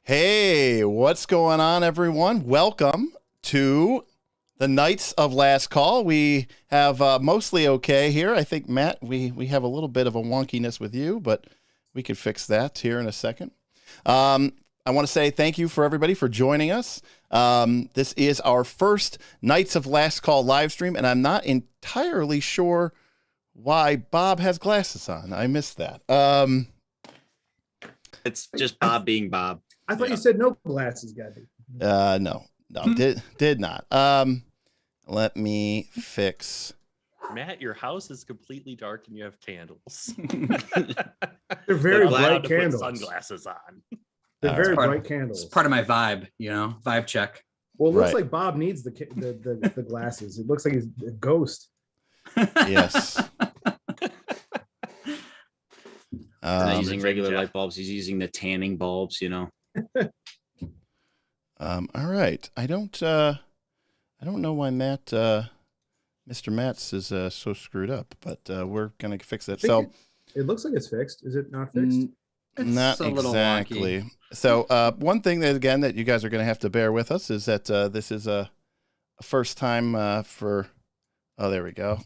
Hey, what's going on, everyone? Welcome to the Knights of Last Call. We have mostly okay here. I think, Matt, we have a little bit of a wonkiness with you, but we could fix that here in a second. I want to say thank you for everybody for joining us. This is our first Knights of Last Call live stream, and I'm not entirely sure why Bob has glasses on. I missed that. It's just Bob being Bob. I thought you said no glasses, Gabby. No, did not. Let me fix. Matt, your house is completely dark and you have candles. They're very bright to candles. Put sunglasses on. They're very bright candles. It's part of my vibe, vibe check. Well, it looks Right. like Bob needs the glasses. It looks like he's a ghost. Yes. He's not using regular Jeff. light bulbs. He's using the tanning bulbs, All right. I don't know why Matt, Mr. Matz is so screwed up, but we're gonna fix it. So It looks like it's fixed. Is it not fixed? It's not a little exactly. wonky. So one thing that again that you guys are gonna have to bear with us is that this is a first time for. Oh, there we go.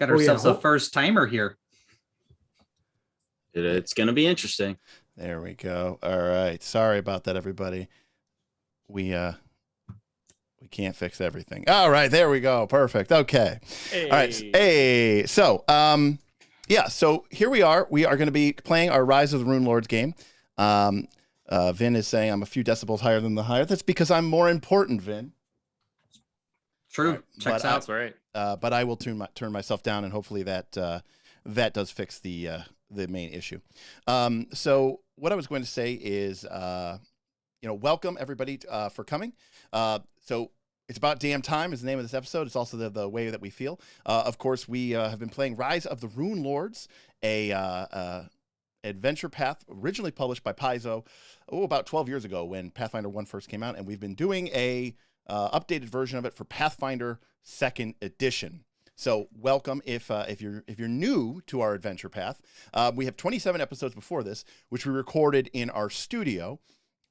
Got Oh, yeah. ourselves a first timer here. It's going to be interesting. There we go. All right. Sorry about that, everybody. We can't fix everything. All right, there we go. Perfect. Okay. Hey. All right. Hey. So, yeah. So here we are. We are going to be playing our Rise of the Runelords game. Vin is saying I'm a few decibels higher than the higher. That's because I'm more important, Vin. True. Right, Checks but out. That's right. But I will turn myself down, and hopefully that does fix the main issue. So what I was going to say is, welcome everybody for coming. So it's about damn time is the name of this episode. It's also the way that we feel. Of course, we have been playing Rise of the Runelords, a adventure path originally published by Paizo about 12 years ago when Pathfinder 1 first came out, and we've been doing a updated version of it for Pathfinder 2nd edition. So welcome if you're new to our adventure path. We have 27 episodes before this, which we recorded in our studio,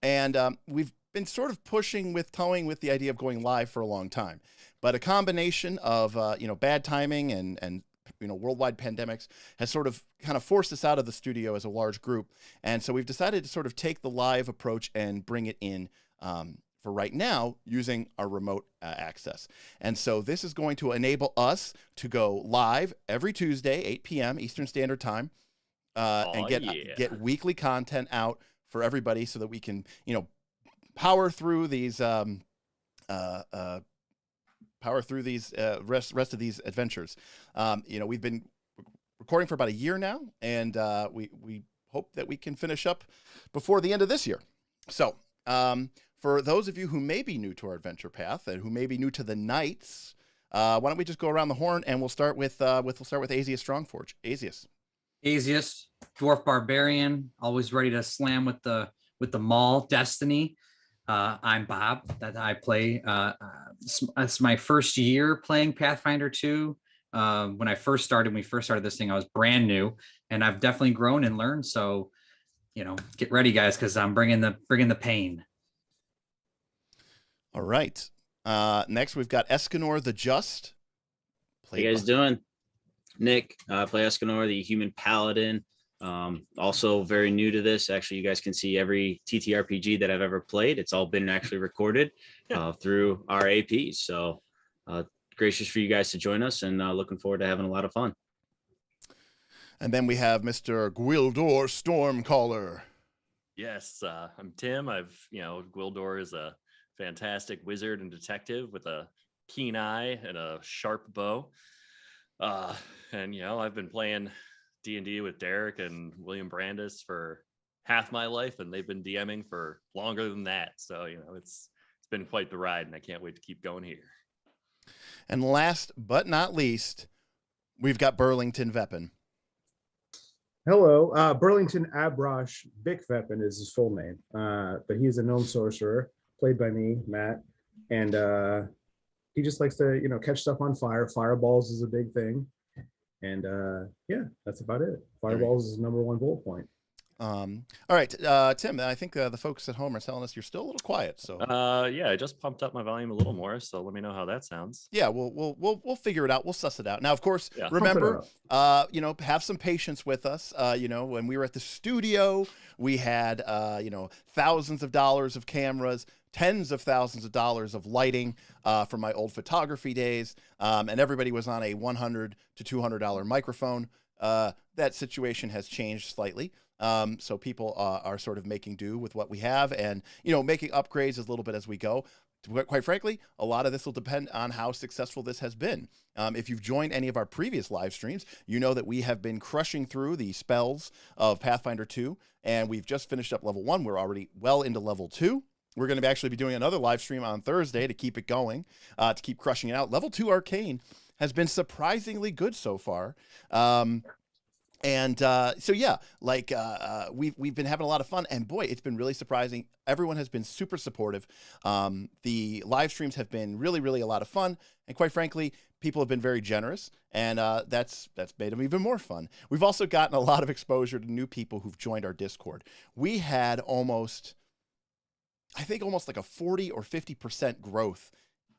and we've been sort of toying with the idea of going live for a long time. But a combination of bad timing and worldwide pandemics has sort of kind of forced us out of the studio as a large group, and so we've decided to sort of take the live approach and bring it in. For right now, using our remote access. And so this is going to enable us to go live every Tuesday, 8 p.m. Eastern Standard Time, and get weekly content out for everybody so that we can, power through these rest of these adventures. We've been recording for about a year now, and we hope that we can finish up before the end of this year. So, for those of you who may be new to our adventure path and who may be new to the Knights, why don't we just go around the horn and we'll start with Azius Strongforge. Azius, dwarf barbarian, always ready to slam with the maul. Destiny. I'm Bob. That I play. It's my first year playing Pathfinder 2. When we first started this thing, I was brand new, and I've definitely grown and learned. So, get ready, guys, because I'm bringing the pain. All right. Next, we've got Escanor the Just. How you guys doing? Nick, I play Escanor, the human paladin. Also very new to this. Actually, you guys can see every TTRPG that I've ever played. It's all been actually recorded through our APs. So gracious for you guys to join us, and looking forward to having a lot of fun. And then we have Mr. Gwildor Stormcaller. Yes, I'm Tim. Gwildor is a fantastic wizard and detective with a keen eye and a sharp bow. I've been playing D&D with Derek and William Brandis for half my life, and they've been DMing for longer than that. So, it's been quite the ride, and I can't wait to keep going here. And last but not least, we've got Burlington Veppin. Hello, Burlington Abrosh Bickveppen is his full name, but he's a gnome sorcerer played by me, Matt, and he just likes to, catch stuff on fire. Fireballs is a big thing, and yeah, that's about it. Fireballs is number one bullet point. All right, Tim, I think the folks at home are telling us you're still a little quiet. So Yeah, I just pumped up my volume a little more, so let me know how that sounds. yeah, we'll figure it out. We'll suss it out. Now, of course, Yeah. remember, have some patience with us. When we were at the studio, we had thousands of dollars of cameras, tens of thousands of dollars of lighting from my old photography days, and everybody was on a $100 to $200 microphone. That situation has changed slightly. So people are sort of making do with what we have and, making upgrades a little bit as we go. Quite frankly, a lot of this will depend on how successful this has been. If you've joined any of our previous live streams, you know that we have been crushing through the spells of Pathfinder 2, and we've just finished up level 1. We're already well into level 2. We're going to actually be doing another live stream on Thursday to keep it going, to keep crushing it out. Level 2 Arcane has been surprisingly good so far. We've been having a lot of fun, and boy, it's been really surprising. Everyone has been super supportive. The live streams have been really, really a lot of fun, and quite frankly, people have been very generous, and that's made them even more fun. We've also gotten a lot of exposure to new people who've joined our Discord. We had almost like a 40 or 50% growth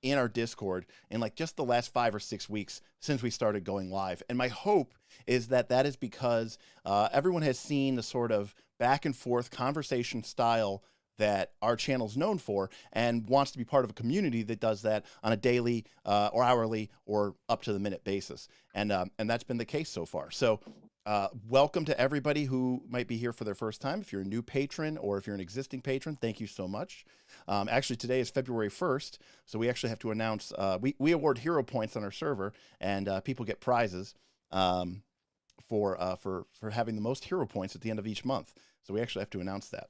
in our Discord in like just the last 5 or 6 weeks since we started going live. And my hope is that is because everyone has seen the sort of back and forth conversation style that our channel's known for and wants to be part of a community that does that on a daily or hourly or up to the minute basis. And that's been the case so far. So welcome to everybody who might be here for their first time. If you're a new patron or if you're an existing patron, thank you so much. Actually, today is February 1st, so we actually have to announce, we award hero points on our server, and people get prizes for having the most hero points at the end of each month. So we actually have to announce that.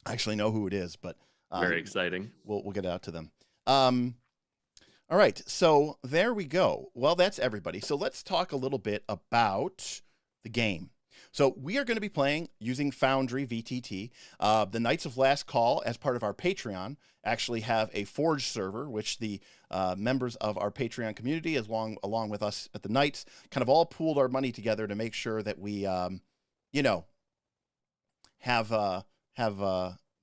I actually know who it is, but Very exciting. We'll get it out to them. All right, so there we go. Well, that's everybody. So let's talk a little bit about the game. So we are going to be playing using Foundry VTT. The Knights of Last Call, as part of our Patreon, actually have a Forge server, which the members of our Patreon community, along with us at the Knights, kind of all pooled our money together to make sure that we, have the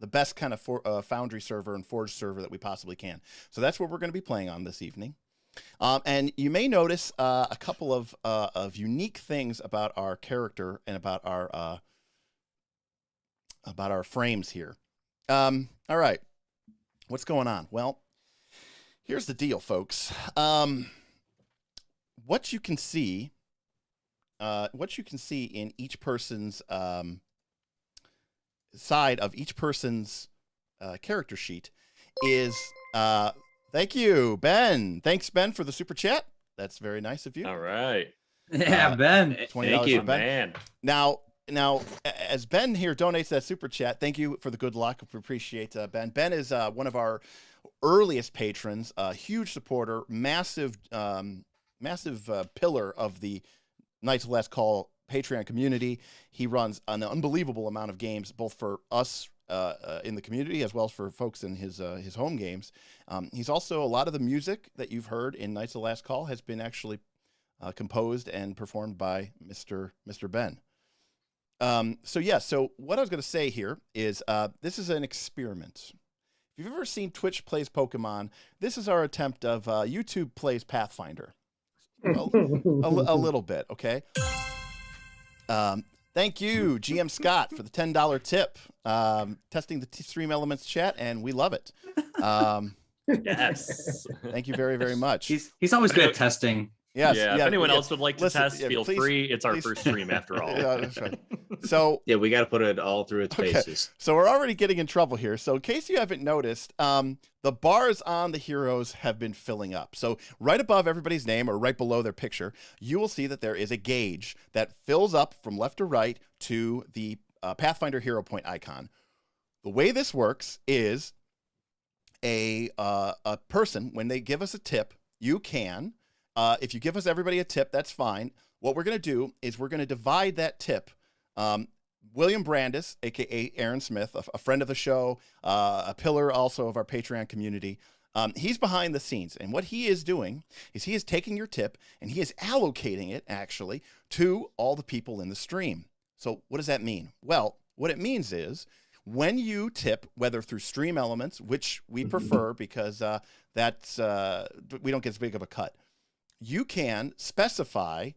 best kind of Foundry server and Forge server that we possibly can. So that's what we're going to be playing on this evening. And you may notice a couple of unique things about our character and about our frames here. All right, what's going on? Well, here's the deal, folks. What you can see in each person's side of each person's character sheet is. Thank you, Ben. Thanks, Ben, for the super chat. That's very nice of you. All right. Yeah, Ben. Thank you, for Ben. Man. Now, as Ben here donates that super chat, thank you for the good luck. We appreciate Ben. Ben is one of our earliest patrons, a huge supporter, massive pillar of the Knights of Last Call Patreon community. He runs an unbelievable amount of games, both for us in the community as well as for folks in his home games. He's also, a lot of the music that you've heard in Knights of Last Call has been actually composed and performed by Mr. Ben. So what I was going to say here is this is an experiment. If you've ever seen Twitch Plays Pokemon, this is our attempt of YouTube Plays Pathfinder. A little bit, okay? Thank you, GM Scott, for the $10 tip. Testing the Stream Elements chat, and we love it. Yes. Thank you very, very much. He's always good at testing. Yes, yeah, if anyone else would like to listen, test, feel please, free. It's our first stream after all. Yeah, that's right. So Yeah, we got to put it all through its paces. So we're already getting in trouble here. So in case you haven't noticed, the bars on the heroes have been filling up. So right above everybody's name or right below their picture, you will see that there is a gauge that fills up from left to right to the Pathfinder hero point icon. The way this works is a person, when they give us a tip, you can, if you give us everybody a tip, that's fine. What we're going to do is we're going to divide that tip. William Brandis, a.k.a. Aaron Smith, a friend of the show, a pillar also of our Patreon community, he's behind the scenes. And what he is doing is he is taking your tip and he is allocating it, actually, to all the people in the stream. So what does that mean? Well, What it means is when you tip, whether through Stream Elements, which we prefer because that's we don't get as big of a cut, you can specify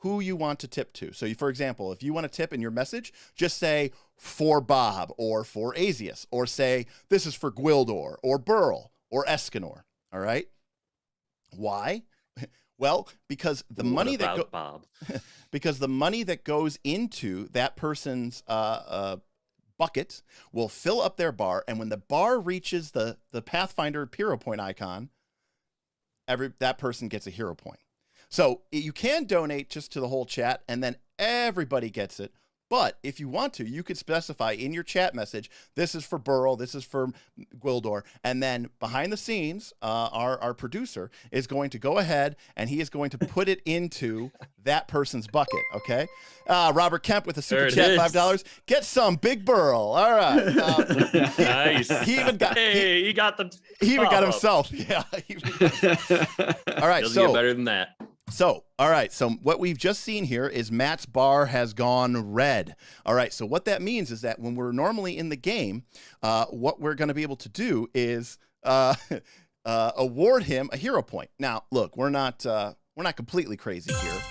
who you want to tip to. So, for example, if you want to tip in your message, just say for Bob or for Asius, or say this is for Gwildor or Burl or Escanor. All right. Why? Well, because the money that Bob. because the money that goes into that person's bucket will fill up their bar, and when the bar reaches the Pathfinder hero point icon, that person gets a hero point. So you can donate just to the whole chat, and then everybody gets it. But if you want to, you could specify in your chat message, this is for Burl, this is for Gwildor. And then behind the scenes, our producer is going to go ahead and he is going to put it into that person's bucket, okay? Robert Kemp with a super chat, $5. Get some, Big Burl. All right. Nice. He even got, he got the. he even got himself. Yeah. All right. Doesn't get better than that. So, all right. So what we've just seen here is Matt's bar has gone red. All right. So what that means is that when we're normally in the game, what we're going to be able to do is award him a hero point. Now, look, we're not completely crazy here.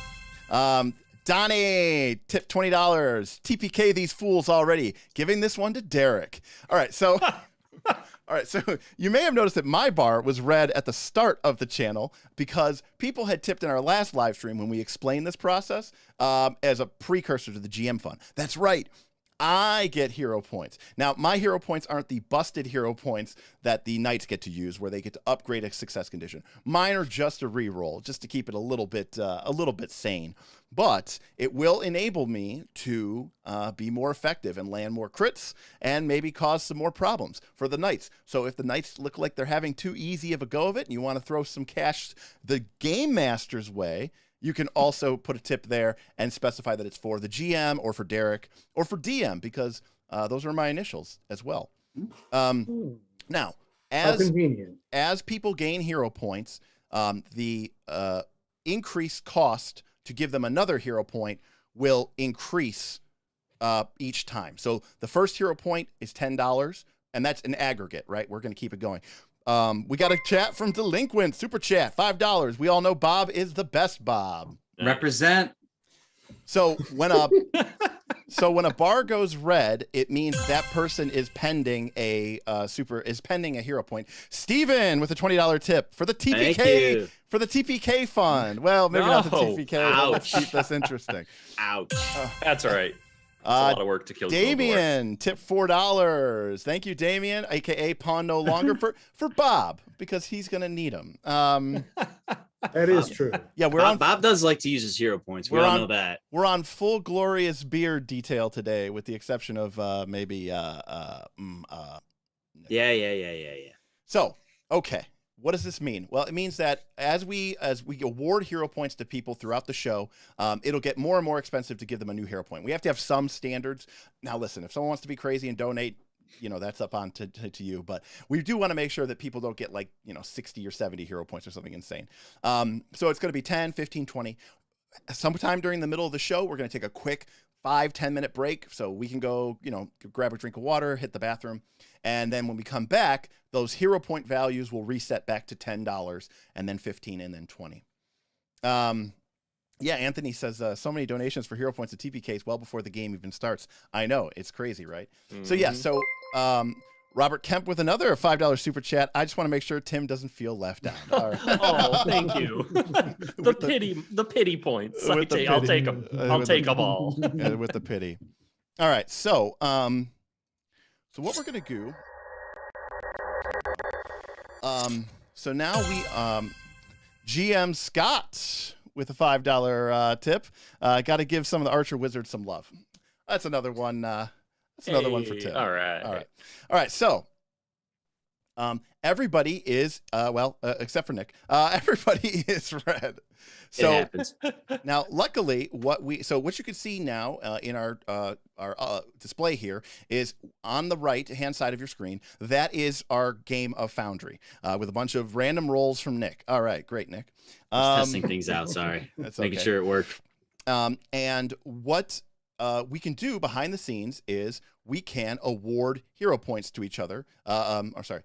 Donnie, tip $20. TPK these fools already. Giving this one to Derek. All right. So. All right, so you may have noticed that my bar was red at the start of the channel because people had tipped in our last live stream when we explained this process as a precursor to the GM fund. That's right. I get hero points. Now, my hero points aren't the busted hero points that the knights get to use, where they get to upgrade a success condition. Mine are just a reroll, just to keep it a little bit sane. But it will enable me to be more effective and land more crits and maybe cause some more problems for the knights. So if the knights look like they're having too easy of a go of it and you want to throw some cash the game master's way, you can also put a tip there and specify that it's for the GM or for Derek or for DM, because those are my initials as well. Now, as people gain hero points, the increased cost to give them another hero point will increase each time. So the first hero point is $10, and that's an aggregate, right? We're going to keep it going. We got a chat from Delinquent, super chat, $5. We all know Bob is the best Bob. Represent. So when a bar goes red, it means that person is pending a hero point. Steven with a $20 tip for the TPK fund. Well, maybe not the TPK, but let's keep this interesting. Ouch. That's all right. It's a lot of work to kill. Damien, tip $4. Thank you, Damien, aka Pawn No Longer for Bob, because he's gonna need them. That is true. Yeah, Bob does like to use his hero points. We all know that. We're on full glorious beard detail today, with the exception of maybe Yeah. So, okay. What does this mean? Well, it means that as we award hero points to people throughout the show, it'll get more and more expensive to give them a new hero point. We have to have some standards. Now, listen, if someone wants to be crazy and donate, that's up on to you. But we do want to make sure that people don't get 60 or 70 hero points or something insane. So it's going to be 10, 15, 20. Sometime during the middle of the show, we're going to take a quick 5-10 minute break so we can go, grab a drink of water, hit the bathroom. And then when we come back, those hero point values will reset back to $10 and then 15 and then 20. Yeah, Anthony says so many donations for hero points to TPKs well before the game even starts. I know, it's crazy, right? Mm-hmm. So yeah, Robert Kemp with another $5 super chat. I just want to make sure Tim doesn't feel left out. All right. Oh, thank you. the pity points. I'll take them. I'll take them all. With the pity. All right. So what we're gonna do. So now we GM Scott with a $5 tip. Got to give some of the Archer Wizards some love. That's another one. That's another one for Tim. All right. So, everybody is except for Nick. Everybody is red. So it happens. Now, luckily, what you can see now in our display here is on the right hand side of your screen. That is our game of Foundry with a bunch of random rolls from Nick. All right, great, Nick. Testing things out. Sorry, that's making sure it worked. And what we can do behind the scenes is we can award hero points to each other. Or sorry,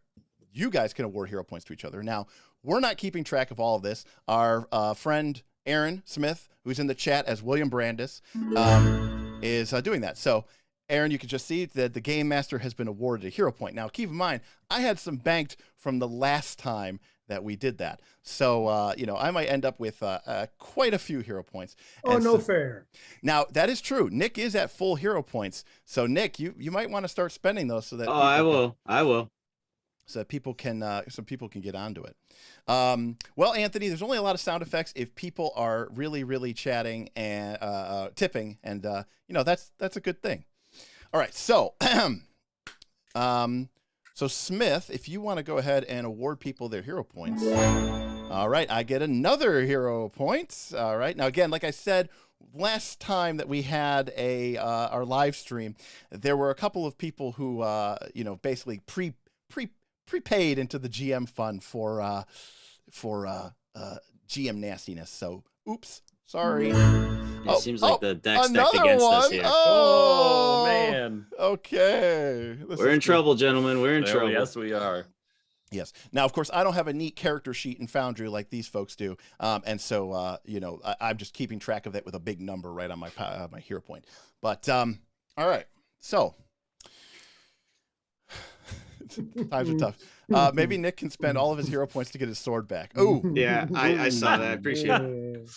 you guys can award hero points to each other. Now, we're not keeping track of all of this. Our friend Aaron Smith, who's in the chat as William Brandis, is doing that. So, Aaron, you can just see that the Game Master has been awarded a hero point. Now, keep in mind, I had some banked from the last time that we did that. So, you know, I might end up with quite a few hero points. Oh, And no so, fair. now, that is true. Nick is at full hero points. So, Nick, you might want to start spending those so that I will. So that people can get onto it. Well, Anthony, there's only a lot of sound effects if people are really, really chatting and tipping, and you know, that's a good thing. All right, so so Smith, if you want to go ahead and award people their hero points. All right, I get another hero point. All right, now again, like I said, last time that we had our live stream, there were a couple of people who you know, basically prepaid into the GM fund for GM nastiness. So, oops, sorry. It seems like the deck's stacked another against us one. here. Oh, man. Okay. This We're is in good. trouble, gentlemen. We're in trouble. Yes, we are. Yes. Now, of course, I don't have a neat character sheet in Foundry like these folks do, and so you know, I'm just keeping track of that with a big number right on my hero point. But all right, so times are tough. Maybe Nick can spend all of his hero points to get his sword back. Oh, Yeah, I saw that. I appreciate it.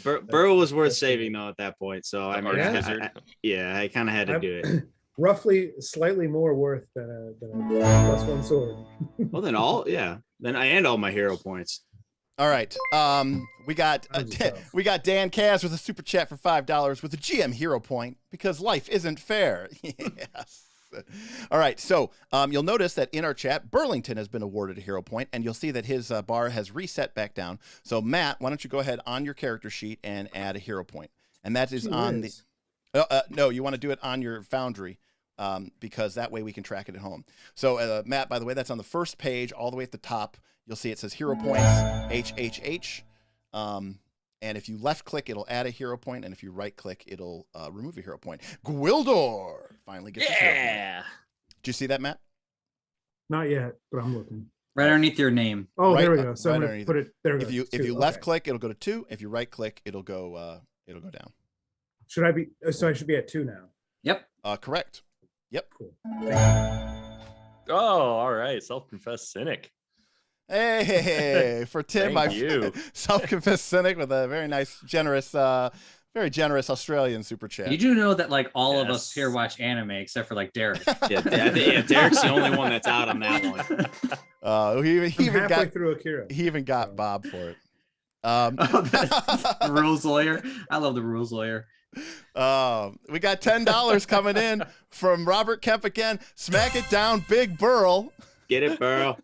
Burrow was worth saving though at that point. So I mean, I kind of had to do it. Roughly, slightly more worth than a +1 sword. Well, then then I end all my hero points. all right. We got Dan Kaz with a super chat for $5 with a GM hero point because life isn't fair. Yes. All right, so you'll notice that in our chat, Burlington has been awarded a hero point, and you'll see that his bar has reset back down. So, Matt, why don't you go ahead on your character sheet and add a hero point? And that is on the... no, you want to do it on your Foundry because that way we can track it at home. So, Matt, by the way, that's on the first page all the way at the top. You'll see it says hero points, HHH. And if you left-click, it'll add a hero point, and if you right-click, it'll remove a hero point. Gwildor finally gets a hero point. Yeah. Did you see that, Matt? Not yet, but I'm looking. Right underneath your name. Oh, Right- there we go. So right I'm gonna underneath put it there. If you left-click, it'll go to 2. If you right-click, it'll go down. Should I be? So I should be at 2 now. Yep. Correct. Yep. Cool. Oh, all right. Self-confessed cynic. Hey, for Tim, Thank my you. self-confessed cynic with a very nice, generous, very generous Australian super chat. You do know that like all of us Yes. here watch anime except for like Derek. Yeah, Derek's the only one that's out on that one. He I'm even halfway got through Akira. he even got Bob for it. The rules lawyer. I love the rules lawyer. We got $10 coming in from Robert Kemp again. Smack it down, Big Burl. Get it, Burrow.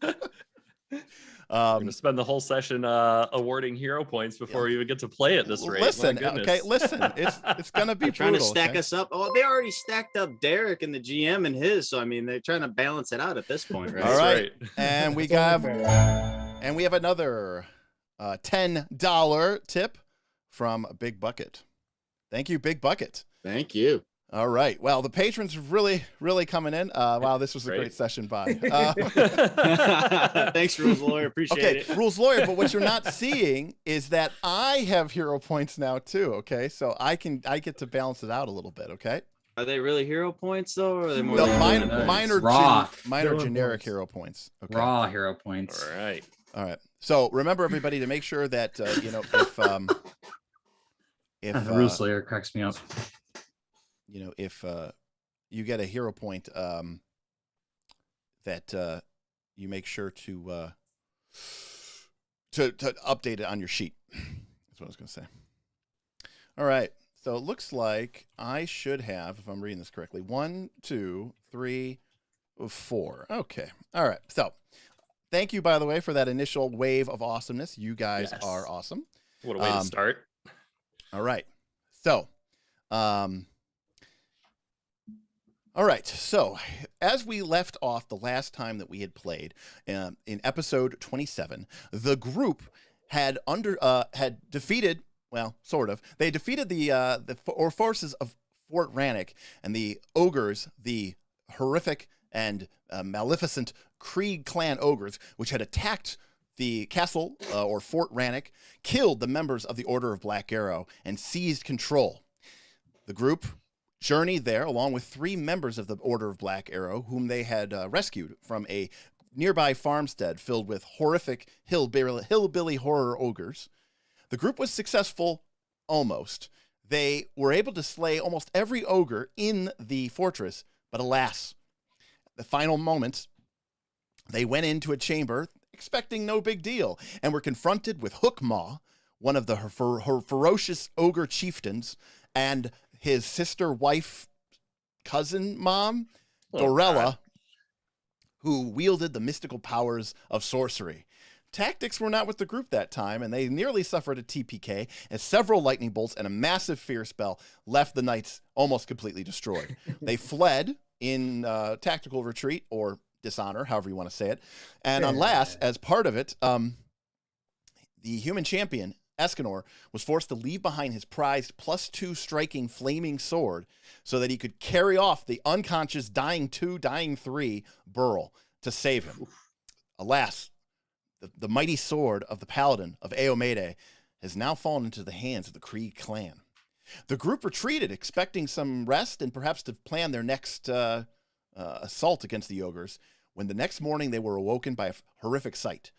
We're gonna spend the whole session awarding hero points before we even get to play at this rate. My Listen, goodness. okay, listen. It's gonna be They're trying to brutal, stack okay? us up. Oh, they already stacked up Derek and the GM and his. So I mean, they're trying to balance it out at this point, right? All That's right. And we It's only got fair. and we have another $10 tip from Big Bucket. Thank you, Big Bucket. Thank you. All right. Well, the patrons really, really coming in. Wow, this was a Great. great session by. Thanks, Rules Lawyer. Appreciate Okay, it. Rules Lawyer, but what you're not seeing is that I have hero points now too, okay? So I get to balance it out a little bit, okay? Are they really hero points though, or are they more? No, like mine, nice. mine are Raw. mine are Villain generic points. hero points. Okay. Raw hero points. All right. All right. So remember, everybody, to make sure that you know if The rules lawyer cracks me up. you know if you get a hero point, that you make sure to update it on your sheet. That's what I was going to say. All right. So it looks like I should have, if I'm reading this correctly, 1, 2, 3, 4. Okay. All right. So thank you, by the way, for that initial wave of awesomeness. You guys Yes. are awesome. What a way to start. All right. So, all right. So, as we left off the last time that we had played, in episode 27, the group had defeated. Well, sort of. They defeated the forces of Fort Rannoch, and the ogres, the horrific and maleficent Krieg clan ogres, which had attacked the castle or Fort Rannoch, killed the members of the Order of Black Arrow and seized control. The group journeyed there along with 3 members of the Order of Black Arrow, whom they had rescued from a nearby farmstead filled with horrific hillbilly horror ogres. The group was successful almost. They were able to slay almost every ogre in the fortress, but alas, the final moments, they went into a chamber expecting no big deal and were confronted with Hookmaw, one of her ferocious ogre chieftains, and his sister, wife, cousin, mom, Dorella, who wielded the mystical powers of sorcery. Tactics were not with the group that time, and they nearly suffered a TPK as several lightning bolts and a massive fear spell left the knights almost completely destroyed. They fled in tactical retreat or dishonor, however you want to say it. And unless, as part of it, the human champion, Escanor, was forced to leave behind his prized +2 striking flaming sword so that he could carry off the unconscious dying 2, dying 3 Burl to save him. Alas, the mighty sword of the paladin of Eomede has now fallen into the hands of the Krieg clan. The group retreated, expecting some rest and perhaps to plan their next assault against the ogres, when the next morning they were awoken by a horrific sight.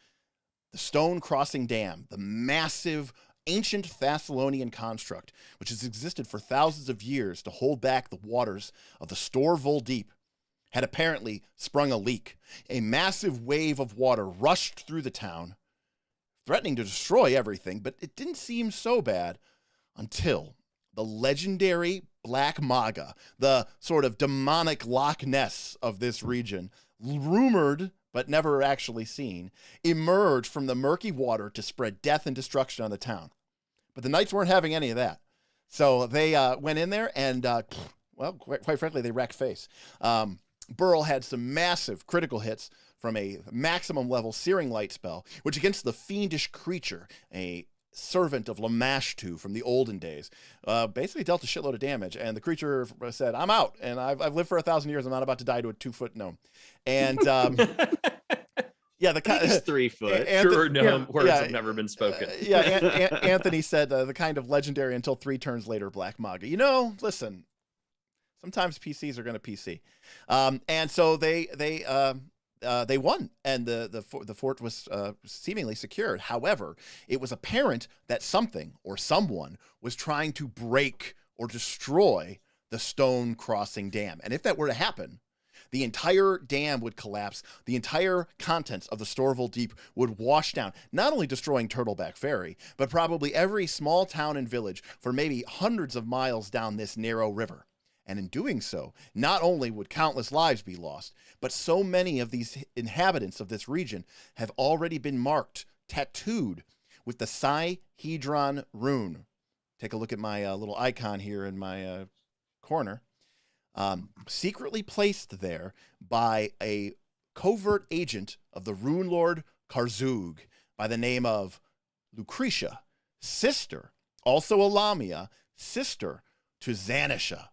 The Stone Crossing Dam, the massive ancient Thessalonian construct, which has existed for thousands of years to hold back the waters of the Storvul Deep, had apparently sprung a leak. A massive wave of water rushed through the town, threatening to destroy everything, but it didn't seem so bad until the legendary Black Maga, the sort of demonic Loch Ness of this region, rumored but never actually seen, emerged from the murky water to spread death and destruction on the town. But the knights weren't having any of that. So they went in there and, well, quite frankly, they wrecked face. Burl had some massive critical hits from a maximum level Searing Light spell, which against the fiendish creature, a servant of Lamashtu from the olden days, basically dealt a shitload of damage. And the creature said, "I'm out, and I've lived for 1,000 years. I'm not about to die to a 2-foot gnome." And yeah, the kind He's 3 foot. Sure, no words have never been spoken. Anthony said the kind of legendary until 3 turns later Black Maga. You know, listen, sometimes PCs are going to PC, and so they won, and the fort was seemingly secured. However, it was apparent that something or someone was trying to break or destroy the Stone Crossing Dam, and if that were to happen, the entire dam would collapse. The entire contents of the Storvul Deep would wash down, not only destroying Turtleback Ferry, but probably every small town and village for maybe hundreds of miles down this narrow river. And in doing so, not only would countless lives be lost, but so many of these inhabitants of this region have already been marked, tattooed with the Sihedron rune. Take a look at my little icon here in my corner. Secretly placed there by a covert agent of the Runelord Karzug by the name of Lucretia, sister, also Elamia, sister to Zanisha.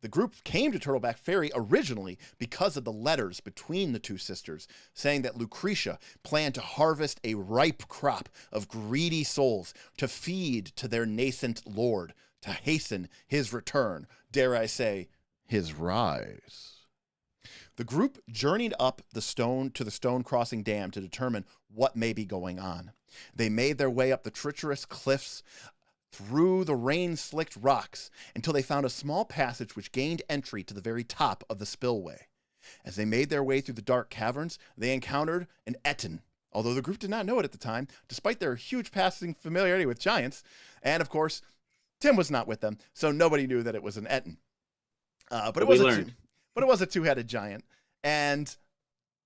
The group came to Turtleback Ferry originally because of the letters between the two sisters, saying that Lucretia planned to harvest a ripe crop of greedy souls to feed to their nascent lord, to hasten his return, dare I say, his rise. The group journeyed up the Stone Crossing Dam to determine what may be going on. They made their way up the treacherous cliffs, through the rain-slicked rocks, until they found a small passage which gained entry to the very top of the spillway. As they made their way through the dark caverns, they encountered an ettin, although the group did not know it at the time, despite their huge passing familiarity with giants. And, of course, Tim was not with them, so nobody knew that it was an ettin. But it was a two-headed giant, and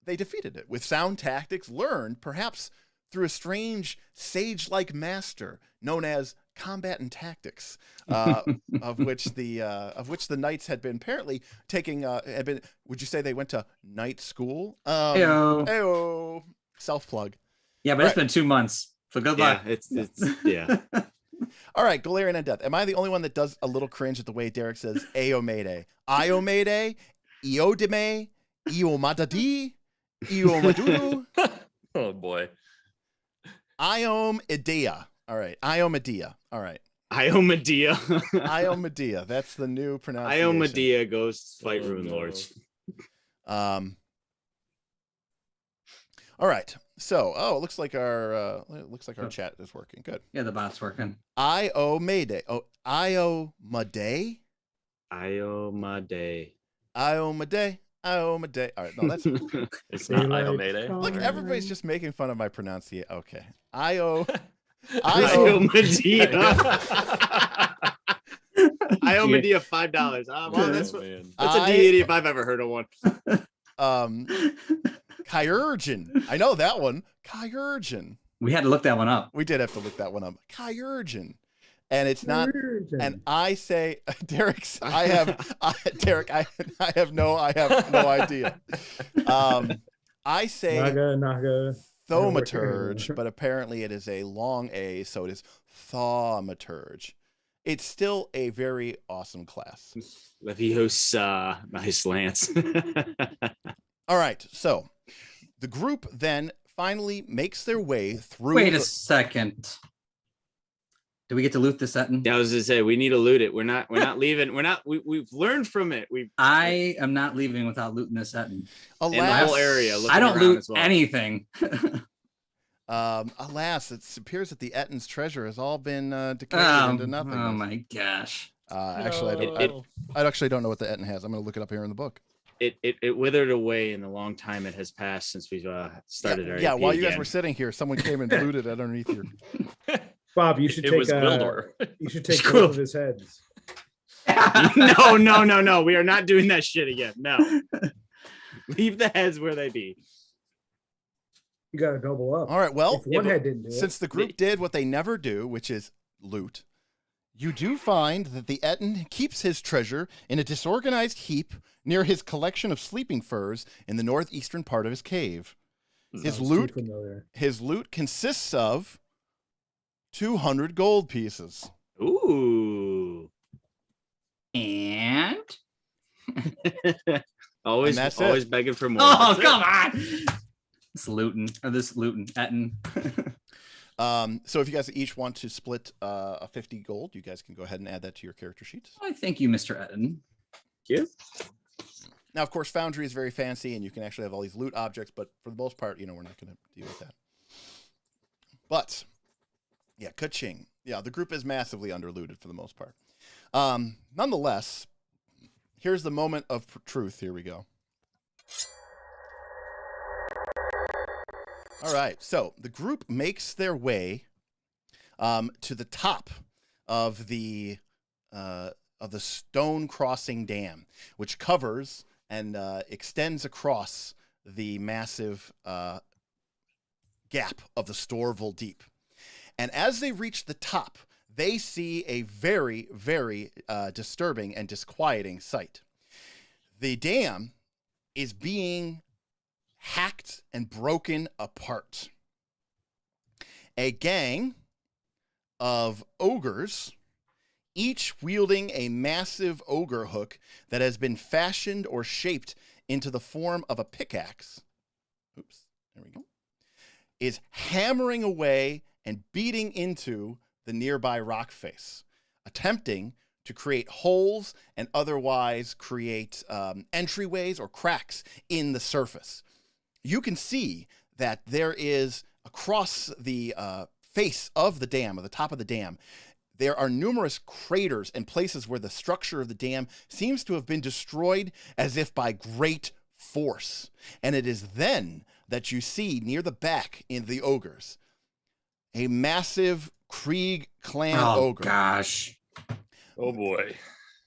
they defeated it with sound tactics learned, perhaps through a strange sage-like master known as Combat and Tactics, of which the knights had been apparently taking. Would you say they went to night school? Self plug. Yeah, but It's been 2 months, so good luck. It's yeah. All right, Galarian Undeath. Am I the only one that does a little cringe at the way Derek says Aomede? Iomede, Iodime, Iomadadi, Iomadudu, Oh boy. Iomedea. All right, Iomedea. All right. Iomedea. Iomedea. That's the new pronunciation. Iomedea goes fight Oh, Rune no. Lords. All right. So, it looks like our chat is working. Good. Yeah, the bot's working. Iomede. Oh, Iomade. Iomade. Iomade. Iomade. All right. No, that's It's not Daylight Iomede. come. look. Everybody's just making fun of my pronunciation. Okay. Iomedea. Iomedea, $5. Well, that's Oh, man. a deity if I've ever heard of one. Kyurgin. I know that one. Kyurgin. We had to look that one up. We did have to look that one up. Kyurgin. And it's not. And I say, Derek, Derek, I have no idea. I say Naga. thaumaturge, but apparently it is a long A, so it is thaumaturge. It's still a very awesome class. Leviosa, nice lance. All right, so the group then finally makes their way through. Wait a second. Do we get to loot this ettin? Yeah, I was gonna say we need to loot it. We're not leaving. We've learned from it. I am not leaving without looting this ettin. in the Alas, whole area. I don't around loot as well. anything. Alas, it appears that the Ettin's treasure has all been decayed into nothing. Oh my gosh. Actually, I actually don't know what the Ettin has. I'm going to look it up here in the book. It withered away in the long time it has passed since we started our Yeah, AP while you guys again. were sitting here, someone came and looted it underneath your. Bob, you should It take was Gwildor. you should take Squirrel. both of his heads. No. We are not doing that shit again. No. Leave the heads where they be. You got to double up. All right, well, If one head didn't do it. since the group did what they never do, which is loot, you do find that the Ettin keeps his treasure in a disorganized heap near his collection of sleeping furs in the northeastern part of his cave. His Sounds loot, too familiar. his loot consists of 200 gold pieces. Ooh. And always And that's always begging for more. oh, That's it. come on. This looting ettin. So if you guys each want to split a 50 gold, you guys can go ahead and add that to your character sheets. I thank you, Mr. Ettin. Yeah. Now, of course, Foundry is very fancy, and you can actually have all these loot objects, but for the most part, we're not going to deal with that. But, yeah, ka-ching. Yeah, the group is massively underlooted for the most part. Nonetheless, here's the moment of truth. Here we go. All right, so the group makes their way to the top of the Stone Crossing Dam, which covers and extends across the massive gap of the Storval Deep. And as they reach the top, they see a very, very disturbing and disquieting sight. The dam is being hacked and broken apart. A gang of ogres, each wielding a massive ogre hook that has been fashioned or shaped into the form of a pickaxe. Oops, there we go. Is hammering away and beating into the nearby rock face, attempting to create holes and otherwise create entryways or cracks in the surface. You can see that there is, across the face of the dam, or the top of the dam, there are numerous craters and places where the structure of the dam seems to have been destroyed as if by great force. And it is then that you see near the back in the ogres a massive Krieg clan ogre. Gosh. Oh boy.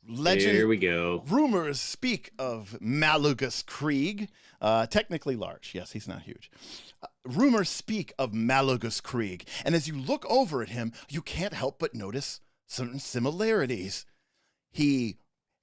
Legend. Here we go. Rumors speak of Malugus Krieg, technically large. Yes, he's not huge. Rumors speak of Malugus Krieg, and as you look over at him, you can't help but notice certain similarities. He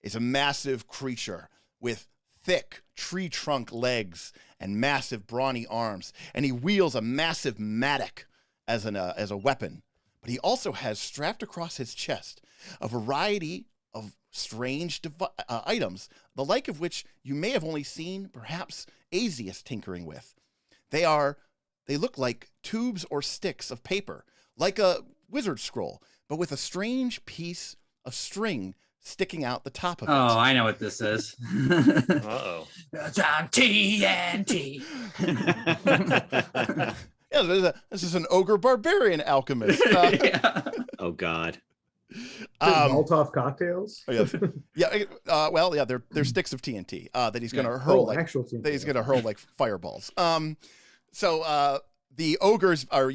is a massive creature with thick tree trunk legs and massive brawny arms, and he wields a massive mattock as a weapon. but he also has strapped across his chest a variety of strange items, the like of which you may have only seen perhaps Asius tinkering with. They look like tubes or sticks of paper, like a wizard scroll, but with a strange piece of string sticking out the top of it. Oh, I know what this is. Uh-oh. It's on TNT. Yeah, this is an ogre barbarian alchemist. Yeah. Oh God. Molotov cocktails. They're sticks of TNT that he's going to hurl actual TNT. that he's going to hurl like fireballs. So the ogres are,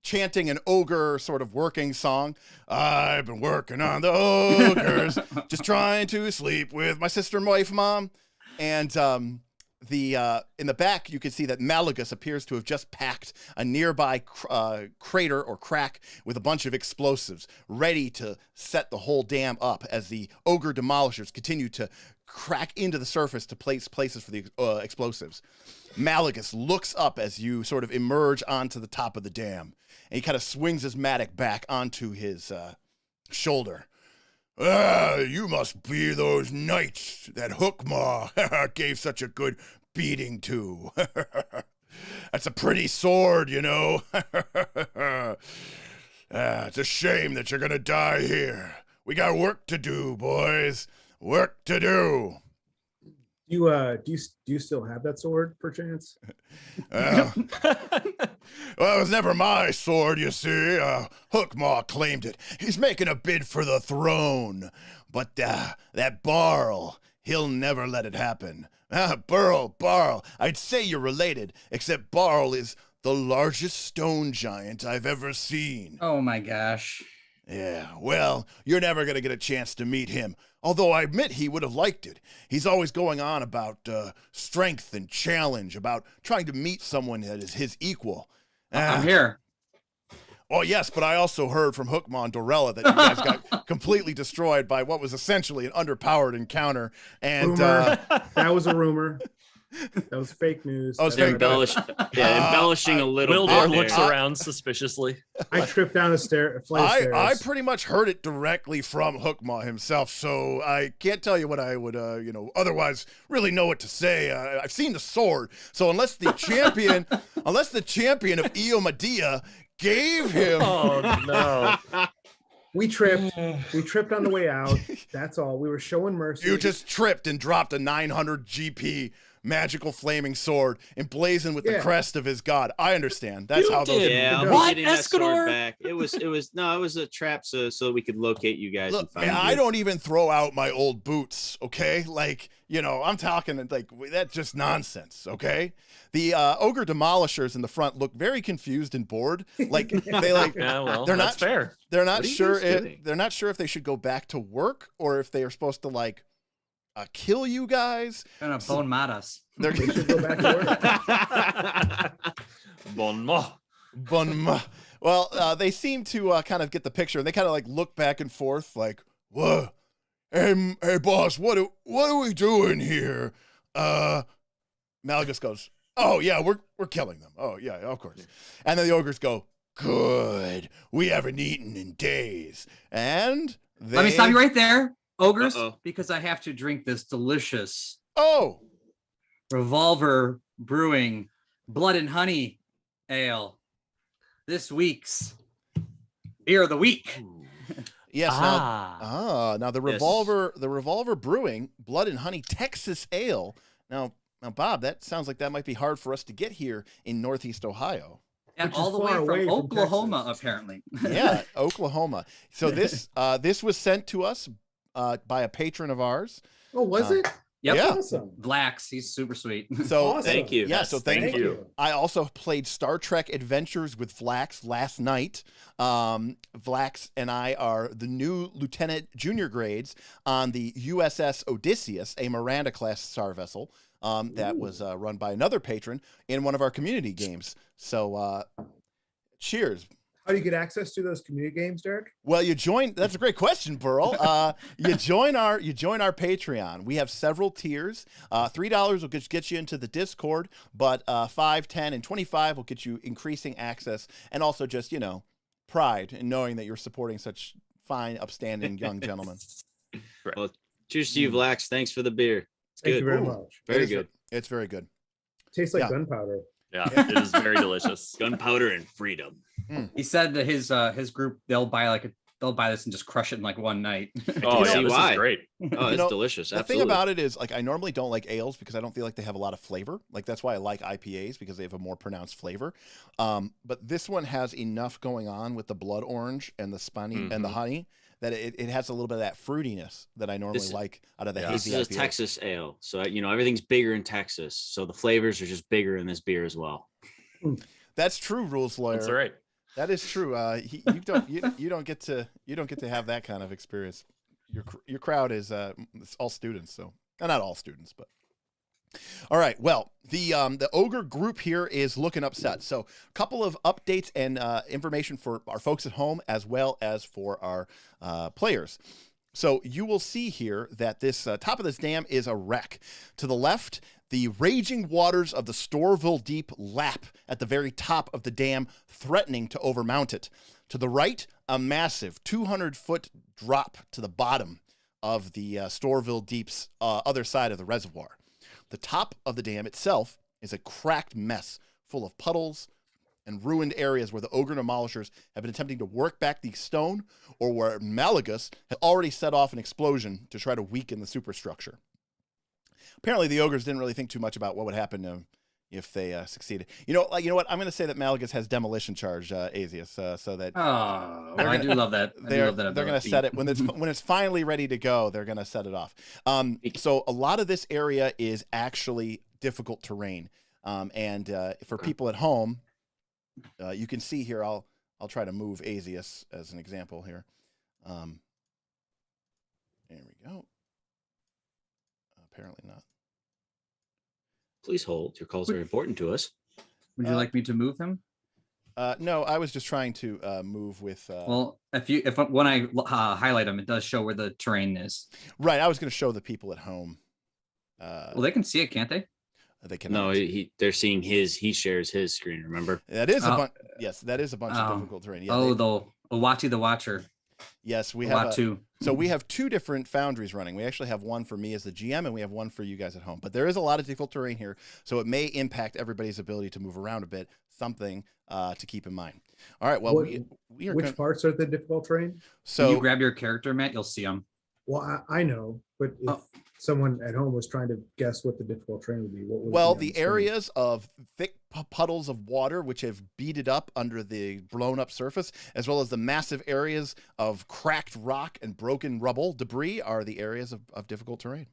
chanting an ogre sort of working song. I've been working on the ogres, just trying to sleep with my sister and wife, mom. And in the back, you can see that Malagus appears to have just packed a nearby crater or crack with a bunch of explosives, ready to set the whole dam up as the ogre demolishers continue to crack into the surface to place places for the explosives. Malagus looks up as you sort of emerge onto the top of the dam, and he kind of swings his mattock back onto his shoulder. You must be those knights that Hookmaw gave such a good beating to. That's a pretty sword, It's a shame that you're gonna die here. We got work to do, boys. Work to do. Do you still have that sword, perchance? Well, it was never my sword, you see. Hookmaw claimed it. He's making a bid for the throne. But that Barl, he'll never let it happen. Barl, I'd say you're related, except Barl is the largest stone giant I've ever seen. Oh my gosh. Yeah, well, you're never going to get a chance to meet him, although I admit he would have liked it. He's always going on about strength and challenge, about trying to meet someone that is his equal. I'm here. Oh, yes, but I also heard from Hookmaw and Dorella that you guys got completely destroyed by what was essentially an underpowered encounter. And that was a rumor. That was fake news. Oh, it's fake news. Embellishing a little Wildor bit looks there. around suspiciously. I tripped down a flight of stairs. I pretty much heard it directly from Hookmaw himself, so I can't tell you what I would, otherwise really know what to say. I've seen the sword, so unless the champion of Iomadia gave him... Oh, no. We tripped on the way out. That's all. We were showing mercy. You just tripped and dropped a 900 GP magical flaming sword emblazoned with the crest of his god. I understand. That's how those. Yeah, I'll be What, getting that sword Escanor? back. It was a trap so we could locate you guys. Look, and find man, you. I don't even throw out my old boots, okay? Like, I'm talking like that's just nonsense, okay? The ogre demolishers in the front look very confused and bored. Like they like Yeah, well, they're that's not fair. they're not What are you sure guys if doing? they're not sure if they should go back to work or if they are supposed to like kill you guys. Gonna bone mat us. They're We should go back to work. Bon mot. Well, they seem to kind of get the picture, and they kind of like look back and forth, like, "What? Hey, boss, what are we doing here?" Malagus goes, "Oh yeah, we're killing them. Oh yeah, of course." And then the ogres go, "Good. We haven't eaten in days." And Let me stop you right there, ogres, Uh-oh. because I have to drink this delicious Oh, Revolver Brewing Blood and Honey Ale. This week's beer of the week. yes. Ah. Now the Yes. revolver brewing Blood and Honey Texas Ale. Now, Bob, that sounds like that might be hard for us to get here in Northeast Ohio. And Which is all the way far from away from Oklahoma, Texas. apparently. Yeah, Oklahoma. So this was sent to us by a patron of ours. Oh, was it? Yep. Yeah. Awesome. Vlax, he's super sweet. So Awesome. Thank you. Yeah, Yes, so thank thank you. you. I also played Star Trek Adventures with Vlax last night. Vlax and I are the new lieutenant junior grades on the USS Odysseus, a Miranda class star vessel that was run by another patron in one of our community games. So cheers. How do you get access to those community games, Derek? Well, you join. That's a great question, Burl. You join our Patreon. We have several tiers. $3 will get you into the Discord, but $5, $10, and $25 will get you increasing access and also just pride in knowing that you're supporting such fine, upstanding young gentlemen. Well, cheers to you, Vlax. Thanks for the beer. It's Thank good. you very much. Very good. It's very good. Tastes like Yeah. gunpowder. Yeah, it is very delicious. Gunpowder and freedom. He said that his group they'll buy this and just crush it in like one night. Oh, see yeah, this why. is great. Oh, it's know, delicious. The Absolutely. thing about it is, like, I normally don't like ales because I don't feel like they have a lot of flavor. Like, that's why I like IPAs, because they have a more pronounced flavor. But this one has enough going on with the blood orange and the spiny and the honey that it has a little bit of that fruitiness that I normally like out of the This hazy is a IPA. Texas ale, so everything's bigger in Texas. So the flavors are just bigger in this beer as well. That's true, rules lawyer. That's right. That is true. You don't get to have that kind of experience. Your crowd is it's all students, so not all students, but all right. Well, the ogre group here is looking upset. So a couple of updates and information for our folks at home as well as for our players. So you will see here that this top of this dam is a wreck. To the left, the raging waters of the Storeville Deep lap at the very top of the dam, threatening to overmount it. To the right, a massive 200-foot drop to the bottom of the Storeville Deep's other side of the reservoir. The top of the dam itself is a cracked mess full of puddles and ruined areas where the ogre demolishers have been attempting to work back the stone, or where Malagus had already set off an explosion to try to weaken the superstructure. Apparently, the ogres didn't really think too much about what would happen to them if they succeeded. You know what? I'm going to say that Malagus has demolition charge, Asius, so that I do love that. they're going to set it when it's finally ready to go. They're going to set it off. So a lot of this area is actually difficult terrain, and for people at home, you can see here. I'll try to move Asius as an example here. There we go. Apparently not. Please hold. Your calls are important to us. Would you like me to move him? No, I was just trying to move with. Well, when I highlight him, it does show where the terrain is. Right, I was going to show the people at home. Well, they can see it, can't they? They can. No, they're seeing his. He shares his screen. Remember? That is a bunch. Yes, that is a bunch of difficult terrain. Yeah, the Owati the Watcher. Yes, we have two. So we have two different foundries running. We actually have one for me as the GM, and we have one for you guys at home. But there is a lot of difficult terrain here, so it may impact everybody's ability to move around a bit. Something to keep in mind. All right. Well, we are. Which parts are the difficult terrain? So when you grab your character, Matt, you'll see them. Well, I know, but if someone at home was trying to guess what the difficult terrain would be, what would well, it be the areas of thick puddles of water which have beaded up under the blown up surface, as well as the massive areas of cracked rock and broken rubble debris, are the areas of difficult terrain.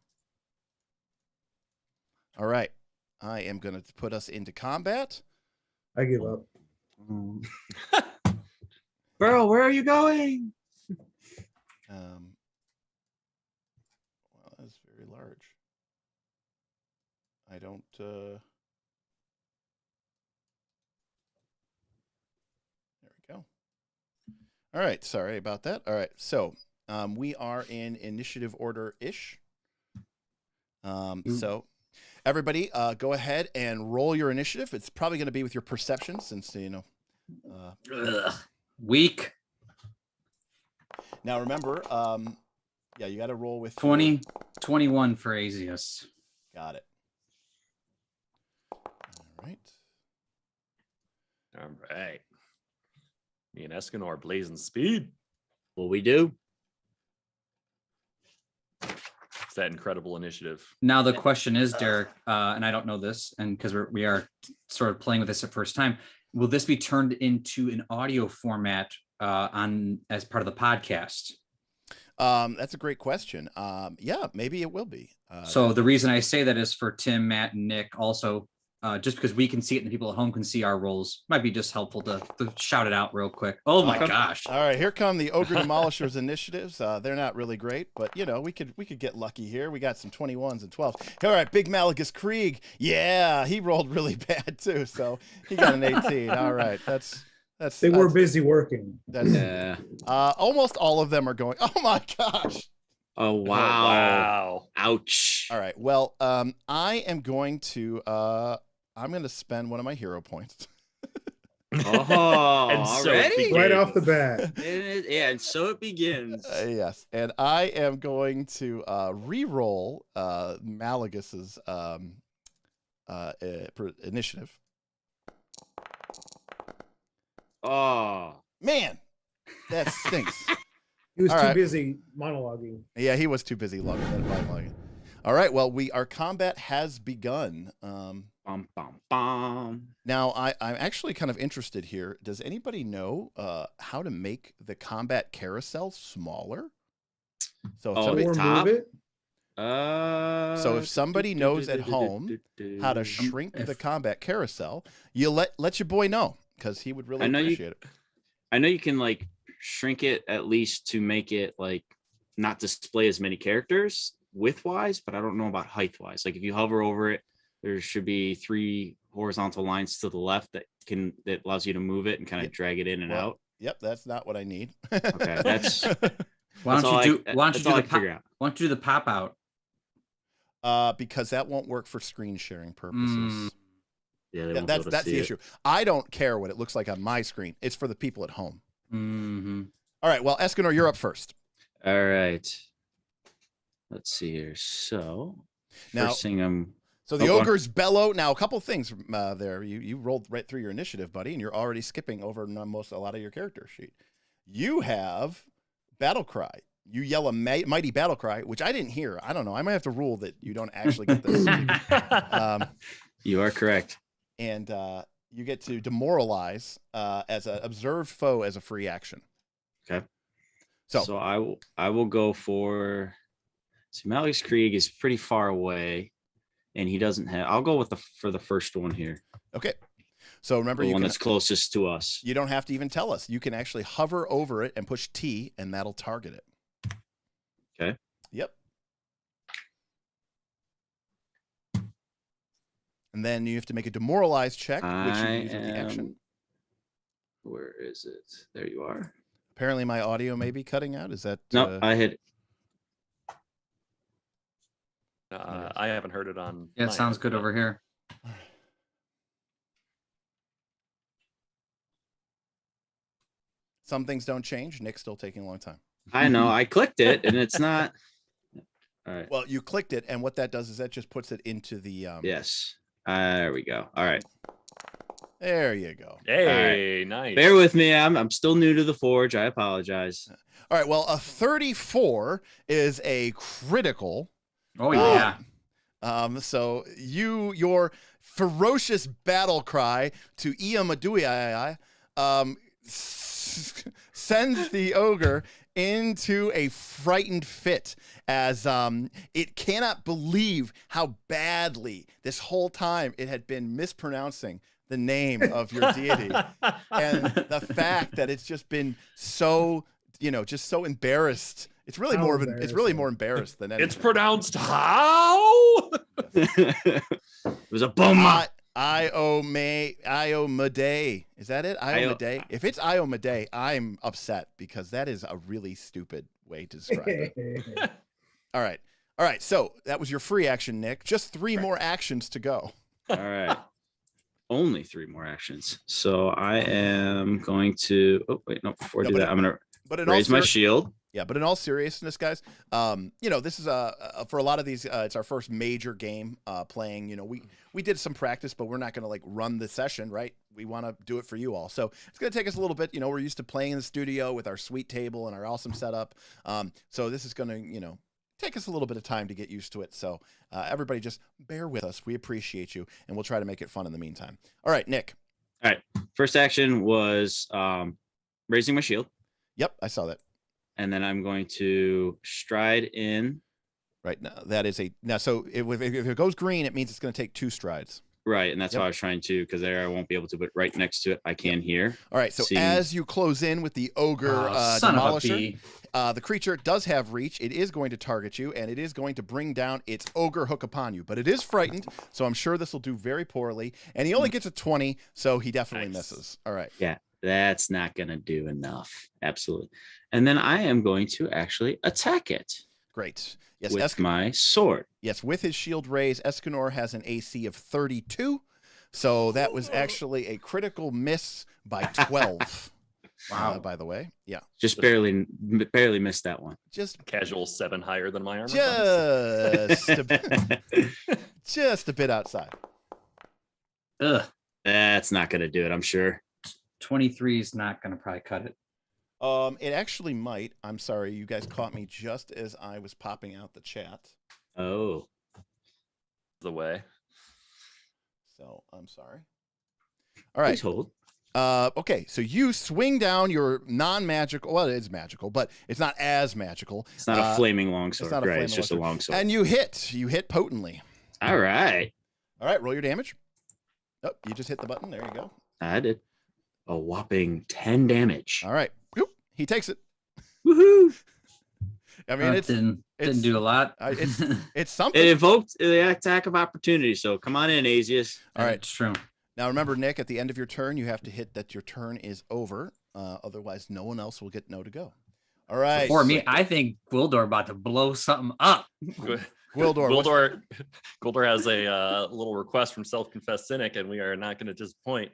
All right, I am going to put us into combat. I give up. Burl, where are you going? Well, that's very large. I don't. There we go. All right. Sorry about that. All right. So we are in initiative order-ish. So everybody, go ahead and roll your initiative. It's probably going to be with your perception, since Weak. Now remember, yeah, you got to roll with 21 for Asius. Got it. All right. All right. Me and Escanor blazing speed. What we do? It's that incredible initiative. Now the question is, Derek, and I don't know this, and because we are sort of playing with this at first time, will this be turned into an audio format as part of the podcast? That's a great question. Yeah, maybe it will be. So the reason I say that is for Tim, Matt, and Nick also, just because we can see it and the people at home can see our rolls, might be just helpful to shout it out real quick. Oh my gosh. All right, here come the Ogre Demolishers initiatives. They're not really great, but we could get lucky here. We got some 21s and 12s. All right, Big Malagus Krieg. Yeah, he rolled really bad too, so he got an 18. All right, they were busy working. Almost all of them are going. Oh my gosh. Oh wow. Wow. Ouch. All right. Well, I am going to spend one of my hero points. Oh, And so already? Right off the bat. Yeah, and so it begins. Yes, and I am going to re-roll Malagus's initiative. Oh, Man, that stinks. He was All too right. busy monologuing. Yeah, he was too busy logging. All right, well, our combat has begun. bum, bum, bum. Now, I'm actually kind of interested here. Does anybody know how to make the combat carousel smaller? So if Oh, somebody, Or top? move it. so if somebody knows at home how to shrink the combat carousel, you let your boy know, because he would really I know appreciate it. I know you can like shrink it at least to make it like not display as many characters width wise, but I don't know about height wise. Like if you hover over it, there should be 3 horizontal lines to the left that allows you to move it and kind of Yep. drag it in and out. Yep, that's not what I need. Okay, that's Why don't you do all I can figure out. why don't you do the pop out? Because that won't work for screen sharing purposes. Mm. Yeah, they Yeah, won't be able to that's see the it. issue. I don't care what it looks like on my screen. It's for the people at home. Mm-hmm. All right, well, Escanor, you're up first. All right. Let's see here. So Now, first thing so the go on. ogres bellow. Now, a couple things there. You rolled right through your initiative, buddy, and you're already skipping over a lot of your character sheet. You have battle cry. You yell a mighty battle cry, which I didn't hear. I don't know. I might have to rule that you don't actually get this. you are correct. And you get to demoralize as an observed foe as a free action. Okay. So I will go for. See, Malix Krieg is pretty far away, and he doesn't have. I'll go with for the first one here. okay. So remember, The you one can, that's closest to us. you don't have to even tell us. You can actually hover over it and push T, and that'll target it. Okay. Yep. And then you have to make a demoralize check, which you use with the action. Where is it? There you are. Apparently, my audio may be cutting out. Is that No, I hit. I haven't heard it on. Yeah, my it sounds end, good but- over here. some things don't change? Nick's still taking a long time. I know. I clicked it, and it's not. All right. Well, you clicked it, and what that does is that just puts it into the. Yes. There we go. All right. There you go. Hey, nice. Bear with me. I'm still new to the forge. I apologize. All right. Well, a 34 is a critical. Oh yeah. So your ferocious battle cry to Ia Madui sends the ogre into a frightened fit as it cannot believe how badly this whole time it had been mispronouncing the name of your deity, and the fact that it's just been so, just so embarrassed. It's really it's really more embarrassed than anything. It's pronounced how? It was a bomb. Iomade. Is that it? Iomade. If it's Iomade, I'm upset because that is a really stupid way to describe it. All right. So that was your free action, Nick. Just 3 more actions to go. All right. Only 3 more actions. So I am going to. Oh wait, no. Before I do that, I'm gonna raise my shield. Yeah, but in all seriousness, guys, this is for a lot of these, it's our first major game playing. We did some practice, but we're not going to run the session, right? We want to do it for you all, so it's going to take us a little bit. We're used to playing in the studio with our sweet table and our awesome setup, so this is going to take us a little bit of time to get used to it. So everybody, just bear with us. We appreciate you, and we'll try to make it fun in the meantime. All right, Nick. All right. First action was raising my shield. Yep, I saw that. And then I'm going to stride in. Right now, that is so if it goes green, it means it's going to take 2 strides. Right, and that's Yep. why I was trying to, because there I won't be able to, but right next to it, I can hear. All right, so as you close in with the ogre Son of a demolisher, bee. the creature does have reach. It is going to target you, and it is going to bring down its ogre hook upon you. But it is frightened, so I'm sure this will do very poorly. And he only gets a 20, so he definitely Nice. misses. All right. Yeah, that's not going to do enough. Absolutely. And then I am going to actually attack it Great. Yes, with my sword. yes, with his shield raised, Escanor has an AC of 32. So that was actually a critical miss by 12. Wow. By the way, yeah, Just barely missed that one. just Casual 7 higher than my armor. just a bit outside. Ugh. That's not gonna do it, I'm sure. 23 is not going to probably cut it. It actually might. I'm sorry, you guys caught me just as I was popping out the chat. Oh, The way. So I'm sorry. All right. please hold. Okay, so you swing down your non-magical. Well, it is magical, but it's not as magical. It's not a flaming longsword, not a right? flaming It's just a longsword. And you hit potently. All right, All right, roll your damage. Oh, you just hit the button. There you go. I did a whopping 10 damage. All right. Whoop, he takes it. Woohoo! I mean, Didn't do a lot. it's something. It invoked the attack of opportunity. So come on in, Asius. All right. It's true. Now remember, Nick, at the end of your turn, you have to hit that your turn is over. Otherwise, no one else will get no to go. All right. For me, I think Gwildor about to blow something up. Gwildor. Gwildor has a little request from self-confessed cynic, and we are not going to disappoint.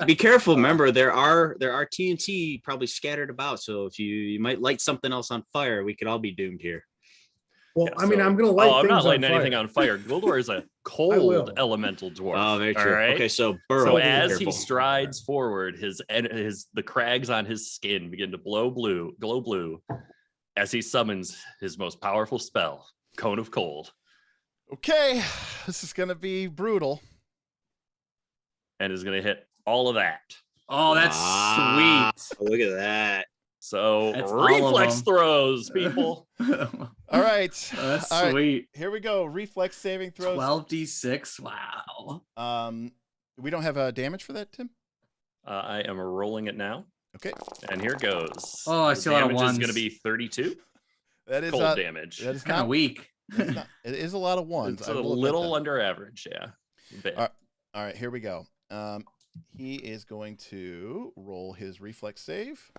Be careful. Remember, there are TNT probably scattered about. So if you might light something else on fire, we could all be doomed here. Well, Yeah, I mean, so- I'm gonna light. I'm things not lighting on fire. anything on fire. Gwildor is a will. cold elemental dwarf. Oh, very true. All right? Okay, so Burrow. So be as he careful. strides forward, the crags on his skin begin to glow blue, as he summons his most powerful spell, Cone of Cold, Okay, this is gonna be brutal. and is going to hit all of that. Oh, that's Wow, Look at that. So That's all of reflex them. throws, people. sweet. All right. That's All right, sweet. here we go. Reflex saving throws. 12d6. Wow. We don't have damage for that, Tim. I am rolling it now, Okay, and here goes. Oh, I The see a lot of damage is ones. going to be 32 that is cold damage. that is Kind of not, weak. that's not. It is a lot of ones. It's I a will admit little that. under average, yeah. A bit. All right, here we go. He is going to roll his reflex save.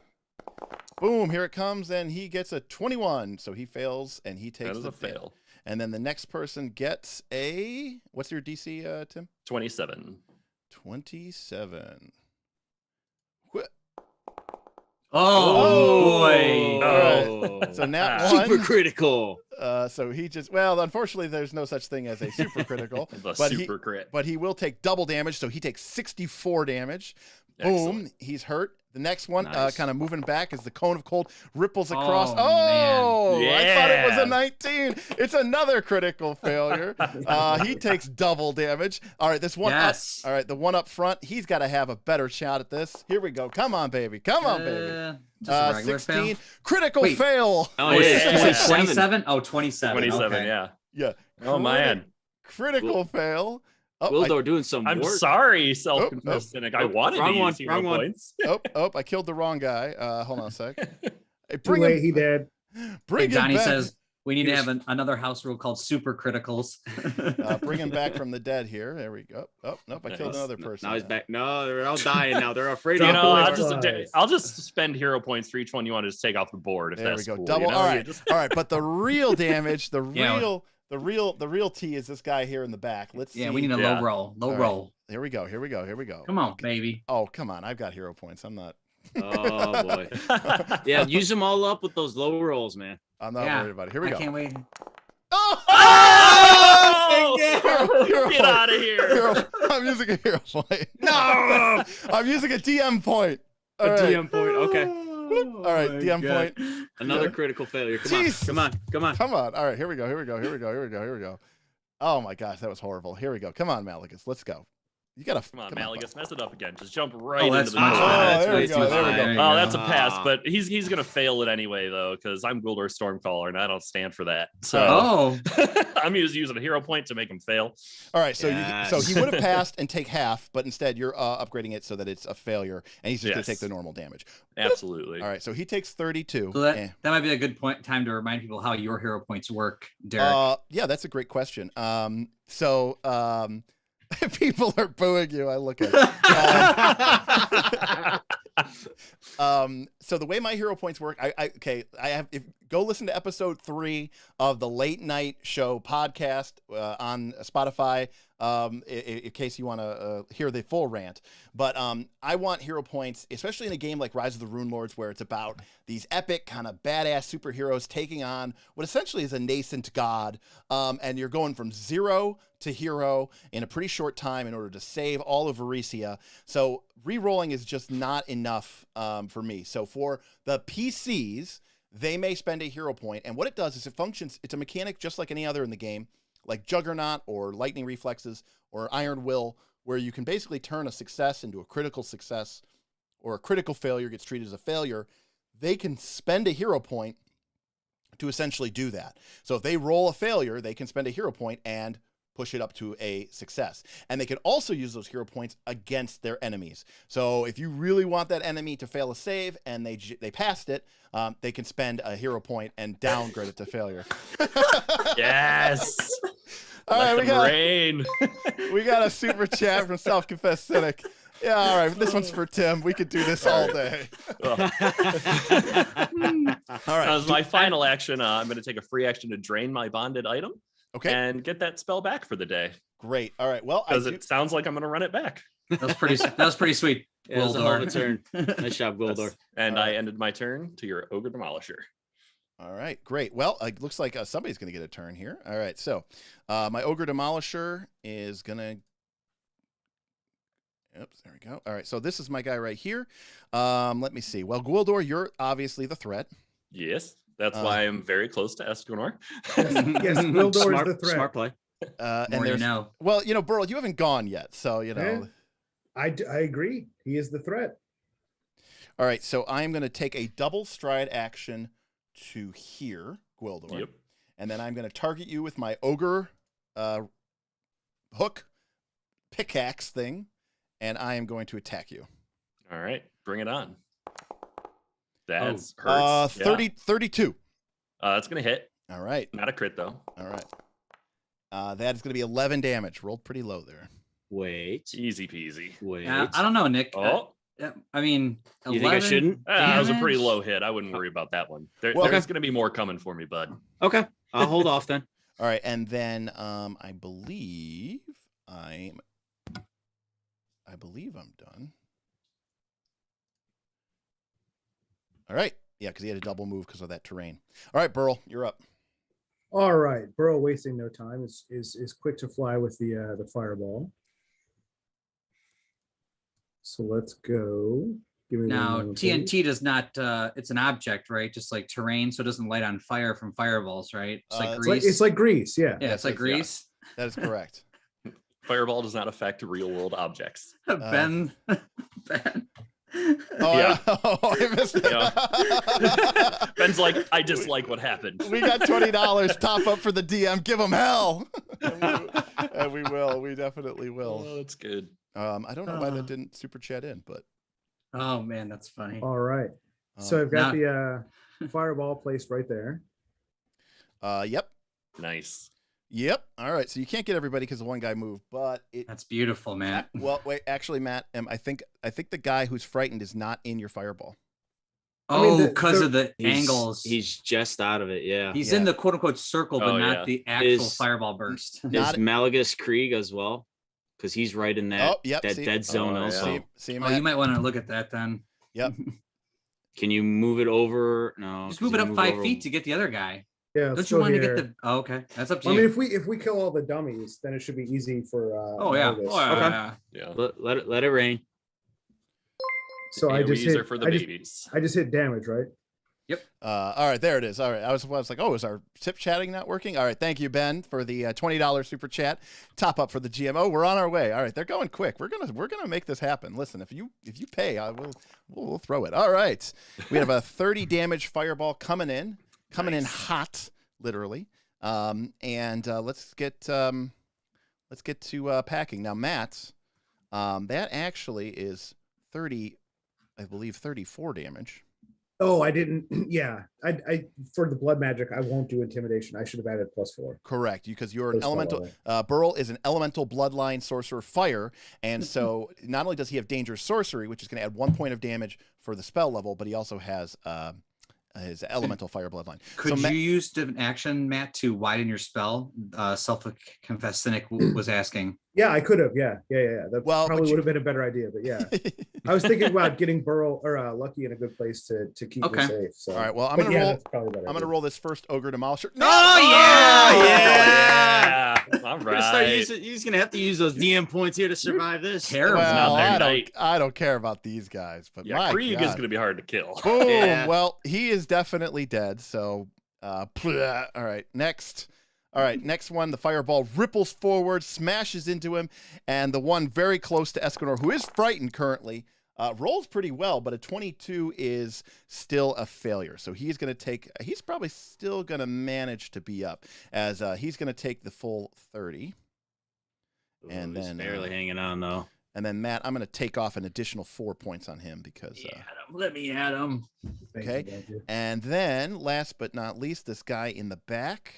Boom! Here it comes, and he gets a 21. So he fails, and he takes That is the a fail. And then the next person gets a. What's your DC, Tim? 27. 27. Oh, boy. All right. So now Super one. critical. So he just. Well, unfortunately, there's no such thing as a super critical. The But super crit. But he will take double damage, so he takes 64 damage. Boom, Excellent. he's hurt. The next one, Nice. kind of moving back as the cone of cold ripples across. Oh, Oh, man. I thought it was Yeah. a 19. It's another critical failure. He takes double damage. All right, this one Yes. up. All right, the one up front, he's got to have a better shot at this. Here we go. Come on, baby. Come on, baby. Just a regular 16. fail? Critical Wait. fail. Oh, Oh, yeah. yeah. 27. 27? Oh, 27. 27, Okay. yeah. Yeah. Oh, man. Critical fail. Oh, Gwildor doing some I'm work. sorry, self-confessed cynic. I Oh, wanted wrong to one, use hero wrong one. points. I killed the wrong guy. Hold on a sec. Hey, Too bring late, him, he did. bring him Johnny back. says we need He to was- have another house rule called super criticals. Bring him back from the dead here. There we go. Oh, nope, I killed Nice. another person. Now he's now. back. No, they're all dying now. They're afraid You of know, Double I'll just spend hero points for each one you want to just take off the board. If There we that's go. cool, Double. You know? All You right. just- All right. But the real damage, the Yeah. real T is this guy here in the back. Let's Yeah, see. we need a Yeah. low roll. Low All right. roll. Here we go. Here we go. Here we go. Come on, baby. Oh, come on. I've got hero points. I'm not. Oh boy. Yeah, use them all up with those low rolls, man. I'm not Yeah, worried about it. Here we I go. can't wait. Oh! Oh! Hero Get point. out of here. I'm using a hero point. No! I'm using a DM point. All A right. DM point. Okay. All right, my DM God. point. Another Yeah. critical failure. Come Jesus. on. Come on. Come on. All right, here we go. Here we go. Here we go. Here we go. Here we go. Oh my gosh, that was horrible. Here we go. Come on, Malagus. Let's go. You gotta Come on, bud. Malagus, mess it up again. Just jump right Oh, into that's the much middle. better. Oh, That's there we way go, too there we high. go. There you Oh, go. that's a pass, Ah. but he's gonna fail it anyway though, because I'm Gwildor Stormcaller and I don't stand for that. So Oh, I'm just using a hero point to make him fail. All right, so Yes. so he would have passed and take half, but instead you're upgrading it so that it's a failure, and he's just gonna Yes. take the normal damage. Absolutely. All right, so he takes 32. so that, Eh. that might be a good time to remind people how your hero points work, Derek. Yeah, that's a great question. People are booing you. I look at. So the way my hero points work, I have. If go listen to episode 3 of the Late Night Show podcast on Spotify, in case you want to hear the full rant. But I want hero points, especially in a game like Rise of the Runelords, where it's about these epic kind of badass superheroes taking on what essentially is a nascent god, and you're going from 0 to hero in a pretty short time in order to save all of Varesia. So re-rolling is just not enough for me. So for the PCs, they may spend a hero point, and what it does is it functions, it's a mechanic just like any other in the game, like Juggernaut or Lightning Reflexes or Iron Will, where you can basically turn a success into a critical success, or a critical failure gets treated as a failure. They can spend a hero point to essentially do that. So if they roll a failure, they can spend a hero point and push it up to a success. And they can also use those hero points against their enemies. So if you really want that enemy to fail a save and they passed it, they can spend a hero point and downgrade it to failure. Yes. All right, we got a super chat from Self-Confessed Cynic. Yeah, all right, this one's for Tim. We could do this all day. All right. As my final action, I'm going to take a free action to drain my bonded item. Okay. And get that spell back for the day. Great. All right. Well, because it sounds like I'm going to run it back. That was pretty sweet. Yeah, that was a hell of a turn. Nice job, Goldor. And I ended my turn to your Ogre Demolisher. All right, great. Well, it looks like somebody's going to get a turn here. All right, so my Ogre Demolisher is going to... Oops, there we go. All right, so this is my guy right here. Let me see. Well, Gwildor, you're obviously the threat. Yes, that's why I'm very close to Escanor. Yes, Gwildor is the threat. Smart play. And there's, well, Burl, you haven't gone yet, so, Yeah, I agree. He is the threat. All right, so I'm going to take a double stride action to here, Gwildor. Yep. And then I'm going to target you with my Ogre hook pickaxe thing, and I am going to attack you. All right, bring it on. That's hurts. 32. That's going to hit. All right. Not a crit, though. All right. That is going to be 11 damage. Rolled pretty low there. Wait. Easy peasy. Wait. I don't know, Nick. Oh. I mean, you think I shouldn't? That was a pretty low hit. I wouldn't worry about that one. There's going to be more coming for me, bud. Okay. I'll hold off then. All right. And then I believe I'm done. All right. Yeah, because he had a double move because of that terrain. All right, Burl, you're up. All right, Burl, wasting no time, is quick to fly with the fireball. So let's go. Give me now TNT does not. It's an object, right? Just like terrain, so it doesn't light on fire from fireballs, right? It's like grease. It's like grease, yeah. Yeah, it's like grease. Yeah. That is correct. Fireball does not affect real world objects. Ben. Oh, yeah. I missed it. Yeah. Ben's like, I just like what happened. We got $20 top up for the DM. Give him hell. And we will. We definitely will. Oh, that's good. I don't know why that didn't super chat in, but. Oh man, that's funny. All right. So I've got the fireball placed right there. Yep. Nice. Yep. All right. So you can't get everybody because the one guy moved, but that's beautiful, Matt. Well, wait. Actually, Matt, I think the guy who's frightened is not in your fireball. Oh, because of the angles. He's just out of it. Yeah. He's in the quote unquote circle, but not the actual fireball burst. Is Malagus Krieg as well? Because he's right in that dead zone also. See, you might want to look at that then. Yep. Can you move it over? No. Just move it up 5 feet to get the other guy. Yeah. Don't you want to get the? Oh, okay, that's up to you. I mean, if we kill all the dummies, then it should be easy for. Yeah. Let it rain. So I just hit for the babies. I just hit damage, right? Yep. All right, there it is. All right, I was like, oh, is our tip chatting not working? All right, thank you, Ben, for the $20 super chat top up for the GMO. We're on our way. All right, they're going quick. We're gonna make this happen. Listen, if you pay, we'll throw it. All right, we have a 30 damage fireball coming in hot, literally. And let's get to packing now. Matt's that actually is 30, I believe 34 damage. Oh, I didn't. Yeah, I for the blood magic, I won't do intimidation. I should have added +4. Correct, because you're an elemental. Burl is an elemental bloodline sorcerer, fire, and so not only does he have dangerous sorcery, which is going to add 1 point of damage for the spell level, but he also has elemental fire bloodline. Could So you use an action, Matt, to widen your spell? Self-confessed cynic was asking. Yeah, I could have. Yeah. That Well, probably but would have been a better idea. But yeah, I was thinking about getting Burl or Lucky in a good place to keep Okay. her safe. So. All right. Well, I'm But gonna yeah, roll. that's probably a better I'm gonna idea. roll this first ogre demolisher. No! Oh, yeah. All We're gonna start right. using, he's gonna have to use those DM points here to survive this. Terrible. Well, Not their I night. don't care about these guys, but Yeah, my Krieg is God. going to be hard to kill. Boom. Yeah. Well, he is definitely dead. So, all right. Next. All right. Next one. The fireball ripples forward, smashes into him, and the one very close to Escanor, who is frightened currently, rolls pretty well, but a 22 is still a failure. So he's going to take. He's probably still going to manage to be up, as he's going to take the full 30. And He's then barely hanging on though. And then Matt, I'm going to take off an additional 4 points on him because. Let me at him. Okay. Thank you. And then, last but not least, this guy in the back,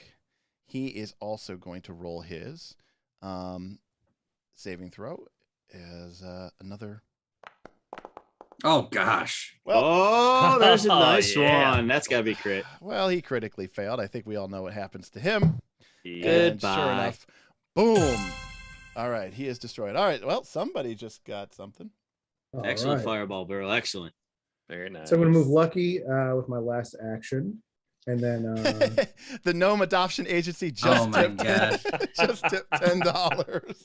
he is also going to roll his saving throw as another. Oh gosh. Well, Oh, there's a nice yeah. one. That's gotta be crit. well, he critically failed. I think we all know what happens to him. Yeah. And sure Goodbye. enough, boom. All right, he is destroyed. All right, well, somebody just got something. All Excellent right. fireball barrel. Excellent. Very nice. So I'm going to move Lucky with my last action, and then The Gnome Adoption Agency just Oh my tipped, gosh. just tipped $10.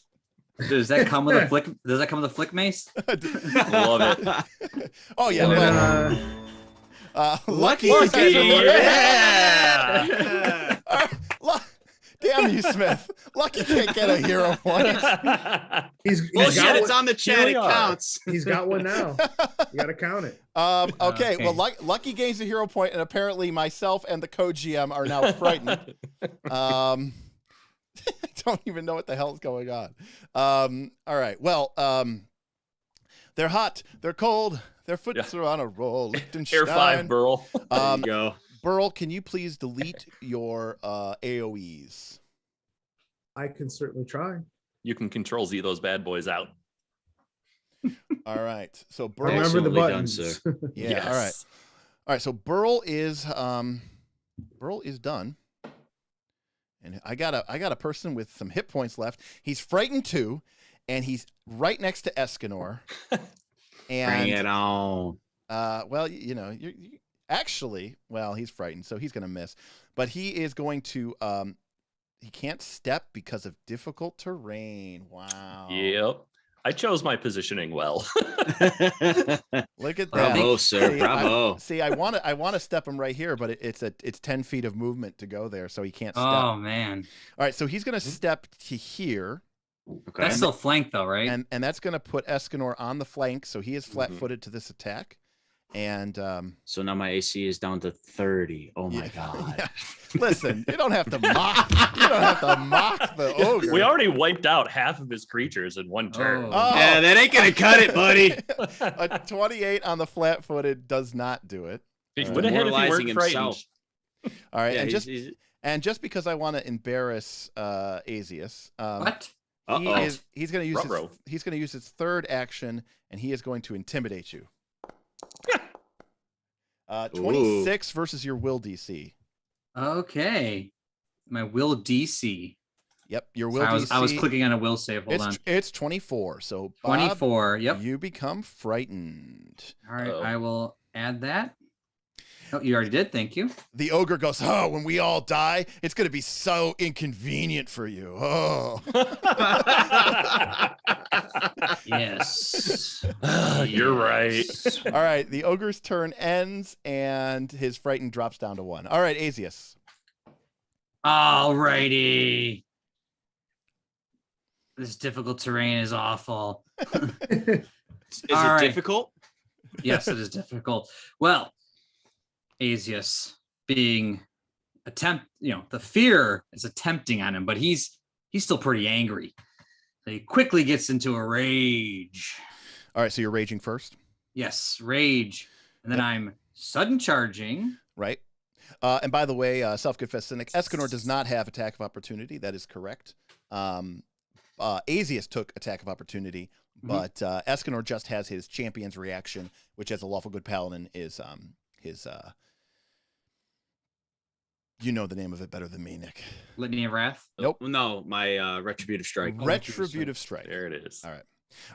Does that come with a flick? Does that come with a flick mace? Love it. Oh yeah, and well, then, Lucky. Yeah. Damn you, Smith. Lucky can't get a hero point. he's Bullshit, got it's one, on the chat. Here It we are. counts. he's got one now. You got to count it. Okay, Okay. well, Lucky gains a hero point, and apparently myself and the co-GM are now frightened. I don't even know what the hell is going on. All right, well, they're hot, they're cold, their foot are on a roll. Liechtenstein. Air 5, Burl. There you go. Burl, can you please delete your AoEs? I can certainly try. You can control Z those bad boys out. All right, so I Burl. remember the Excellently done, buttons. sir. Yeah, Yes. all right. All right, so Burl is done. And I got a person with some hit points left. He's frightened too, and he's right next to Escanor. And Bring it on. well, you know, you actually, well, he's frightened, so he's going to miss. But he is going to he can't step because of difficult terrain. Wow. Yep. I chose my positioning well. Look at that. Bravo, sir. See, Bravo. I want to step him right here, but it's 10 feet of movement to go there, so he can't step. Oh man. All right, so he's going to step to here, Okay. That's still flank though, right? and that's going to put Escanor on the flank, so he is flat-footed to this attack. And So now my AC is down to 30. Oh my yeah, god. yeah. Listen, you don't have to mock. You don't have to mock the ogre. We already wiped out half of his creatures in one turn. Oh. Oh, Yeah, that ain't gonna cut it, buddy. a 28 on the flat-footed does not do it. He All would have hit if he Demoralizing weren't frightened. himself. All right, Yeah, and just because I want to embarrass Asius, What? Uh-oh. he's going to use Ruh-roh. his third action, and he is going to intimidate you. 26 versus your will DC. Okay. My will DC. Yep, your will I DC. was clicking on a will save. Hold on. It's 24. So Bob, 24. Yep. you become frightened. All right. Uh-oh. I will add that. Oh, you already did. Thank you. The ogre goes, "Oh, when we all die, it's going to be so inconvenient for you." Oh. Yes. You're right. Yes. All right, the ogre's turn ends, and his frightened drops down to 1. All right, Asius. All righty. This difficult terrain is awful. Is All it right. difficult? Yes, it is difficult. Well, Asius being the fear is attempting on him, but he's still pretty angry. So he quickly gets into a rage. All right, so you're raging first, Yes, rage. And then I'm sudden charging. right? And by the way, self-confessed cynic, Escanor does not have attack of opportunity. That is correct. Asius took attack of opportunity, but Escanor just has his champion's reaction, which as a lawful good paladin is his You know the name of it better than me, Nick. Litany of Wrath. Nope. No, my Retributive Strike. Retributive Strike. There it is. All right.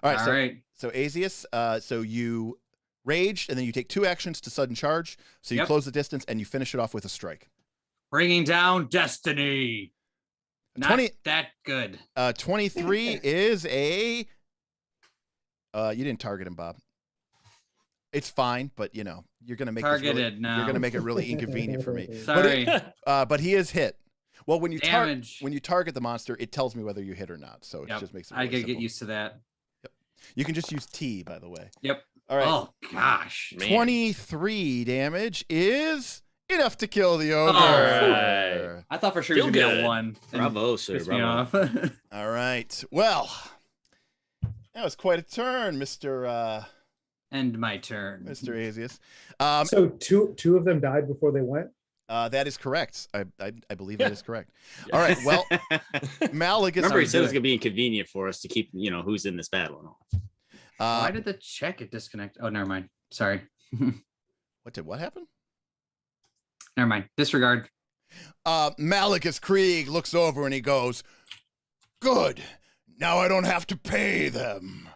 All right. All so, right. so Azius, so you raged, and then you take 2 actions to sudden charge. So you Yep. close the distance, and you finish it off with a strike. Bringing down Destiny. Not 20 that good. 23 is a. You didn't target him, Bob. It's fine, but you know you're gonna make this Targeted really, now. You're gonna make it really inconvenient for me. Sorry. But he is hit. Well, when you Damage. when you target the monster, it tells me whether you hit or not. So it Yep. just makes it. I Really gotta get simple. used to that. You can just use T, by the way. Yep. All right. Oh gosh. Man. 23 damage is enough to kill the ogre. Alright. I thought for sure he was Feel gonna be good. at 1. and Bravo, sir. piss me Bravo. off. All right. Well, that was quite a turn, Mr. End my turn. Mr. Azius. So two of them died before they went. That is correct. I believe that is correct. All right. Well, Malik is. Remember, he said it was gonna be inconvenient for us to keep, who's in this battle and all. Why did the check get disconnected? Oh, never mind. Sorry. What happened? Never mind. Disregard. Malachus Krieg looks over and he goes, "Good. Now I don't have to pay them."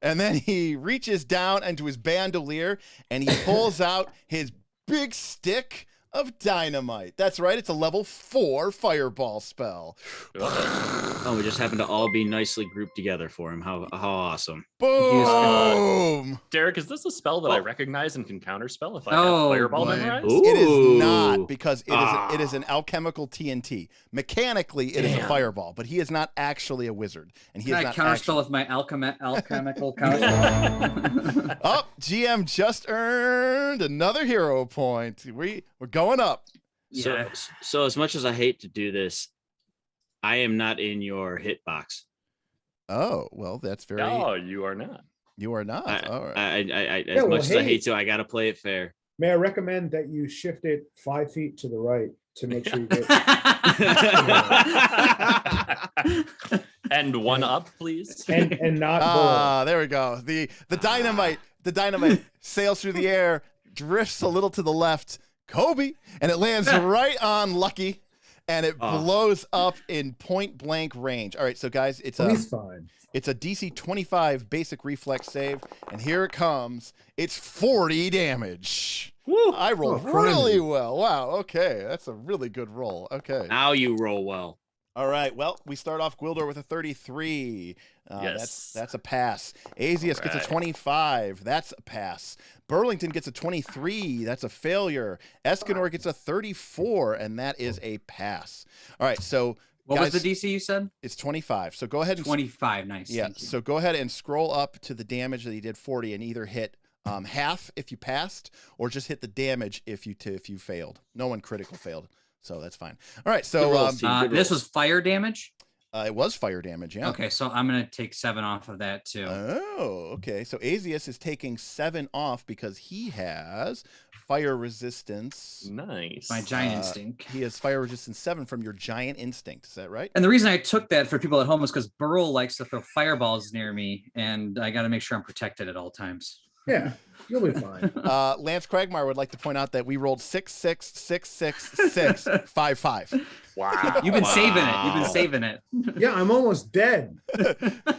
And then he reaches down into his bandolier and he pulls out his big stick of dynamite. That's right. It's a level 4 fireball spell. Oh, we just happen to all be nicely grouped together for him. How awesome. Boom! Derek, is this a spell that I recognize and can counterspell if I have Oh, Fireball boy. memorized? Ooh. It is not, because it is an Ah. alchemical TNT. Mechanically, it is a Damn. fireball, but he is not actually a wizard, and he Can is I not counterspell with my alchemical counterspell? Oh, GM just earned another hero point. We're going up. Yeah. So as much as I hate to do this, I am not in your hitbox. Oh, well, that's very. No, you are not. You are not. All right. As well, much as I hey. hate to, I gotta play it fair. May I recommend that you shift it 5 feet to the right to make sure you get. And one up, please. and not bullet. There we go. The dynamite sails through the air, drifts a little to the left, Kobe, and it lands right on Lucky, and it blows up in point blank range. All right, so guys, it's He's fine. It's a DC 25 basic reflex save, and here it comes. It's 40 damage. Woo. I rolled Oh, really crazy. well. Wow, okay. That's a really good roll. Okay. Now you roll well. All right. Well, we start off Gwildor with a 33. Yes. That's a pass. Azius gets a Alright. 25. That's a pass. Burlington gets a 23. That's a failure. Escanor gets a 34, and that is a pass. All right. So What guys, was the DC you said? it's 25. So go ahead and 25. Nice. yeah. Thank you. So go ahead and scroll up to the damage that he did 40, and either hit half if you passed, or just hit the damage if you failed. No one critical failed, so that's fine. All right. Good So rolls, team. Good This rolls. was fire damage. it was fire damage. Yeah. Okay, so I'm gonna take 7 off of that too. Oh, okay. So Azius is taking 7 off because he has fire resistance. Nice. My giant instinct. He has fire resistance 7 from your giant instinct. Is that right? And the reason I took that for people at home is because Burl likes to throw fireballs near me, and I got to make sure I'm protected at all times. Yeah, you'll be fine. Lance Cragmire would like to point out that we rolled 6, 6, 6, 6, 6, 5, 5. Wow. You've been saving it. You've Wow. been saving it. Yeah, I'm almost dead.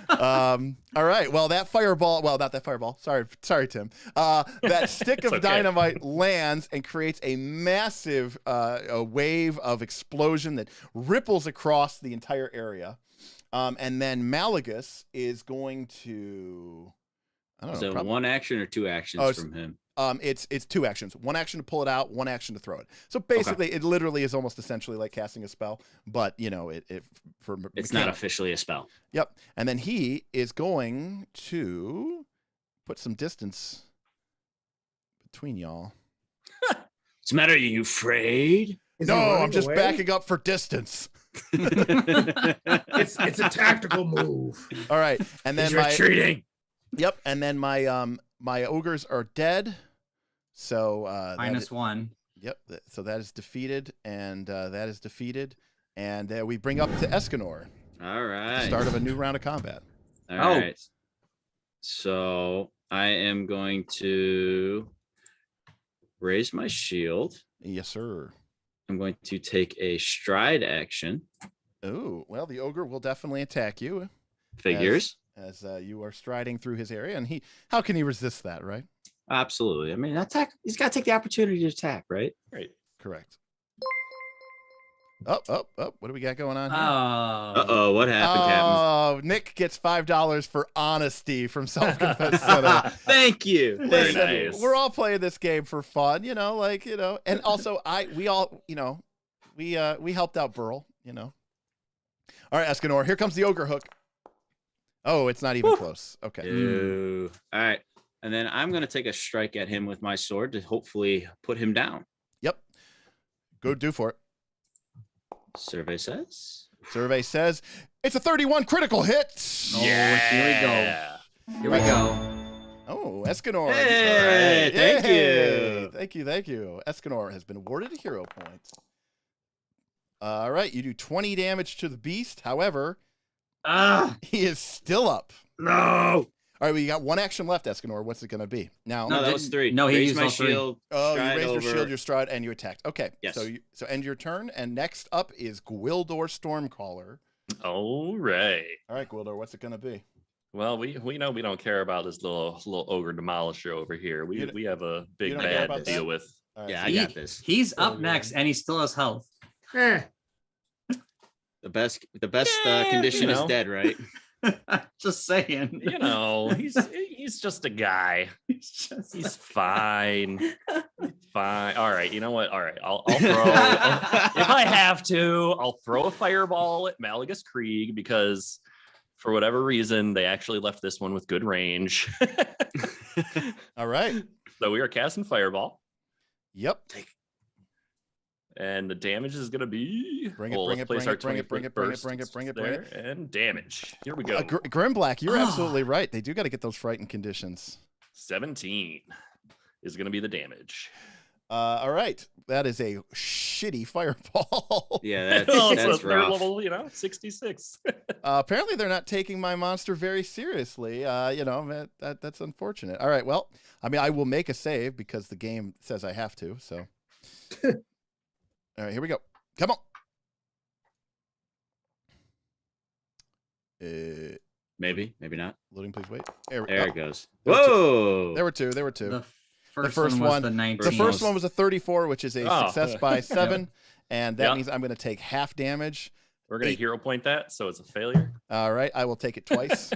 All right. Well, that fireball. Well, not that fireball. Sorry, Tim. That stick of okay. dynamite lands and creates a massive a wave of explosion that ripples across the entire area. And then Malagus is going to. I don't Is know. it prob- one action or 2 actions Oh, it's- from him? It's 2 actions. 1 action to pull it out. 1 action to throw it. So basically, it literally is almost essentially like casting a spell. But it for It's not mechanic- officially a spell. Yep. And then he is going to put some distance between y'all. What's the matter? Are you afraid? Is he No, running I'm just away? backing up for distance. It's a tactical move. All right. And then He's my retreating. Yep, and then my ogres are dead. So -1. Yep. So that is defeated, and that is defeated, and we bring up to Escanor. All right. Start of a new round of combat. All Oh. right. So I am going to raise my shield. Yes, sir. I'm going to take a stride action. Oh, well, the ogre will definitely attack you. Figures. As you are striding through his area, and how can he resist that, right? Absolutely. I mean, attack. He's got to take the opportunity to attack, right? Right. Correct. Oh, what do we got going on here? Uh-oh, what happened, Captain? Oh, Nick gets $5 for honesty from Self-Confessed Sinner. Thank you. Very Listen, nice. we're all playing this game for fun, and also we all, we helped out Burl, All right, Escanor, here comes the ogre hook. Oh, it's not even close. Okay. Ew. All right. And then I'm going to take a strike at him with my sword to hopefully put him down. Yep. Go do for it. Survey says. Survey says it's a 31 critical hit. Oh, here we go. Here we go. Oh, Escanor. Hey, thank you. Thank you. Escanor has been awarded a hero point. All right, you do 20 damage to the beast. However, he is still up. No. All right, well, you got one action left, Escanor. What's it going to be? Now, No, that was 3. No, he Raised used my all 3. shield. oh, you stride raised your over. shield, your stride, and you attacked. Okay, Yes. so end your turn, and next up is Gwildor Stormcaller. All right. All right, Gwildor, what's it going to be? Well, we know we don't care about this little ogre demolisher over here. We have a big don't care bad about to deal that? with. All right, Yeah, so I got this. He's up next, and he still has health. The best condition is dead, right? Just saying. He's just a guy. He's fine. Fine. All right. You know what? All right. I'll throw. If I have to, I'll throw a fireball at Malagus Krieg because, for whatever reason, they actually left this one with good range. All right. So we are casting fireball, Yep. and the damage is going to be. Bring it, well, bring let's it, place bring our it, bring it, 20 bring it, foot bring it, burst bring it, bring it, bring it. there, and damage. Here we go. Grimblack, you're absolutely right. They do got to get those frightened conditions. 17 is going to be the damage. All right. That is a shitty fireball. Yeah, It's a that's third rough. level, 66. Apparently, they're not taking my monster very seriously. That's unfortunate. All right. Well, I mean, I will make a save because the game says I have to. So, all right, here we go. Come on. Maybe not. Loading, please wait. There It goes. There were two. Whoa. There were two. The first one was one- the 19. The first one was a 34, which is a Oh. success by 7, and that Yeah. means I'm going to take half damage. We're going to 8. hero point that, so it's a failure. All right, I will take it twice.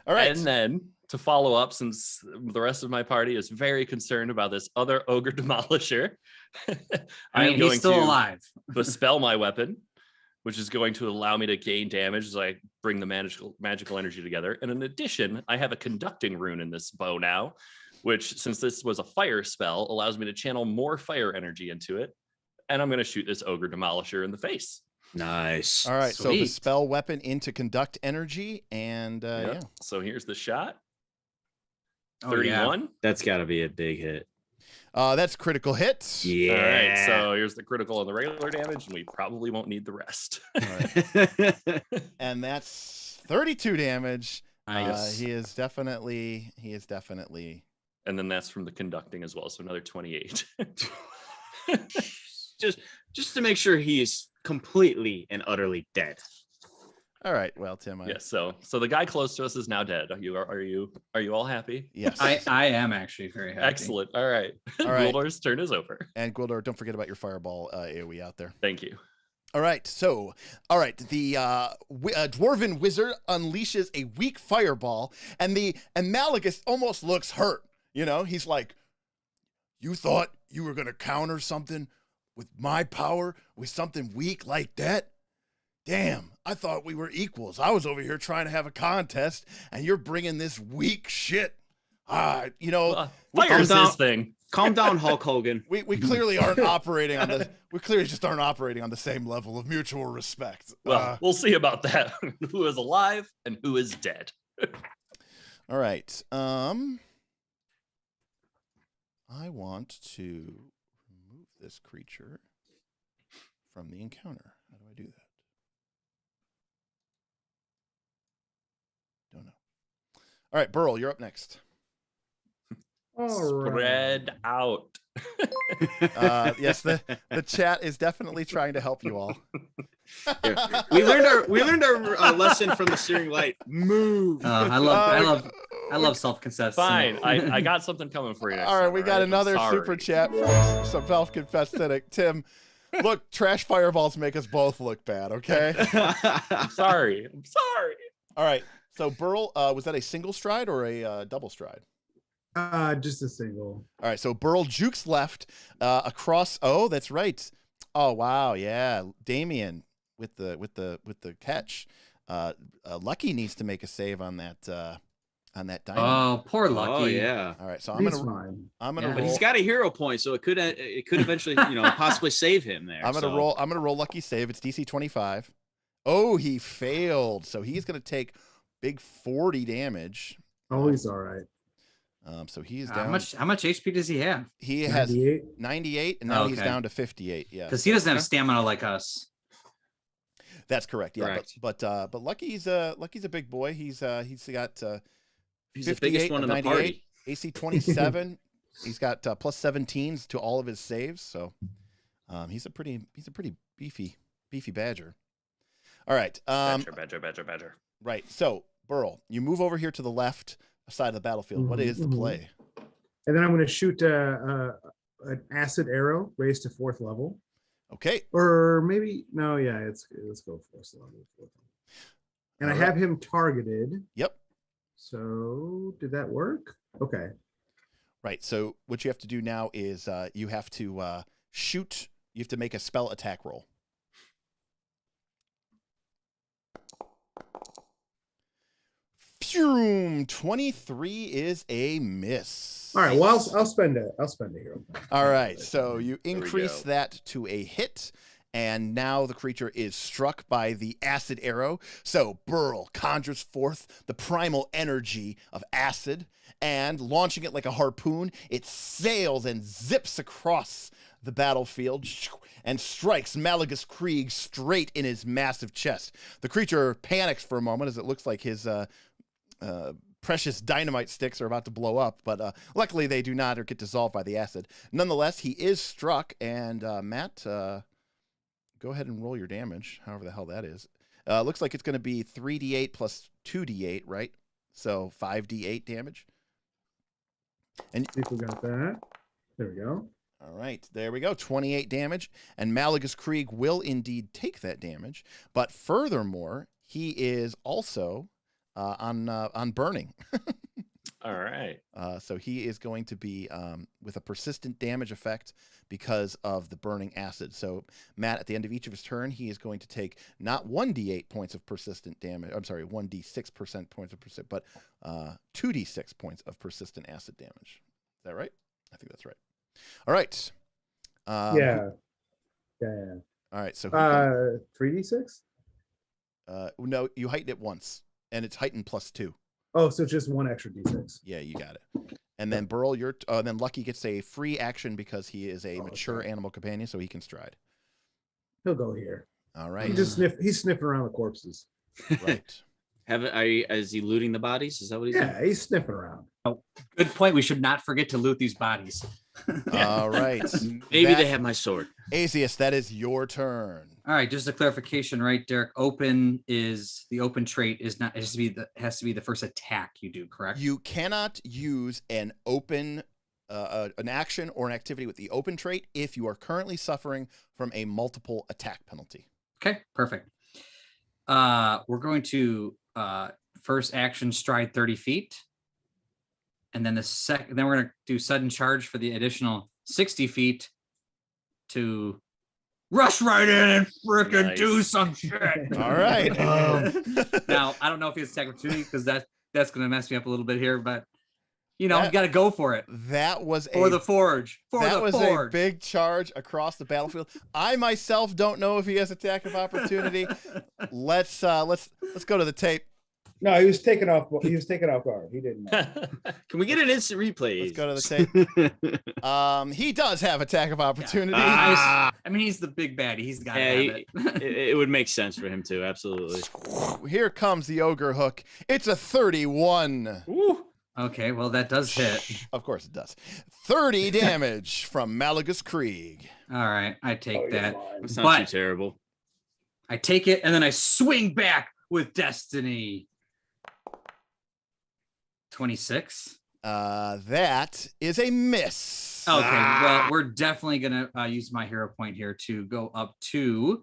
All right. And then to follow up, since the rest of my party is very concerned about this other ogre demolisher, I mean, he's still alive. Bespell my weapon, which is going to allow me to gain damage as I bring the magical energy together. And in addition, I have a conducting rune in this bow now, which, since this was a fire spell, allows me to channel more fire energy into it. And I'm going to shoot this ogre demolisher in the face. Nice. All right, so the Sweet. spell weapon into conduct energy, and Yep. yeah. So here's the shot. Oh, yeah. 31. That's got to be a big hit. That's critical hit. Yeah. All right. So here's the critical and the regular damage, and we probably won't need the rest. And that's 32 damage. Nice. He is definitely. And then that's from the conducting as well. So another 28. just to make sure he is completely and utterly dead. All right. Well, Tim. Yes. So the guy close to us is now dead. Are you all happy? Yes. I am actually very happy. Excellent. All right. All right. Gwildor's turn is over. And Gwildor, don't forget about your fireball AoE out there. Thank you. All right. So, all right. The dwarven wizard unleashes a weak fireball, and Malagus almost looks hurt. He's like, "You thought you were gonna counter something with my power with something weak like that? Damn, I thought we were equals. I was over here trying to have a contest, and you're bringing this weak shit. Fire's down. his thing. Calm down, Hulk Hogan. We clearly aren't operating on the. We clearly just aren't operating on the same level of mutual respect. Well, we'll see about that. Who is alive and who is dead. All right. I want to remove this creature from the encounter. How do I do that? Don't know. All right, Burl, you're up next. All right. Spread out. Yes, the chat is definitely trying to help you all. We learned our lesson from the Searing Light. Move. I love self-confessed. Fine, I got something coming for you. Next All right, time, we got I'm another sorry. super chat from some self-confessed cynic. Tim, look, trash fireballs make us both look bad. Okay. I'm sorry. All right. So Burl, was that a single stride or a double stride? Just a single. All right. So Burl jukes left across. Oh, that's right. Oh wow, yeah. Damien with the catch. Lucky needs to make a save on that dynamite. Oh, poor Lucky. Oh yeah. All right. So He's fine. I'm gonna Yeah. roll. But he's got a hero point, so it could eventually, possibly save him there. I'm gonna roll Lucky save. It's DC 25. Oh, he failed. So he's gonna take big 40 damage. Oh, he's all right. So he's How down. much HP does he have? He has 98. 98, and now he's Okay. down to 58. Yeah, Because he doesn't have stamina like us. that's correct. Yeah, Correct. but Lucky's a big boy. He's got He's the 58 biggest one of in the 98, party. AC 27. He's got plus 17s to all of his saves. So he's a pretty beefy badger. All right. Badger. Right. So Burl, you move over here to the left side of the battlefield. What is the play? And then I'm going to shoot an acid arrow raised to 4th level. Okay. Or maybe, no, yeah, let's go 4th level. And I have him targeted. Yep. So did that work? Okay. Right. So what you have to do now is you have to shoot. You have to make a spell attack roll. Phew, 23 is a miss. All right. Well, I'll spend a hero point. All right. So you we increase go. that to a hit. And now the creature is struck by the acid arrow. So Burl conjures forth the primal energy of acid, and launching it like a harpoon, it sails and zips across the battlefield and strikes Malagus Krieg straight in his massive chest. The creature panics for a moment as it looks like his precious dynamite sticks are about to blow up, but luckily they do not or get dissolved by the acid. Nonetheless, he is struck, and Matt... go ahead and roll your damage, however the hell that is. Looks like it's going to be 3d8 plus 2d8, right? So 5d8 damage. And See if we got that. There we go. all right, there we go. 28 damage. And Malagus Krieg will indeed take that damage. But furthermore, he is also on burning. All right. So he is going to be with a persistent damage effect because of the burning acid. So Matt, at the end of each of his turn, he is going to take not 1d8 points of persistent damage. I'm sorry, 1d6% points of persistent, but 2d6 points of persistent acid damage. Is that right? I think that's right. All right. Yeah. All right. So 3d6. no, you heighten it once, and it's heightened +2. Oh, so just one extra d6. Yeah, you got it. And then Burl, then Lucky gets a free action because he is a mature animal companion, so he can stride. He'll go here. All right. He's sniffing around the corpses. Right. Is he looting the bodies? Is that what he's doing? Yeah, he's sniffing around. Good point. We should not forget to loot these bodies. All right. Maybe they have my sword. Azius, that is your turn. All right, just a clarification, right, Derek? The open trait is not, it has to be the first attack you do, correct? You cannot use an open an action or an activity with the open trait if you are currently suffering from a multiple attack penalty. Okay, perfect. We're going to first action stride 30 feet. And then then we're going to do sudden charge for the additional 60 feet to rush right in and frickin' do some shit. All right. Now, I don't know if he has attack opportunity because that's going to mess me up a little bit here, but you got to go for it. That was the forge. A big charge across the battlefield. I myself don't know if he has attack of opportunity. Let's go to the tape. No, he was taken off guard. He didn't know. Can we get an instant replay? Let's go to the tape. He does have attack of opportunity. I mean, he's the big baddie. He's got to have it. It would make sense for him to, absolutely. Here comes the ogre hook. It's a 31. Ooh. Okay, well that does hit. Of course it does. 30 damage from Malagus Krieg. All right, I take that. That's not too But terrible. I take it and then I swing back with Destiny. 26. That is a miss. Okay, well, we're definitely gonna use my hero point here to go up to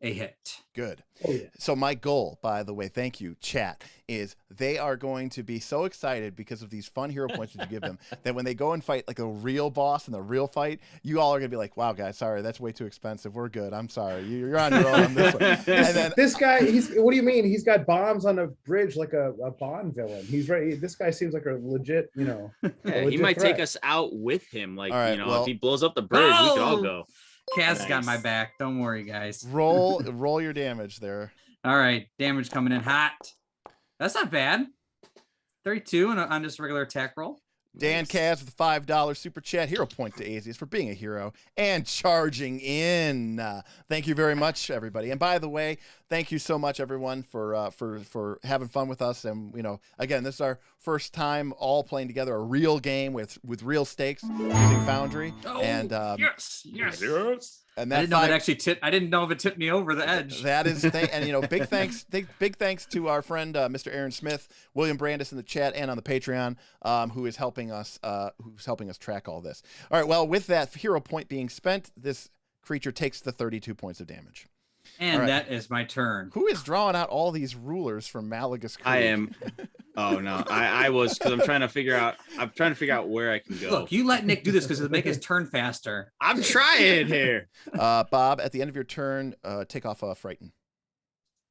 a hit. Good. Oh, yeah. So my goal, by the way, thank you, chat, is they are going to be so excited because of these fun hero points that you give them that when they go and fight like a real boss in the real fight, you all are gonna be like, "Wow, guys, sorry, that's way too expensive. We're good. I'm sorry. You're on your own on this one." And then This guy, what do you mean? He's got bombs on a bridge like a Bond villain. He's ready. This guy seems like a legit, a Yeah, he legit might threat. take us out with him. Like, All right, well- if he blows up the bridge, we could all go. Kaz got Nice. my back. Don't worry, guys. roll your damage there. All right, damage coming in hot. That's not bad. 32 on just a regular attack roll. Dan Kaz with a $5 super chat. Hero point to Azius for being a hero and charging in. Thank you very much, everybody. And by the way, thank you so much, everyone, for having fun with us. And again, this is our first time all playing together a real game with real stakes using Foundry. Oh, and yes. and I that didn't know it actually tipped. I didn't know if it tipped me over the edge. That is, and big thanks to our friend Mr. Aaron Smith, William Brandis in the chat and on the Patreon, who is helping us track all this. All right, well, with that hero point being spent, this creature takes the 32 points of damage. And right. that is my turn. Who is drawing out all these rulers from Malagus Krieg? I am. Oh no, I was, because I'm trying to figure out where I can go. Look, you let Nick do this because it'll make his turn faster. I'm trying here. Bob, at the end of your turn, take off Frighten.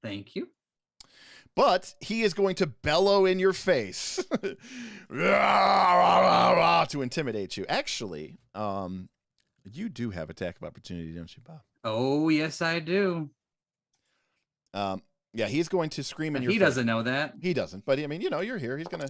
Thank you. But he is going to bellow in your face to intimidate you. Actually, you do have attack of opportunity, don't you, Bob? Oh, yes, I do. Yeah, he's going to scream in your face. He doesn't know that. He doesn't. But, I mean, you're here. He's going to...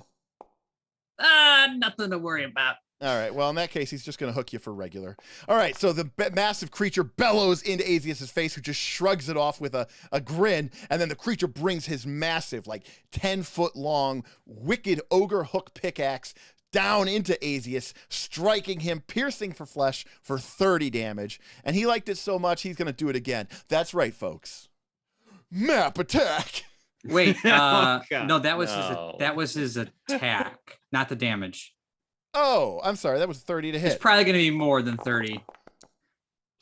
Nothing to worry about. All right. Well, in that case, he's just going to hook you for regular. All right. So the massive creature bellows into Azius's face, who just shrugs it off with a grin. And then the creature brings his massive, 10-foot-long, wicked ogre hook pickaxe down into Azius, striking him, piercing for flesh for 30 damage. And he liked it so much, he's going to do it again. That's right, folks. Map attack. Wait, Oh, God. no, that No. was his attack, not the damage. Oh, I'm sorry. That was 30 to hit. It's probably going to be more than 30.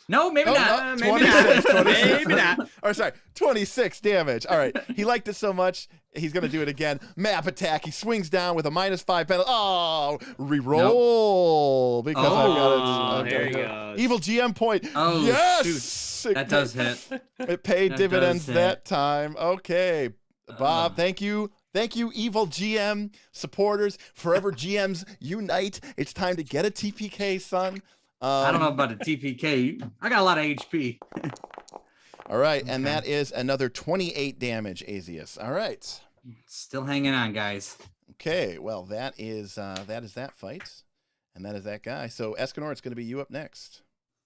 No, maybe not. maybe 26, not. 26. Maybe not. Or sorry, 26 damage. All right. He liked it so much, he's going to do it again. Map attack. He swings down with a -5 penalty. Oh, re-roll. Because Oh, I've got it. there he goes. Evil GM point. Oh, yes. shoot. That does hit. It paid That dividends does hit. that time. Okay. Bob, thank you. Thank you, Evil GM supporters. Forever GMs unite. It's time to get a TPK, son. I don't know about a TPK. I got a lot of HP. All right, Okay. and that is another 28 damage, Azius. All right. Still hanging on, guys. Okay, well, that is that fight, and that is that guy. So, Escanor, it's going to be you up next.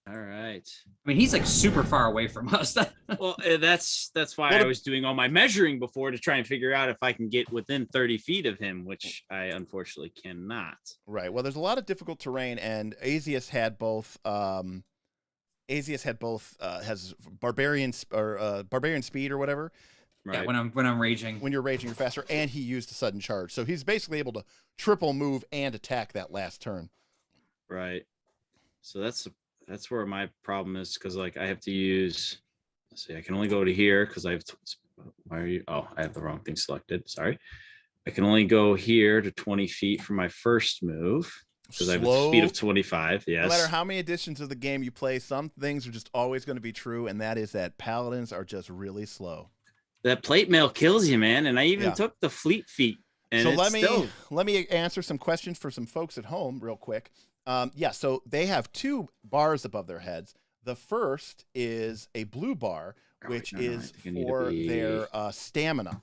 All right. I mean, he's super far away from us. Well, that's why I was doing all my measuring before to try and figure out if I can get within 30 feet of him, which I unfortunately cannot. Right. Well, there's a lot of difficult terrain, and Azius had both. Has barbarian speed or whatever. Right. Yeah, when I'm raging. When you're raging, you're faster, and he used a sudden charge, so he's basically able to triple move and attack that last turn. Right. So that's where my problem is, because I have to use. Let's see. I can only go to here because I have. Why are you? Oh, I have the wrong thing selected. Sorry. I can only go here to 20 feet for my first move because I have a speed of 25. Yes. No matter how many editions of the game you play, some things are just always going to be true, and that is that paladins are just really slow. That plate mail kills you, man. And I even Yeah. took the fleet feet. And So it's let me answer some questions for some folks at home real quick. So they have two bars above their heads. The first is a blue bar, which is for their stamina.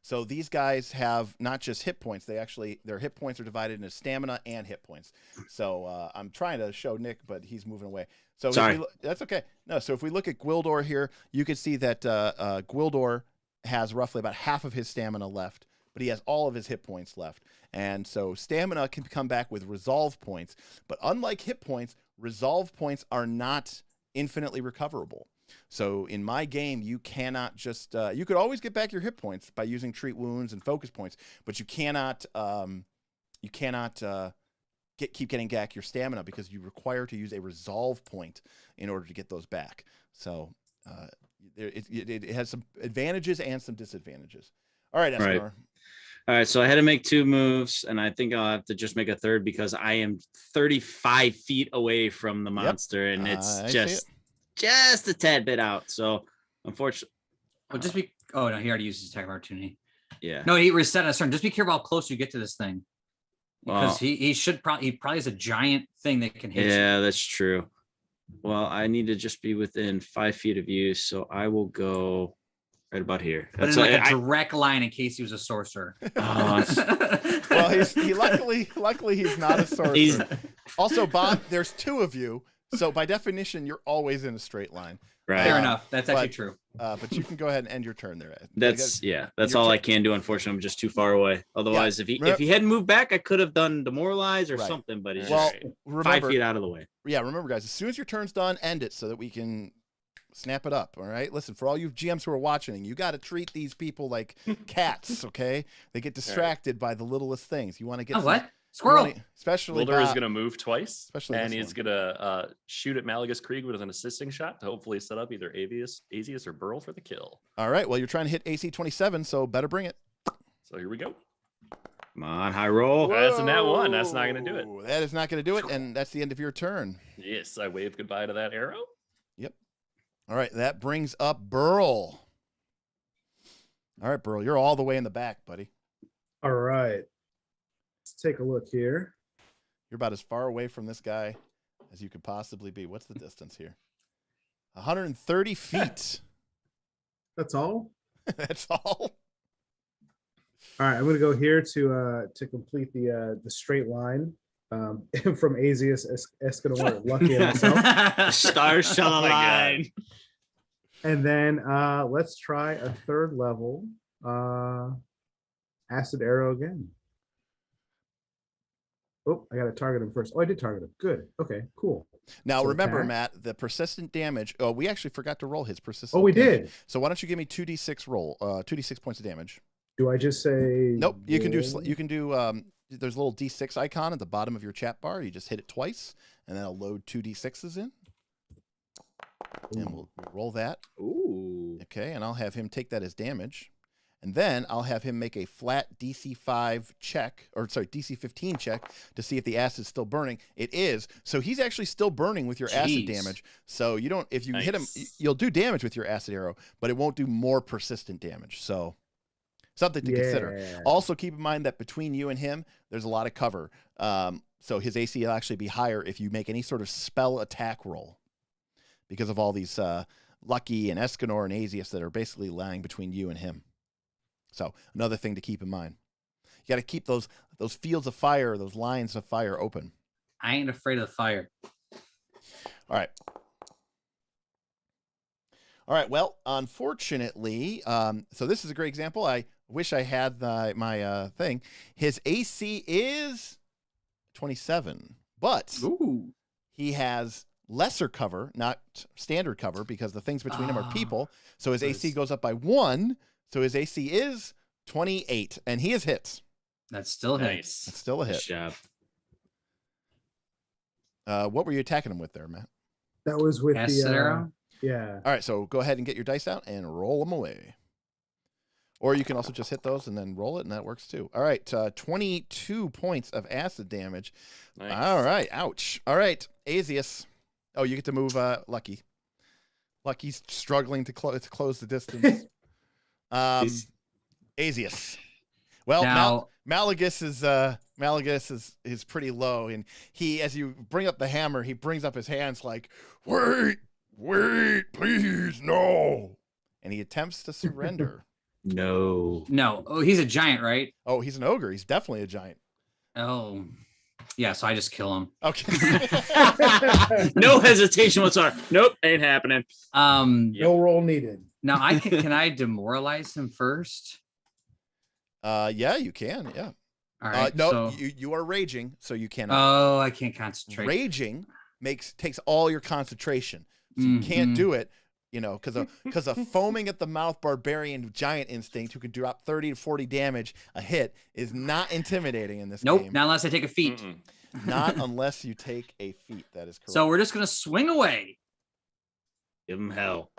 So these guys have not just hit points; their hit points are divided into stamina and hit points. So I'm trying to show Nick, but he's moving away. So Sorry. that's okay. No, so if we look at Gwildor here, you can see that Gwildor has roughly about half of his stamina left. but he has all of his hit points left. And so stamina can come back with resolve points. But unlike hit points, resolve points are not infinitely recoverable. So in my game, you cannot just you could always get back your hit points by using treat wounds and focus points, but you cannot keep getting back your stamina because you require to use a resolve point in order to get those back. So it has some advantages and some disadvantages. All right, Escanor. All right, so I had to make 2 moves, and I think I'll have to just make a third because I am 35 feet away from the monster, and it's just a tad bit out. So, unfortunately, Oh no, he already used his attack of opportunity. Yeah. No, he reset a turn. Just be careful how close you get to this thing, because he probably has a giant thing that can hit you. Yeah, that's true. Well, I need to just be within 5 feet of you, so I will go right about here. But in like a direct line in case he was a sorcerer. Well, luckily he's not a sorcerer. Also, Bob, there's 2 of you, so by definition, you're always in a straight line. Right. Fair enough. That's actually true. But you can go ahead and end your turn there. That's all I can do. Unfortunately, I'm just too far away. Otherwise, if he hadn't moved back, I could have done demoralize or something. But he's just 5 feet out of the way. Yeah, remember, guys, as soon as your turn's done, end it so that we can snap it up. All right. Listen, for all you GMs who are watching, you got to treat these people like cats. Okay, they get distracted by the littlest things. You want to get what? Squirrel. Especially Wilder is going to move twice, and he's going to shoot at Malagus Krieg with an assisting shot to hopefully set up either Azius or Burl for the kill. All right. Well, you're trying to hit AC 27, so better bring it. So here we go. Come on, high roll. That's a nat 1. That's not going to do it. That is not going to do it, and that's the end of your turn. Yes, I wave goodbye to that arrow. Yep. All right. That brings up Burl. All right, Burl, you're all the way in the back, buddy. All right. Let's take a look here. You're about as far away from this guy as you could possibly be. What's the distance here? 130 feet. That's all? That's all. All right, I'm going to go here to complete the straight line from Azius, Escanor, Lucky, and myself. Stars shall align. And then let's try a 3rd level acid arrow again. Oh, I got to target him first. Oh, I did target him. Good. Okay, cool. Now, So remember, attack. Matt, the persistent damage. Oh, we actually forgot to roll his persistent Oh, we damage. did. So why don't you give me 2d6 roll, 2d6 points of damage? Do I just say? Nope. You can do. There's a little d6 icon at the bottom of your chat bar. You just hit it twice, and then I'll load 2d6s in. And we'll roll that. Ooh. Okay, and I'll have him take that as damage. And then I'll have him make a flat DC 5 check, or sorry, DC 15 check to see if the acid's still burning. It is. So he's actually still burning with your acid damage. So you don't, if you hit him, you'll do damage with your acid arrow, but it won't do more persistent damage. So something to consider. Also keep in mind that between you and him, there's a lot of cover. So his AC will actually be higher if you make any sort of spell attack roll because of all these Lucky and Escanor and Azius that are basically lying between you and him. So another thing to keep in mind. You got to keep those fields of fire, those lines of fire open. I ain't afraid of the fire. All right. All right. Well, unfortunately, so this is a great example. I wish I had my thing. His AC is 27, but he has lesser cover, not standard cover, because the things between them are people. So his AC goes up by 1. So his AC is 28, and he is hits. That's still nice. That's still a hit. Good job. What were you attacking him with there, Matt? That was with acid arrow. Yeah. All right, so go ahead and get your dice out and roll them away. Or you can also just hit those and then roll it, and that works too. All right, 22 points of acid damage. Nice. All right, ouch. All right, Azius. Oh, you get to move Lucky. Lucky's struggling to close the distance. Azius. Well, Now, Malagus is pretty low, and he, as you bring up the hammer, he brings up his hands like, wait, please, no. And he attempts to surrender. No. Oh, he's a giant, right? Oh, he's an ogre. He's definitely a giant. Oh, yeah. So I just kill him. Okay. No hesitation whatsoever. Nope, ain't happening. No roll needed. Now can I demoralize him first? Yeah, you can. Yeah. All right. No, so, you are raging, so you cannot. oh, I can't concentrate. Raging takes all your concentration, so you can't do it. You know, because a foaming at the mouth barbarian giant instinct who can drop 30 to 40 damage a hit is not intimidating in this Nope. game. Not unless I take a feat. Not unless you take a feat. That is correct. So we're just gonna swing away. Give him hell.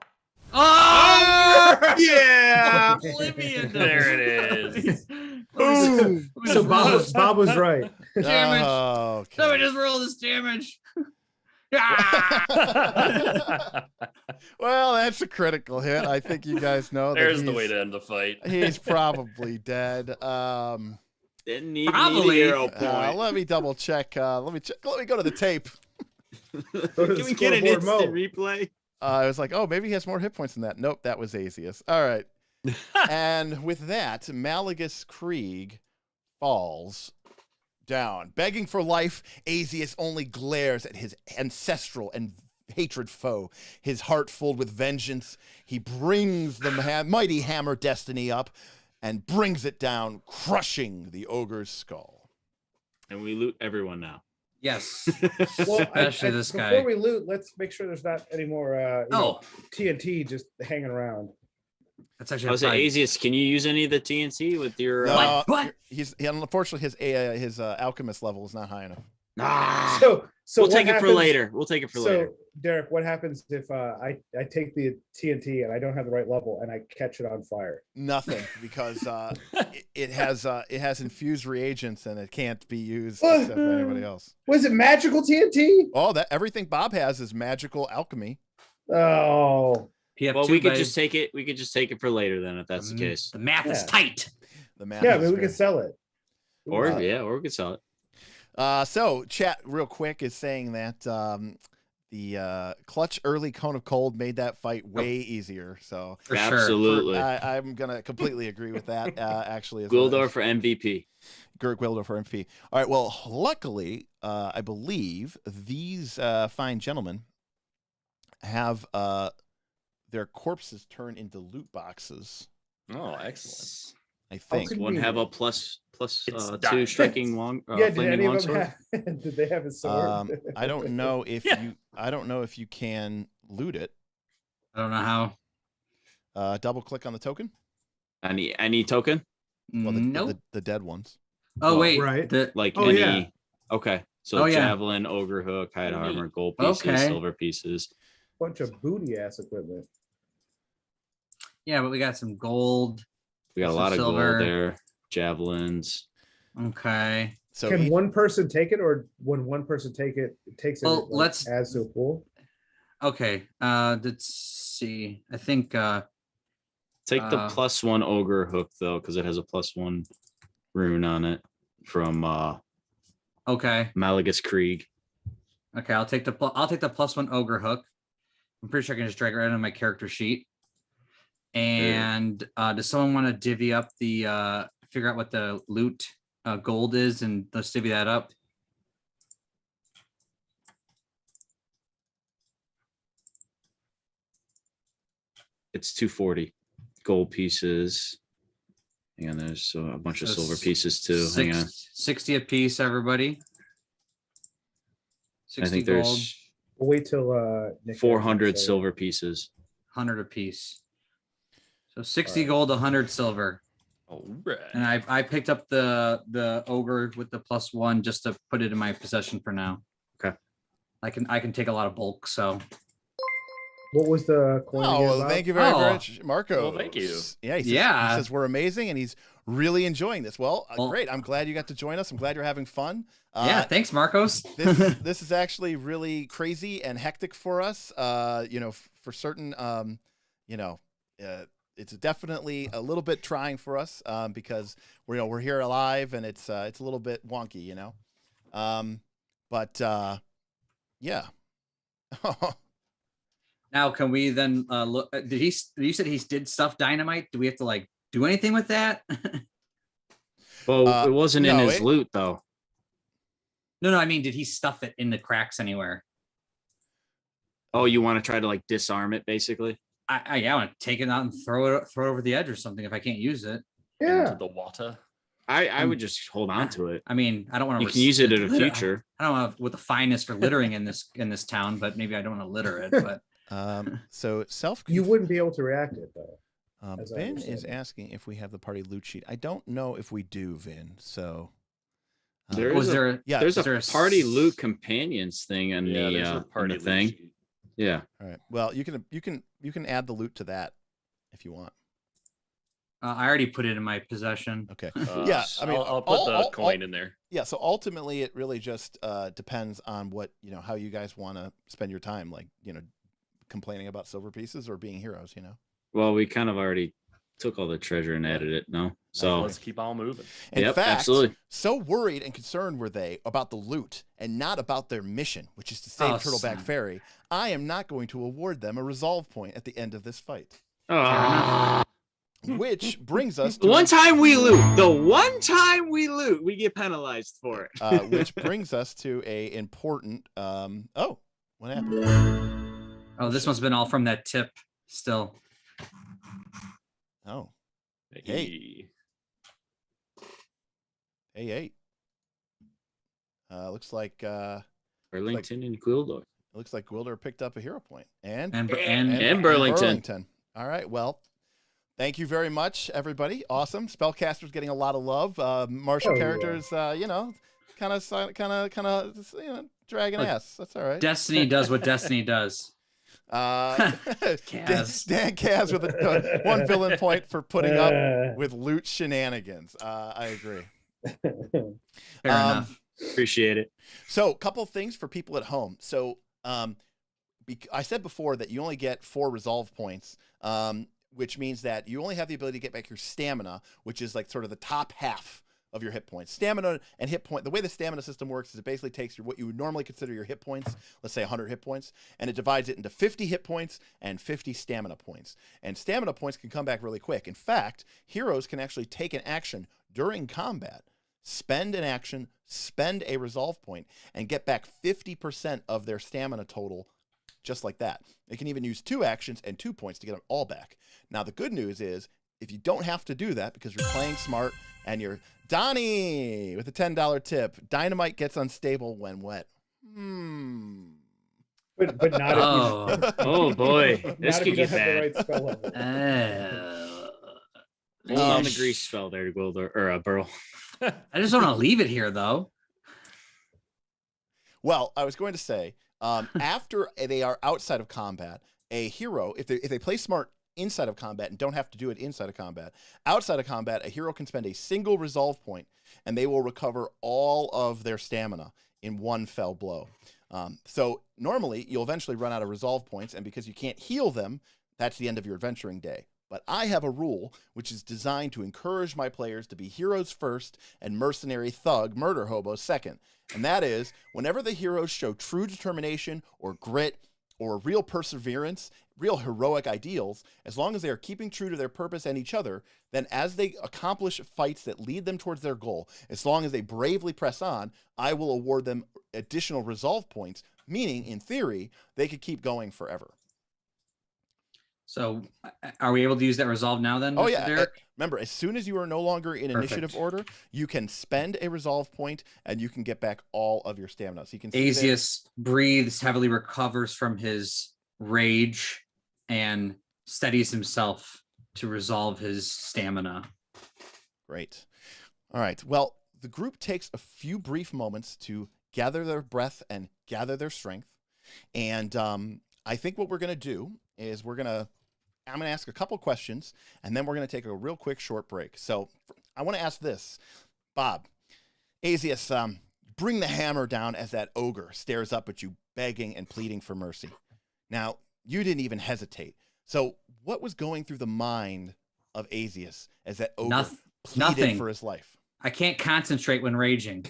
Oh Yeah. Oblivion. There it is. Boom. So Bob was right. Damage. Oh, okay. Let me just roll this damage. Well, that's a critical hit. I think you guys know. There's the way to end the fight. He's probably dead. Didn't need Probably. a hero point. Let me double check. Let me go to the tape. Can we get an instant replay? I was like, oh, maybe he has more hit points than that. Nope, that was Asius. All right. And with that, Malagus Krieg falls down. Begging for life, Asius only glares at his ancestral and hatred foe. His heart filled with vengeance, he brings the mighty hammer Destiny up and brings it down, crushing the ogre's skull. And we loot everyone now. Yes. Well, Especially this guy. Before we loot, let's make sure there's not any more TNT just hanging around. That's actually. I was like, Asius, can you use any of the TNT with your? What? Unfortunately his alchemist level is not high enough. So we'll take it for later. We'll take it for later. Derek, what happens if I take the TNT and I don't have the right level and I catch it on fire? Nothing, because it has infused reagents and it can't be used except for anybody else. Was it magical TNT? Oh, everything Bob has is magical alchemy. Oh. Well, we could just take it. We could just take it for later then, if that's the case. The math is tight. The math. Yeah, but we could sell it. Or we could sell it. So chat real quick is saying that the clutch early cone of cold made that fight way easier. So For absolutely, I'm gonna completely agree with that. Actually, Gwildor for MVP. Gwildor for MVP. All right. Well, luckily, I believe these fine gentlemen have their corpses turned into loot boxes. Oh, excellent. I think one have a plus It's 2 striking long. Yeah, did flaming any of longsword? them have? Did they have a sword? I don't know if you can loot it. I don't know how. Double click on the token. Any token? Well, Nope. the dead ones. Oh wait, right. Like Oh, any? yeah. Okay, so yeah. javelin, ogre hook, hide armor, gold pieces, Okay. silver pieces. Bunch of booty ass equipment. Yeah, but we got some gold. We got a Some lot of silver. gold there. Javelins. Okay. So Can one person take it, or when one person takes it, Well, it let's- adds to a pool? Okay. Let's see. I think Take the +1 ogre hook though, because it has a +1 rune on it from okay. Malagus Krieg. Okay, I'll take the +1 ogre hook. I'm pretty sure I can just drag it right on my character sheet. And does someone want to divvy up the figure out what the loot gold is, and let's divvy that up? It's 240 gold pieces. Hang on, there's a bunch of So silver pieces too. Hang on. 60 a piece, everybody. 60 I think gold, there's We'll wait till Nick 400 say- silver pieces. 100 a piece. So 60 gold, 100 silver. All right. And I picked up the ogre with the +1 just to put it in my possession for now. Okay. I can take a lot of bulk, so What was the coin? Oh, again, well, Bob? thank you very Oh. much, Marco. Well, thank you. Yeah, he Yeah. says we're amazing and he's really enjoying this. Well, Well- great. I'm glad you got to join us. I'm glad you're having fun. yeah, thanks, Marcos. This is actually really crazy and hectic for us. For certain, it's definitely a little bit trying for us because we're here alive and it's a little bit wonky, yeah. Now, can we then look? You said he did stuff dynamite? Do we have to do anything with that? Well, it wasn't in no, his loot though. No. I mean, did he stuff it in the cracks anywhere? Oh, you want to try to disarm it basically? I want to take it out and throw it over the edge or something if I can't use it. into the water. I would just hold on to it. I mean, I don't want to. You can use it in the future. I don't know what the fine is for littering in this town, but maybe I don't want to litter it. But so You wouldn't be able to react it though. Vin is asking if we have the party loot sheet. I don't know if we do, Vin. So there's a party loot companions thing in there's a party the thing. loot sheet. Yeah. All right. Well, you can add the loot to that if you want. I already put it in my possession. Okay. Yeah. I mean, I'll put the coin in there. Yeah. So ultimately, it really just depends on what how you guys want to spend your time. Like complaining about silver pieces or being heroes. Well, we kind of already took all the treasure and added it. No. So let's keep on moving. In fact, absolutely. So worried and concerned were they about the loot and not about their mission, which is to save Turtleback Ferry. I am not going to award them a resolve point at the end of this fight. Which brings us to the one time we loot, we get penalized for it. Which brings us to a important. What happened? Oh, this must have been all from that tip. Still. Oh. Hey. Hey. Looks like Burlington and Gwildor. It looks like Gwildor picked up a hero point. And Burlington. All right. Well, thank you very much, everybody. Awesome. Spellcaster's getting a lot of love. Martial characters, kind of dragging ass. That's all right. Destiny does what Destiny does. Kaz. Dan Kaz with a one villain point for putting up with loot shenanigans. I agree. Fair enough. Appreciate it. So, a couple things for people at home. So, I said before that you only get 4 resolve points, which means that you only have the ability to get back your stamina, which is like sort of the top half of your hit points. Stamina and hit point. The way the stamina system works is it basically takes what you would normally consider your hit points, let's say 100 hit points, and it divides it into 50 hit points and 50 stamina points. And stamina points can come back really quick. In fact, heroes can actually take an action during combat, spend an action, spend a resolve point, and get back 50% of their stamina total just like that. They can even use 2 actions and 2 points to get them all back. Now, the good news is if you don't have to do that because you're playing smart and you're Donnie with a $10 tip, dynamite gets unstable when wet. But not if you, oh boy, this could get bad. Right spell level. On the grease spell there, Gwildor or Burl. I just want to leave it here, though. Well, I was going to say, after they are outside of combat, a hero, if they play smart inside of combat and don't have to do it inside of combat, outside of combat, a hero can spend a single resolve point and they will recover all of their stamina in one fell blow. So normally you'll eventually run out of resolve points, and because you can't heal them, that's the end of your adventuring day. But I have a rule which is designed to encourage my players to be heroes first and mercenary thug murder hobos second. And that is, whenever the heroes show true determination or grit or real perseverance, real heroic ideals, as long as they are keeping true to their purpose and each other, then as they accomplish fights that lead them towards their goal, as long as they bravely press on, I will award them additional resolve points, meaning, in theory, they could keep going forever. So are we able to use that resolve now then? Oh, Mr. yeah. Derek? Remember, as soon as you are no longer in initiative order, you can spend a resolve point and you can get back all of your stamina. So you can see Asius breathes heavily, recovers from his rage, and steadies himself to resolve his stamina. Great. All right. Well, the group takes a few brief moments to gather their breath and gather their strength. And I think what we're going to do is I'm going to ask a couple questions, and then we're going to take a real quick short break. So I want to ask this. Bob, Asius, bring the hammer down as that ogre stares up at you, begging and pleading for mercy. Now, you didn't even hesitate. So what was going through the mind of Asius as that ogre pleaded for his life? I can't concentrate when raging.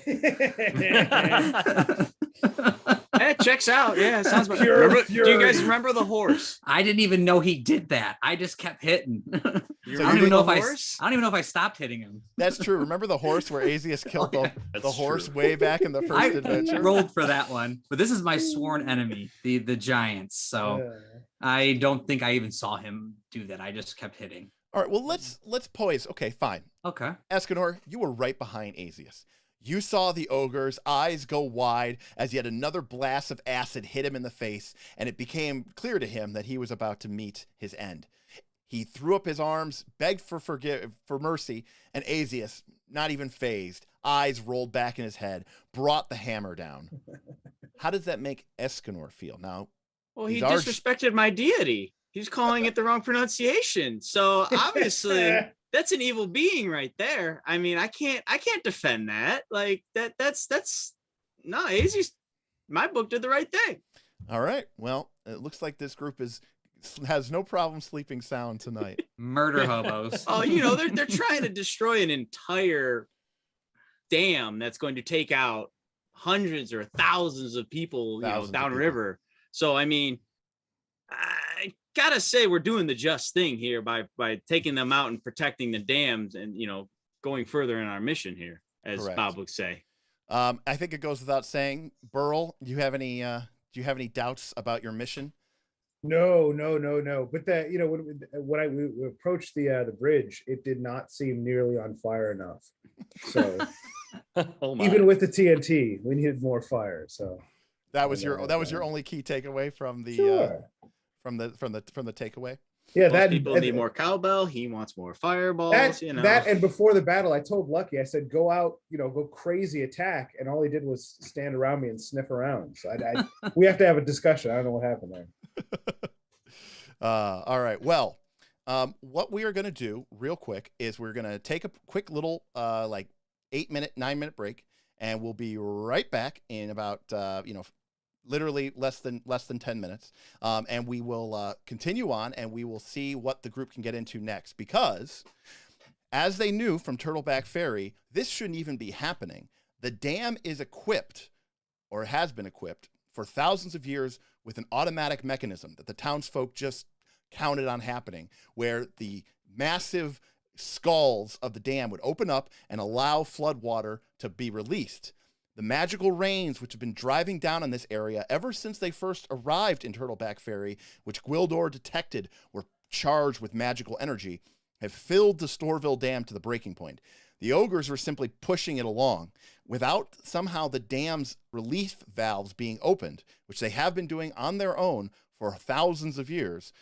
It checks out. Yeah, it sounds. Do you guys remember the horse? I didn't even know he did that. I just kept hitting. I So don't even know if I stopped hitting him. That's true. Remember the horse where Asius killed the horse way back in the first adventure? I rolled for that one, but this is my sworn enemy, the giants. So I don't think I even saw him do that. I just kept hitting. All right, well, let's poise. Okay, fine. Okay. Escanor, you were right behind Asius. You saw the ogre's eyes go wide as yet another blast of acid hit him in the face, and it became clear to him that he was about to meet his end. He threw up his arms, begged for mercy, and Asius, not even phased, eyes rolled back in his head, brought the hammer down. How does that make Escanor feel? Now, well, he disrespected my deity. He's calling it the wrong pronunciation. So obviously that's an evil being right there. I mean, I can't defend that. Like that's no, Asius, my book did the right thing. All right. Well, it looks like this group has no problem sleeping sound tonight. Murder hobos. Oh, you know, they're trying to destroy an entire dam that's going to take out hundreds or thousands of people, downriver. So I mean, I gotta say we're doing the just thing here by taking them out and protecting the dams and going further in our mission here, as Correct. Bob would say. I think it goes without saying, Burl, do you have any doubts about your mission? No. But that, when I approached the bridge, it did not seem nearly on fire enough. So even with the TNT, we needed more fire. So that was your only key takeaway from the sure. from the takeaway. Yeah, Most people need more cowbell. He wants more fireballs. That and before the battle, I told Lucky, I said, "Go out, go crazy attack," and all he did was stand around me and sniff around. So we have to have a discussion. I don't know what happened there. All right. Well, what we are going to do real quick is we're going to take a quick little 9-minute break, and we'll be right back in about literally less than 10 minutes. And we will continue on, and we will see what the group can get into next, because as they knew from Turtleback Ferry, this shouldn't even be happening. The dam is equipped, or has been equipped, for thousands of years with an automatic mechanism that the townsfolk just counted on happening, where the massive skulls of the dam would open up and allow flood water to be released. The magical rains, which have been driving down on this area ever since they first arrived in Turtleback Ferry, which Gwildor detected were charged with magical energy, have filled the Storeville Dam to the breaking point. The ogres were simply pushing it along. Without somehow the dam's relief valves being opened, which they have been doing on their own for thousands of years,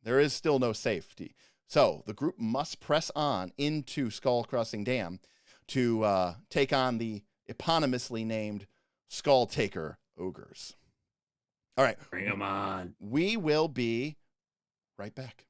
there is still no safety. So the group must press on into Skull Crossing Dam to take on the eponymously named Skull Taker ogres. All right. Bring them on. We will be right back.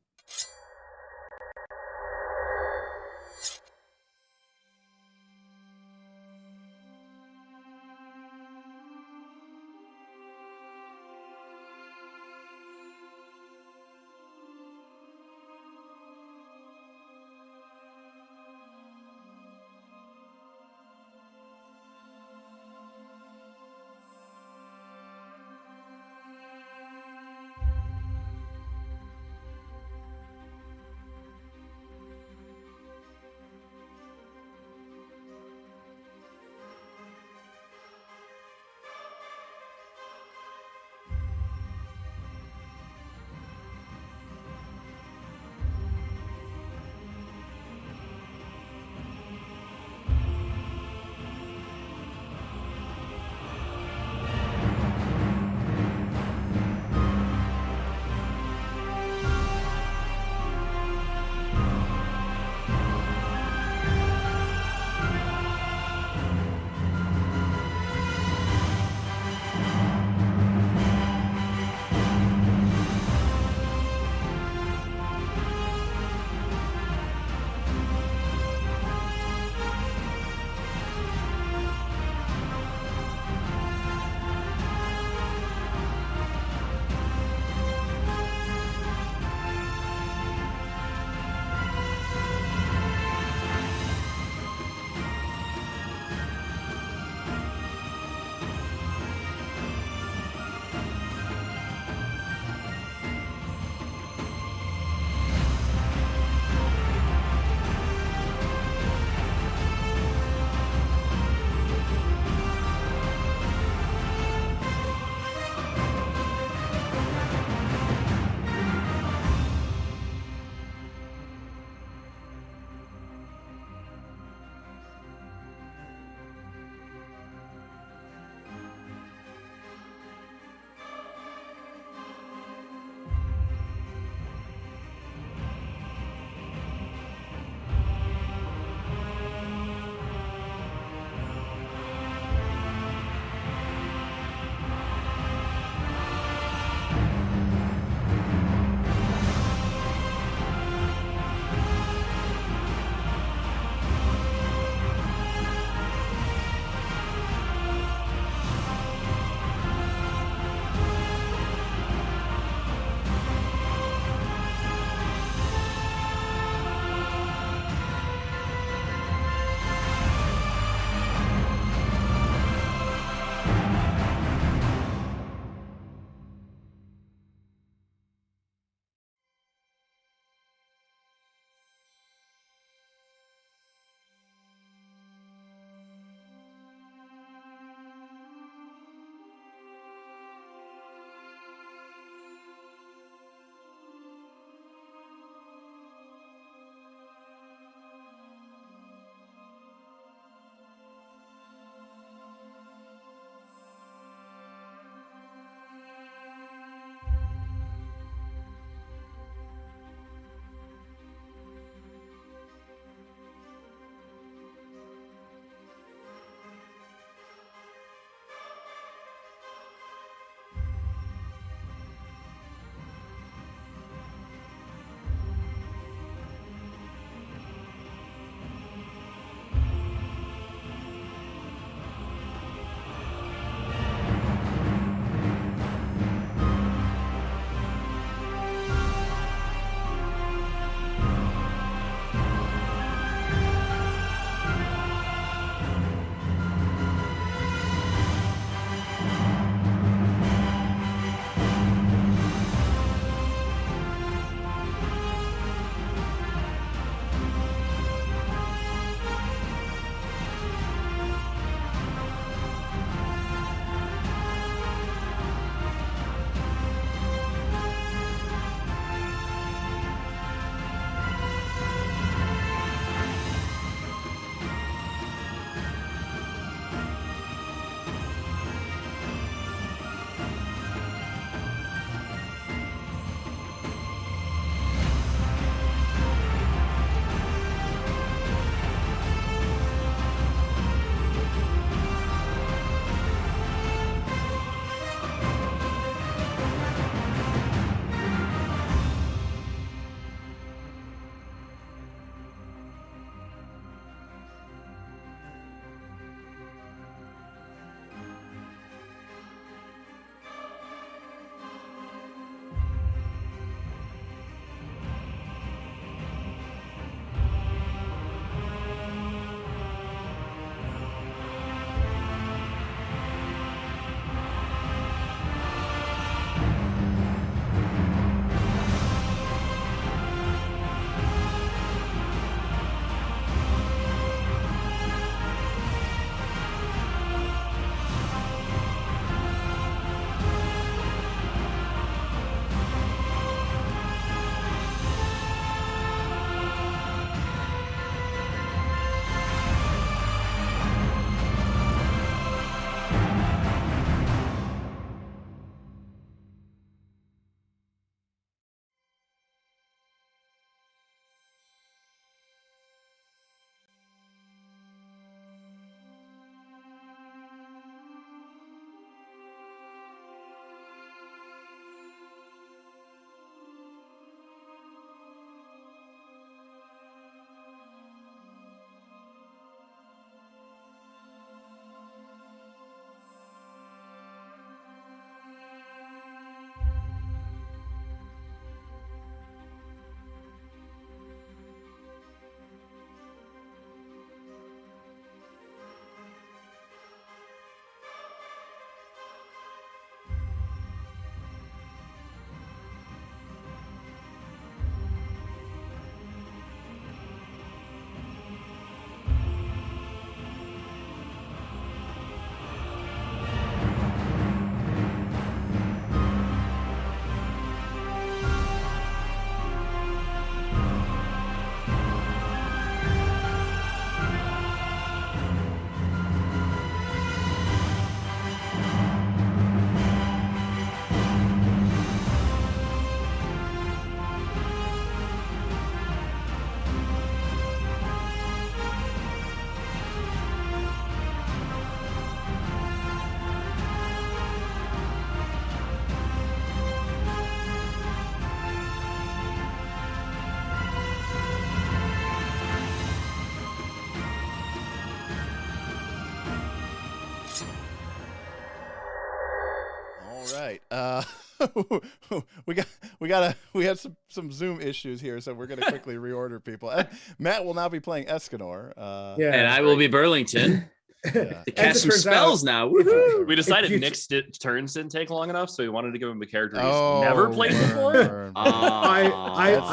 we had some Zoom issues here, so we're gonna quickly reorder people. Matt will now be playing Escanor. Yeah, And I will be Burlington. Yeah. To cast some spells now. Woohoo! We decided Nick's turns didn't take long enough, so we wanted to give him a character he's never played before. I'll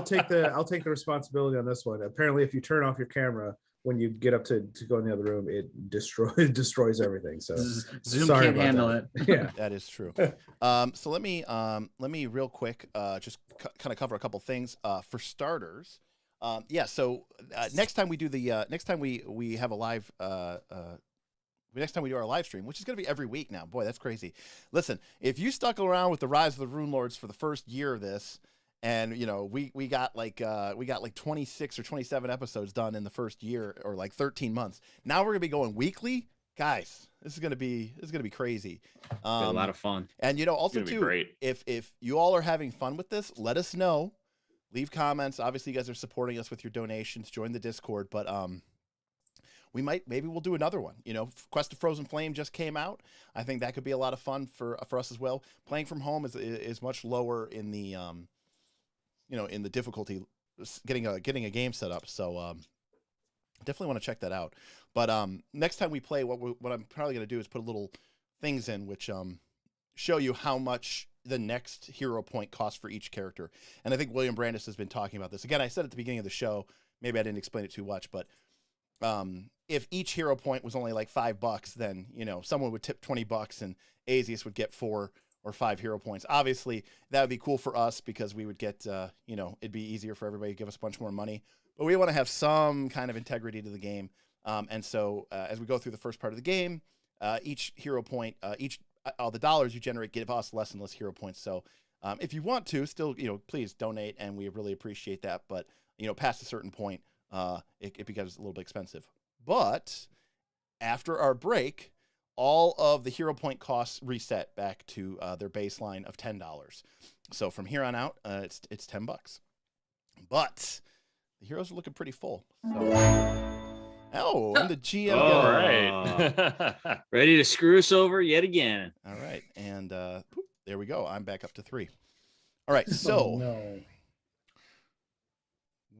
take the responsibility on this one. Apparently, if you turn off your camera when you get up to go in the other room, it destroys everything. So Zoom can't handle it. Yeah, that is true. So let me real quick just kind of cover a couple things. For starters, so next time we do the next time we have a live next time we do our live stream, which is going to be every week now. Boy, that's crazy. Listen, if you stuck around with the Rise of the Runelords for the first year of this, and we got like 26 or 27 episodes done in the first year, or like 13 months. Now we're gonna be going weekly, guys. This is gonna be crazy. A lot of fun. And also too, great. if you all are having fun with this, let us know. Leave comments. Obviously, you guys are supporting us with your donations. Join the Discord, but maybe we'll do another one. Quest of Frozen Flame just came out. I think that could be a lot of fun for us as well. Playing from home is much lower in the in the difficulty getting a game set up. So definitely want to check that out. But next time we play, what I'm probably going to do is put little things in which show you how much the next hero point costs for each character. And I think William Brandis has been talking about this. Again, I said at the beginning of the show, maybe I didn't explain it too much, but if each hero point was only like $5, then someone would tip $20 and Azius would get 4 or 5 hero points. Obviously, that would be cool for us because we would get, it'd be easier for everybody to give us a bunch more money. But we want to have some kind of integrity to the game. And so as we go through the first part of the game, each hero point, all the dollars you generate give us less and less hero points. So if you want to, still, please donate, and we really appreciate that. But, past a certain point, it becomes a little bit expensive. But after our break, all of the hero point costs reset back to their baseline of $10. So from here on out, it's $10. But the heroes are looking pretty full. So, I'm the GM. All right. Ready to screw us over yet again. All right. And there we go. I'm back up to 3. All right. So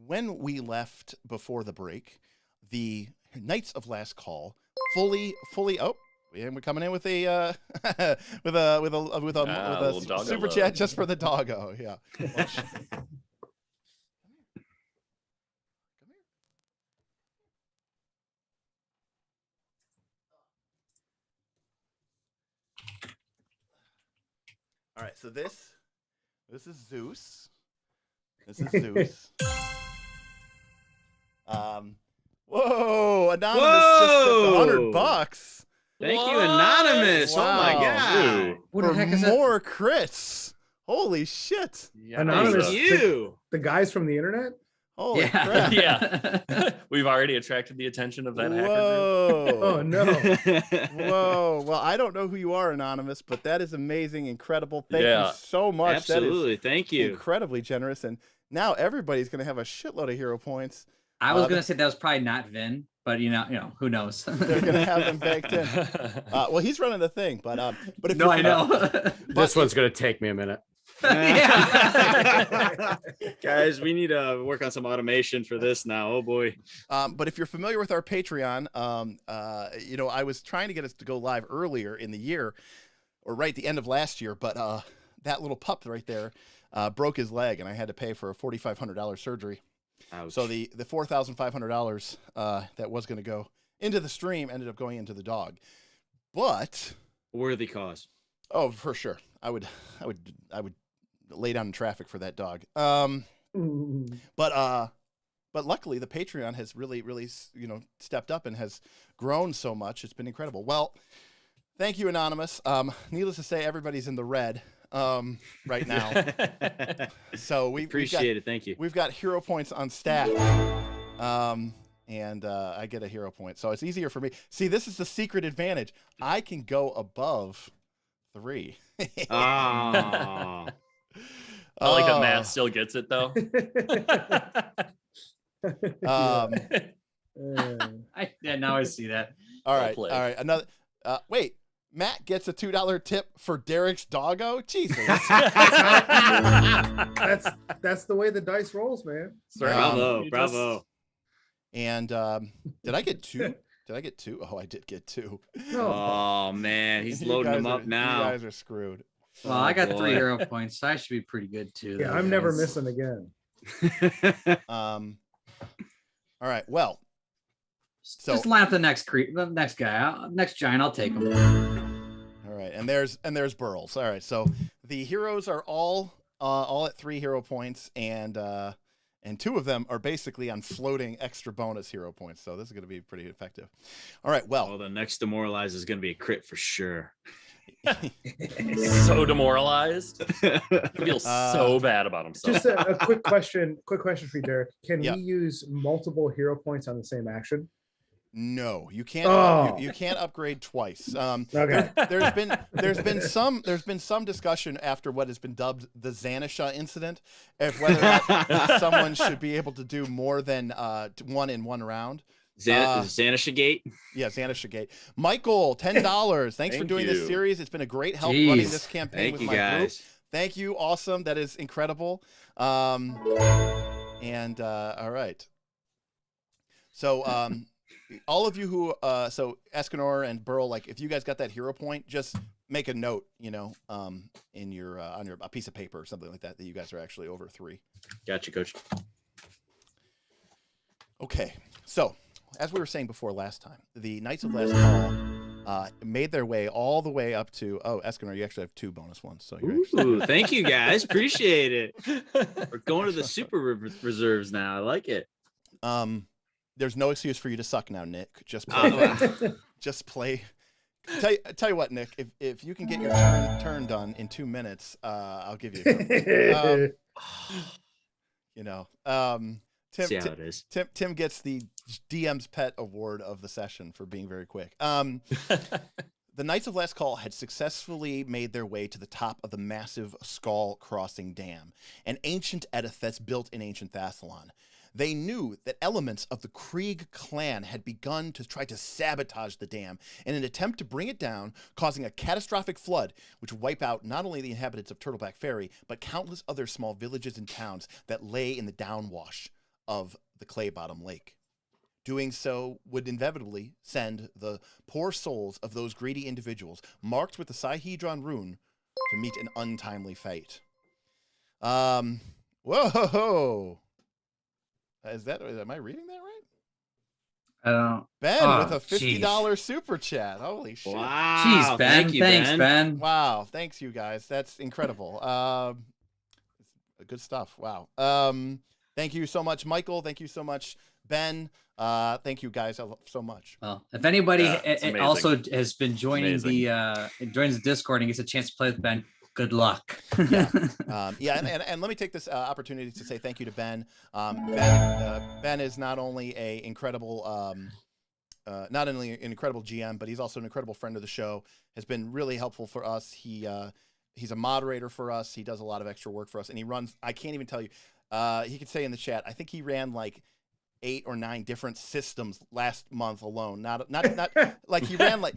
when we left before the break, the Knights of Last Call fully. And we're coming in with a with a super chat just for the doggo. Yeah. All right, so this is Zeus. This is Zeus. Whoa, Anonymous just took $100. Thank you, Anonymous. Wow. Oh my god. What the heck is that? More crits. Holy shit. Yeah, Anonymous. Thank you. The guys from the internet. Holy crap. Yeah. We've already attracted the attention of that hacker group. Whoa. Oh no. Whoa. Well, I don't know who you are, Anonymous, but that is amazing, incredible. Thank you so much. Absolutely. Thank you. Incredibly generous. And now everybody's going to have a shitload of hero points. I was gonna say that was probably not Vin, but who knows? They're going to have them baked in. Well, he's running the thing, but if no, I know. This one's going to take me a minute. Yeah. Guys, we need to work on some automation for this now. Oh boy. But if you're familiar with our Patreon, I was trying to get us to go live earlier in the year, or right at the end of last year, but that little pup right there broke his leg, and I had to pay for a $4,500 surgery. Ouch. So the $4,500 that was going to go into the stream ended up going into the dog. But Worthy cause. oh, for sure, I would lay down in traffic for that dog. But luckily the Patreon has really stepped up and has grown so much. It's been incredible. Well, thank you, Anonymous. Needless to say, everybody's in the red right now. So we appreciate it. Thank you. We've got hero points on stack. And I get a hero point. So it's easier for me. See, this is the secret advantage. I can go above 3. Ah. I like that Matt still gets it though. Now I see that. All Well right. played. All right. Another. Wait, Matt gets a $2 tip for Derek's doggo. Jesus. That's the way the dice rolls, man. Bravo. And did I get 2? Did I get 2? Oh, I did get 2. Oh man, he's You loading guys them up are- now. You guys are screwed. Well, I got boy. 3 hero points, so I should be pretty good too. Yeah, though, I'm never guys. missing again. All right. Well, so Just line up the next guy, next giant. I'll take him. all right, and there's Burls. All right, so the heroes are all at 3 hero points, and 2 of them are basically on floating extra bonus hero points. So this is going to be pretty effective. All right. Well, the next demoralize is going to be a crit for sure. So demoralized. He feels so bad about himself. Just a quick question for you, Derek. Can Yeah. we use multiple hero points on the same action? no, you can't. Oh. You can't upgrade twice. Okay. There's been some discussion after what has been dubbed the Xanisha incident, of whether or not someone should be able to do more than 1 in 1 round. Xanisha Gate. Yeah, Xanisha Gate. Michael, $10. Thanks for Thank doing you. this series. It's been a great help Jeez. running this campaign Thank with you my group. guys. Thank you. Awesome. That is incredible. All right. So all of you who so Escanor and Burl, like if you guys got that hero point, just make a note, in your on a piece of paper or something like that you guys are actually over 3. Gotcha, Coach. Okay. So as we were saying before last time, the Knights of Last Call made their way all the way up to Escanor, you actually have 2 bonus ones. So you're actually Ooh, thank you guys. Appreciate it. We're going to the super reserves now. I like it. there's no excuse for you to suck now, Nick. Just Oh, play. wow. Just play. Tell you what, Nick. If you can get your turn done in 2 minutes, I'll give you. See how it is. Tim gets the DM's Pet Award of the session for being very quick. The Knights of Last Call had successfully made their way to the top of the massive Skull Crossing Dam, an ancient edifice built in ancient Thassalon. They knew that elements of the Krieg clan had begun to try to sabotage the dam in an attempt to bring it down, causing a catastrophic flood which would wipe out not only the inhabitants of Turtleback Ferry, but countless other small villages and towns that lay in the downwash of the Clay Bottom Lake. Doing so would inevitably send the poor souls of those greedy individuals, marked with the Sihedron rune, to meet an untimely fate. Whoa! Am I reading that right? I don't. Ben with a jeez. $50 super chat. Holy shit! Wow. Jeez, Ben. Thank you, Thanks, Ben. Ben. Wow, thanks you guys. That's incredible. Good stuff. Wow. Thank you so much, Michael. Thank you so much, Ben. Thank you guys so much. Well, if anybody it's amazing. also has been joining Amazing. joins the Discord and gets a chance to play with Ben, good luck. Yeah. And let me take this opportunity to say thank you to Ben. Ben is not only an incredible GM, but he's also an incredible friend of the show. Has been really helpful for us. He's a moderator for us. He does a lot of extra work for us, and he runs. I can't even tell you. He could say in the chat. I think he ran like 8 or 9 different systems last month alone. Not like he ran like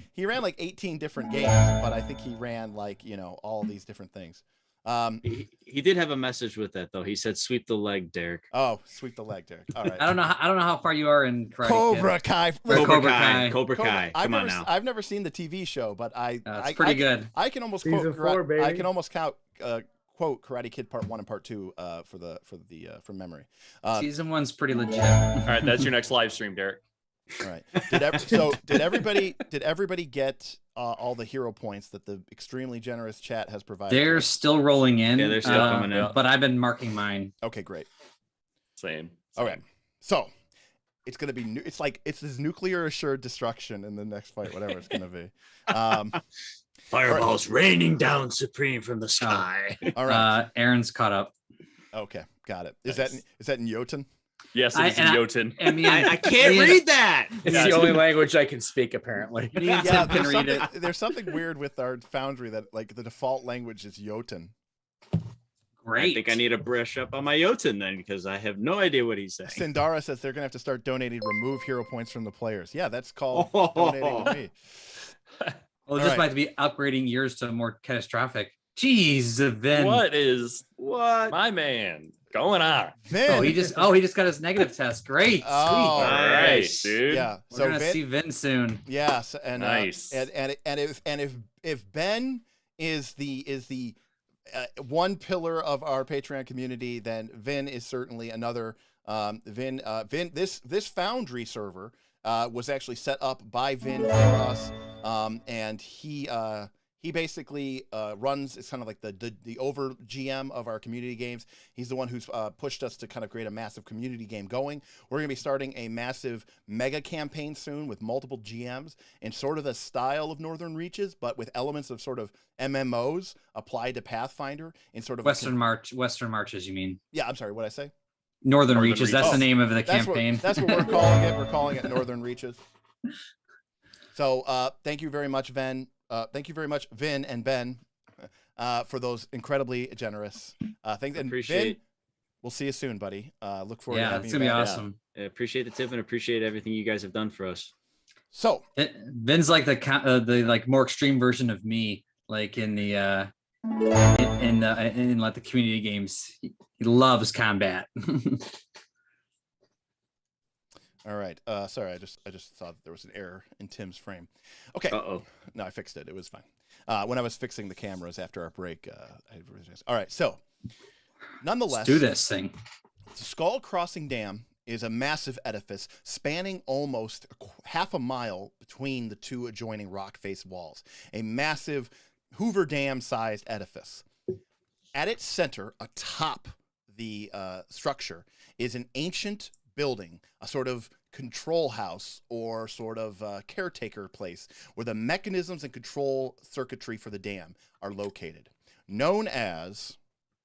18 different games, but I think he ran like, all these different things. He did have a message with that though. He said, "Sweep the leg, Derek." Oh, sweep the leg, Derek. All right. I don't know how far you are in Karate Cobra Kid. Kai. Cobra Kai. Come on now. I've never seen the TV show, but It's pretty good. I can almost Season 4, baby. I can almost quote Karate Kid Part 1 and Part 2 from memory. Season 1's pretty legit. All right, that's your next live stream, Derek. All right. Did everybody get all the hero points that the extremely generous chat has provided? They're still rolling in. Yeah, they're still coming in. But I've been marking mine. Okay, great. Same. All right. So it's gonna be it's this nuclear assured destruction in the next fight, whatever it's gonna be. Fireballs raining down supreme from the sky. All right. Aaron's caught up. Okay, got it. Is Nice. that in Jotun? Yes, it's in Jotun. I mean, I can't read that. It's Yeah, the it's- only language I can speak, apparently. Me and Tim can read it. There's something weird with our Foundry that like the default language is Jotun. Great. I think I need to brush up on my Jotun then because I have no idea what he's saying. Sindara says they're gonna have to start donating remove hero points from the players. Yeah, that's called donating to me. Well, All just right. might be upgrading yours to more catastrophic. Jeez, Vin. What my man going on? Vin. Oh, he just got his negative test. Great, Oh, sweet. All right, Nice. dude. Yeah. We're So gonna Vin, see Vin soon. yes, and Nice. if Ben is the one pillar of our Patreon community, then Vin is certainly another. Vin, this Foundry server was actually set up by Vin for us, and he basically runs. It's kind of like the over GM of our community games. He's the one who's pushed us to kind of create a massive community game going. We're going to be starting a massive mega campaign soon with multiple GMs in sort of the style of Northern Reaches, but with elements of sort of MMOs applied to Pathfinder in sort of Western Marches, you mean? Yeah, I'm sorry. What did I say? Northern Northern Reaches. That's Reaches. the name of the That's campaign. that's what we're calling it. We're calling it Northern Reaches. So thank you very much, Vin. Thank you very much, Vin and Ben, for those incredibly generous things. And Appreciate. Vin, we'll see you soon, buddy. Look forward to Yeah, having it's you gonna be back. awesome. I appreciate the tip and appreciate everything you guys have done for us. So Vin's like the like more extreme version of me, like in the in like the community games. He loves combat. all right. Sorry, I just saw that there was an error in Tim's frame. Okay. Uh-oh. No, I fixed it. It was fine. When I was fixing the cameras after our break, all right. So nonetheless, Let's do this thing. the Skull Crossing Dam is a massive edifice spanning almost half a mile between the two adjoining rock face walls. A massive Hoover Dam-sized edifice. At its center, atop the structure, is an ancient building, a sort of control house or sort of caretaker place where the mechanisms and control circuitry for the dam are located, known as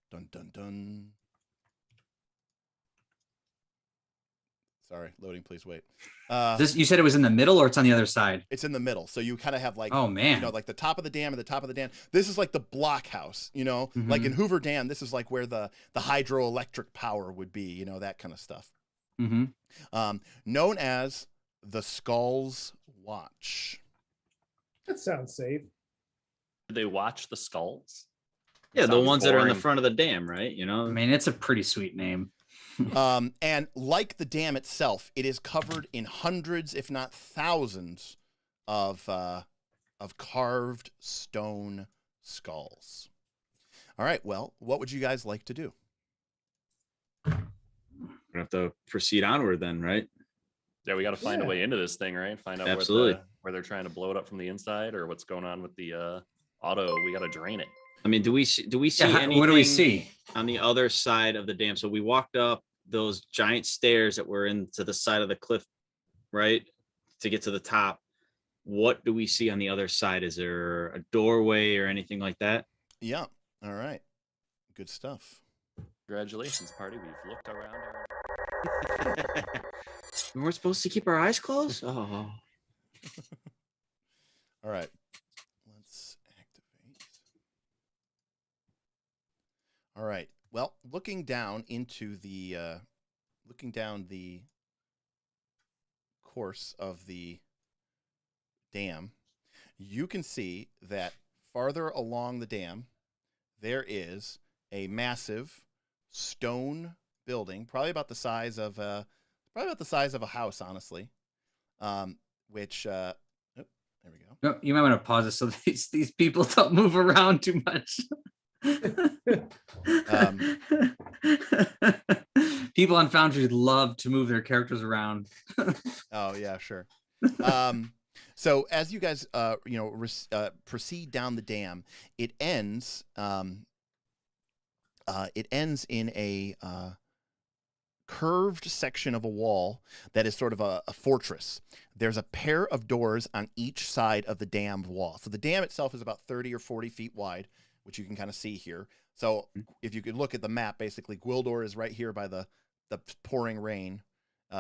dun dun dun. Sorry, loading, please wait. You said it was in the middle, or it's on the other side? It's in the middle, so you kind of have like, Oh man, you know, like the top of the dam and the top of the dam. This is like the blockhouse, you know, like in Hoover Dam. This is like where the hydroelectric power would be, you know, that kind of stuff. Known as the Skull's Watch. That sounds safe. Did they watch the skulls? Yeah, the Sounds ones that are in the boring. front of the dam, right? You I know, mean, it's a pretty sweet name. And like the dam itself, it is covered in hundreds, if not thousands, of carved stone skulls. All right. Well, what would you guys like to do? we have to proceed onward then, right? Yeah, we got to find a Yeah. way into this thing, right? Find out Absolutely. where they're trying to blow it up from the inside, or what's going on with the auto. We got to drain it. I mean, do we see Yeah, anything what do we see? on the other side of the dam? So we walked up those giant stairs that were into the side of the cliff, right? To get to the top. What do we see on the other side? Is there a doorway or anything like that? Yeah. All right. Good stuff. Congratulations, party. We've looked around. We're supposed to keep our eyes closed? Oh. All right. Let's activate. All right. Well, looking down the course of the dam, you can see that farther along the dam, there is a massive stone building, probably about the size of a house, honestly. Which there we go. No, you might want to pause it so these people don't move around too much. People on Foundry love to move their characters around. Oh yeah, sure. So as you guys proceed down the dam, it ends in a curved section of a wall that is sort of a fortress. There's a pair of doors on each side of the dam wall. So the dam itself is about 30 or 40 feet wide, which you can kind of see here. So if you could look at the map, basically Gwildor is right here by the pouring rain,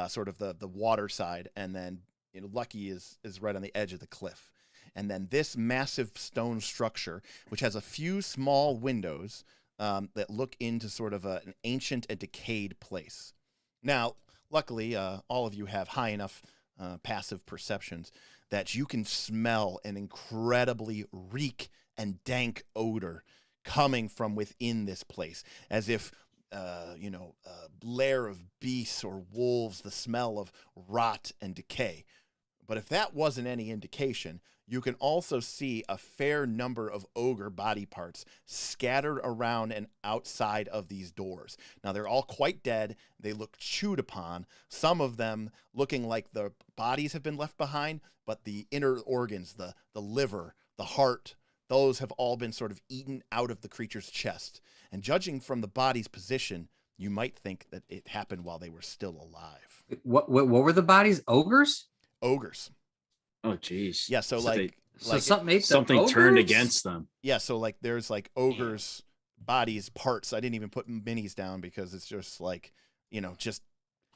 sort of the water side, and then Lucky is right on the edge of the cliff. And then this massive stone structure, which has a few small windows that look into sort of an ancient and decayed place. Now, luckily, all of you have high enough passive perceptions, that you can smell an incredibly reek and dank odor coming from within this place, as if a lair of beasts or wolves, the smell of rot and decay. But if that wasn't any indication, you can also see a fair number of ogre body parts scattered around and outside of these doors. Now, they're all quite dead. They look chewed upon, some of them looking like the bodies have been left behind, but the inner organs, the liver, the heart, those have all been sort of eaten out of the creature's chest. And judging from the body's position, you might think that it happened while they were still alive. What were the bodies? Ogres? Ogres. Oh, geez. Yeah, so something turned against them. Yeah, so like there's like ogres' bodies, parts. I didn't even put minis down because it's just like, just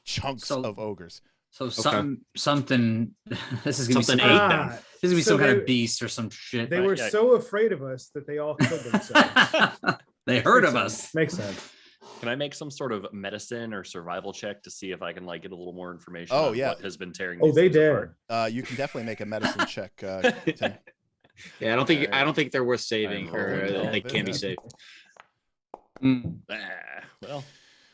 chunks of ogres. So something. This is gonna something be ate them. This is gonna be some kind of beast or some shit. They were so afraid of us that they all killed themselves. They heard of us. Makes sense. Can I make some sort of medicine or survival check to see if I can get a little more information? Oh, on yeah. what has been tearing? Oh, they did. Apart? You can definitely make a medicine check. Tim. Yeah, I don't think they're worth saving, or they can't be saved.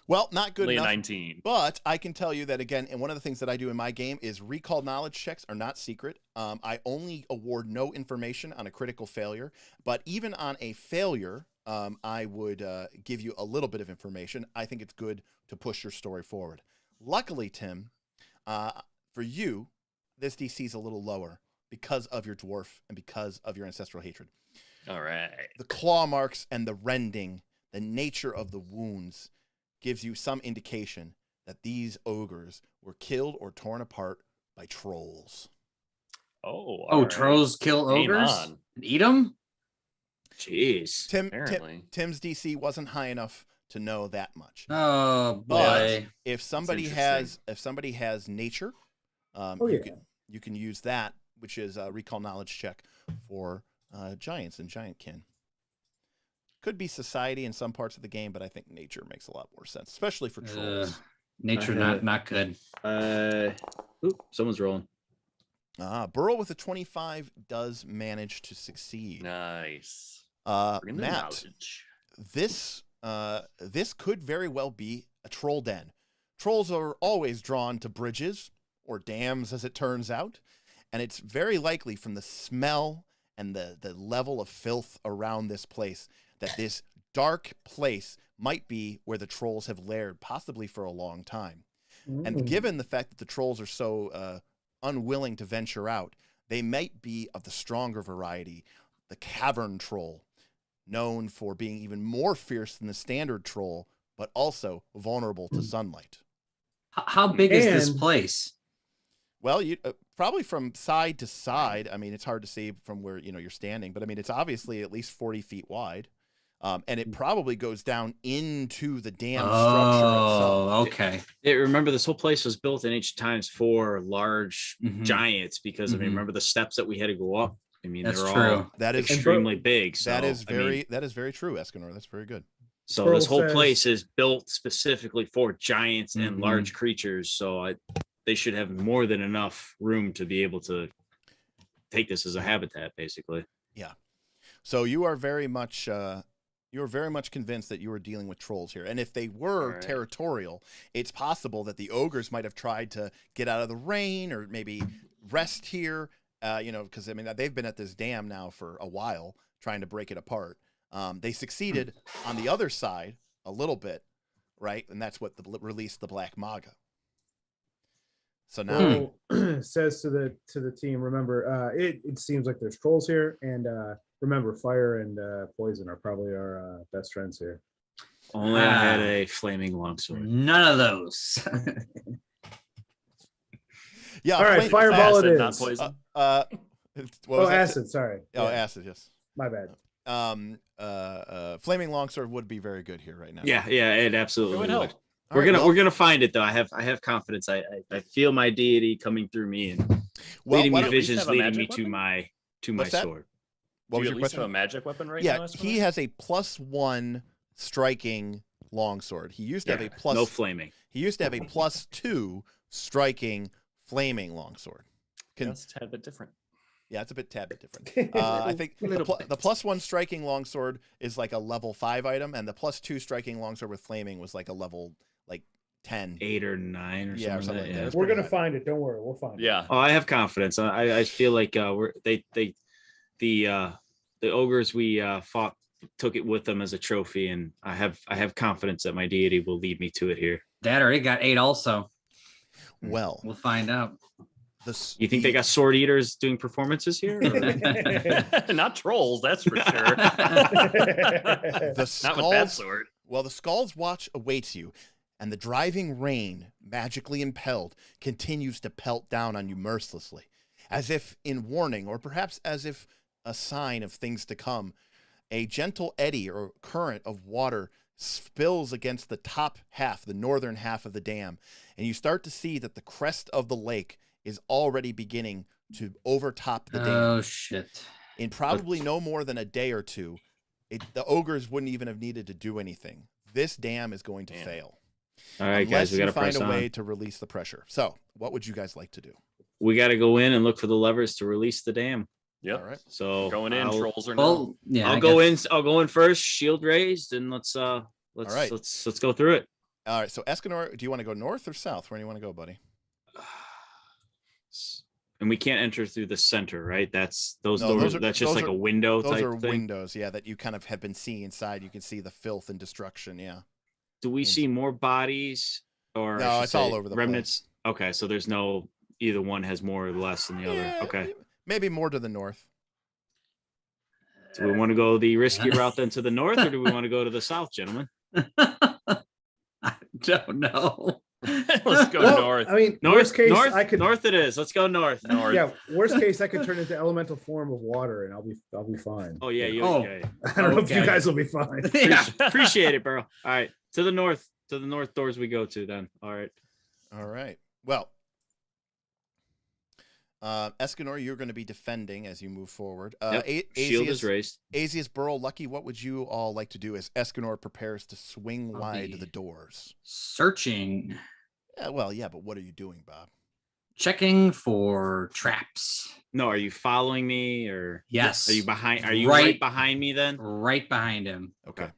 Well, not good enough. 19. But I can tell you that again, and one of the things that I do in my game is recall knowledge checks are not secret. I only award no information on a critical failure, but even on a failure, I would give you a little bit of information. I think it's good to push your story forward. Luckily, Tim, for you, this DC is a little lower because of your dwarf and because of your ancestral hatred. All right. The claw marks and the rending, the nature of the wounds gives you some indication that these ogres were killed or torn apart by trolls. Oh, trolls kill ogres and eat them? Jeez. Tim's DC wasn't high enough to know that much. Oh boy! But if somebody has nature, you can use that, which is a recall knowledge check for giants and giantkin. Could be society in some parts of the game, but I think nature makes a lot more sense, especially for trolls. Nature not good. Someone's rolling. Burrow with a 25 does manage to succeed. Nice. Matt, this could very well be a troll den. Trolls are always drawn to bridges or dams, as it turns out, and it's very likely from the smell and the level of filth around this place that this dark place might be where the trolls have laired, possibly for a long time. And given the fact that the trolls are so unwilling to venture out, they might be of the stronger variety, the cavern troll, known for being even more fierce than the standard troll, but also vulnerable to sunlight. How big is this place? Well, you probably from side to side. I mean, it's hard to see from where you're standing, but I mean, it's obviously at least 40 feet wide. And it probably goes down into the dam structure itself. Oh, okay. Remember, this whole place was built in ancient times for large giants because I mean, remember the steps that we had to go up. I mean, that's they're true. all extremely big. So, that is very true, Escanor. That's very good. So this whole place is built specifically for giants and large creatures. So they should have more than enough room to be able to take this as a habitat, basically. Yeah. So you are very much convinced that you were dealing with trolls here. And if they were territorial, it's possible that the ogres might have tried to get out of the rain or maybe rest here, because I mean, they've been at this dam now for a while trying to break it apart. They succeeded on the other side a little bit, right? And that's what released the Black Maga. So now says to the team, remember, it seems like there's trolls here, and remember, fire and poison are probably our best friends here. Only I had a flaming longsword. None of those. Yeah. All right, fireball acid, it is. not poison. Acid. Sorry. Oh, acid. Yes. My bad. Flaming longsword would be very good here right now. Yeah, it absolutely would. help. We're gonna find it though. I have confidence. I feel my deity coming through me and leading me visions, leading me to my sword. What was your question? Have a magic weapon right now? Yeah, he has a +1 striking longsword. He used to have a plus. No flaming. He used to have a +2 striking flaming longsword. That's a tad bit different. Yeah, it's a tad bit different. I think the +1 striking longsword is like a level 5 item, and the +2 striking longsword with flaming was like a level 10, 8 or 9 or something like that. Yeah. We're gonna find it. Don't worry, we'll find it. Yeah. Oh, I have confidence. I feel like the ogres we fought took it with them as a trophy, and I have confidence that my deity will lead me to it here. That or it got 8 also. Well, We'll find out. You think they got sword eaters doing performances here? Not trolls, that's for sure. Not with that sword. Well, the Skull's watch awaits you, and the driving rain, magically impelled, continues to pelt down on you mercilessly, as if in warning, or perhaps as if a sign of things to come. A gentle eddy or current of water spills against the top half, the northern half of the dam, and you start to see that the crest of the lake is already beginning to overtop the dam. Oh, shit. In probably no more than a day or two, the ogres wouldn't even have needed to do anything. This dam is going to fail. All right, guys, we got to find press a on. way to release the pressure. So, what would you guys like to do? We got to go in and look for the levers to release the dam. Yep. All right. So Going in, trolls or no. Well, yeah. I'll go in first, shield raised, and let's right. go through it. All right. So, Escanor, do you want to go north or south? Where do you want to go, buddy? And we can't enter through the center, right? That's those No, doors. That's just like a window Those type are thing. windows, yeah, that you kind of have been seeing inside. You can see the filth and destruction, yeah. Do we see more bodies, or No, it's all over the remnants? Okay, so there's no either one has more or less than the other. Okay. Maybe more to the north. Do we want to go the risky route then to the north, or do we want to go to the south, gentlemen? I don't know. Let's go north. I mean, North, worst case, north, I could. north it is. Let's go north. North. Yeah, worst case, I could turn into elemental form of water, and I'll be fine. Oh yeah, you Oh. okay. I don't know if you Okay. guys will be fine. Yeah. Appreciate it, bro. All right, to the north doors we go to then. All right. All right. Well, Escanor, you're going to be defending as you move forward. Shield is raised. Azius, Burl, Lucky, what would you all like to do as Escanor prepares to swing I'll wide be- the doors? Searching. Yeah, but what are you doing, Bob? Checking for traps. No, are you following me, or Yes. are you behind? Are you Right. right behind me then? Right behind him. Okay.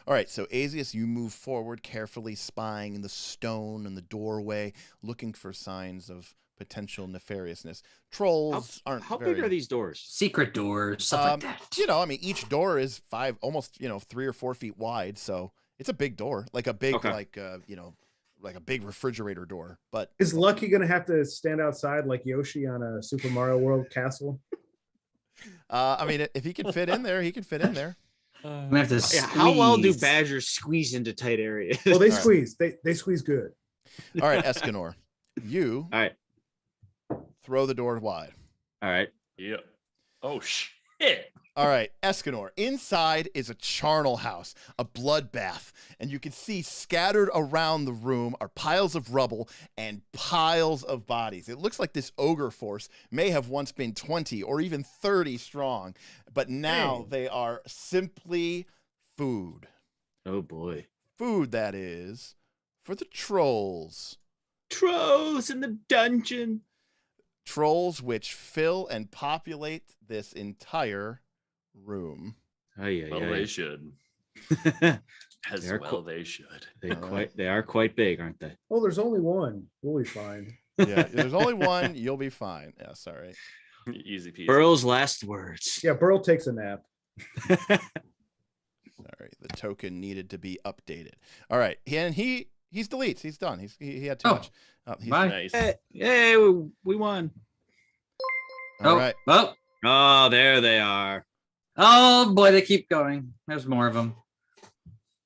All right, so Azius, you move forward, carefully spying the stone and the doorway, looking for signs of potential nefariousness. Trolls aren't How very... big are these doors? Secret doors, stuff like that. I mean, each door is almost 3 or 4 feet wide, so it's a big door, like a big, like a big refrigerator door. But Is Lucky gonna have to stand outside like Yoshi on a Super Mario World castle? I mean, if he can fit in there, he can fit in there. We have to How well do squeeze. badgers squeeze into tight areas? Well, they All right. squeeze. They squeeze good. All right, Escanor, you All right. throw the door wide. All right. Yep. Oh shit. All right, Escanor. Inside is a charnel house, a bloodbath, and you can see scattered around the room are piles of rubble and piles of bodies. It looks like this ogre force may have once been 20 or even 30 strong, but now they are simply food. Oh boy. Food, that is, for the trolls. Trolls in the dungeon. Trolls which fill and populate this entire room. Oh yeah, Well, they should. As They're well, they should. They are quite big, aren't they? Oh, there's only one. We'll be fine. Yeah, there's only one. You'll be fine. Yeah, sorry. Easy peasy. Burl's last words. Yeah, Burl takes a nap. Sorry, the token needed to be updated. All right, he's deletes. He's done. He had too much. He's, Bye. Nice. Hey, we won. all right. Oh. Oh, there they are. Oh boy, they keep going. There's more of them.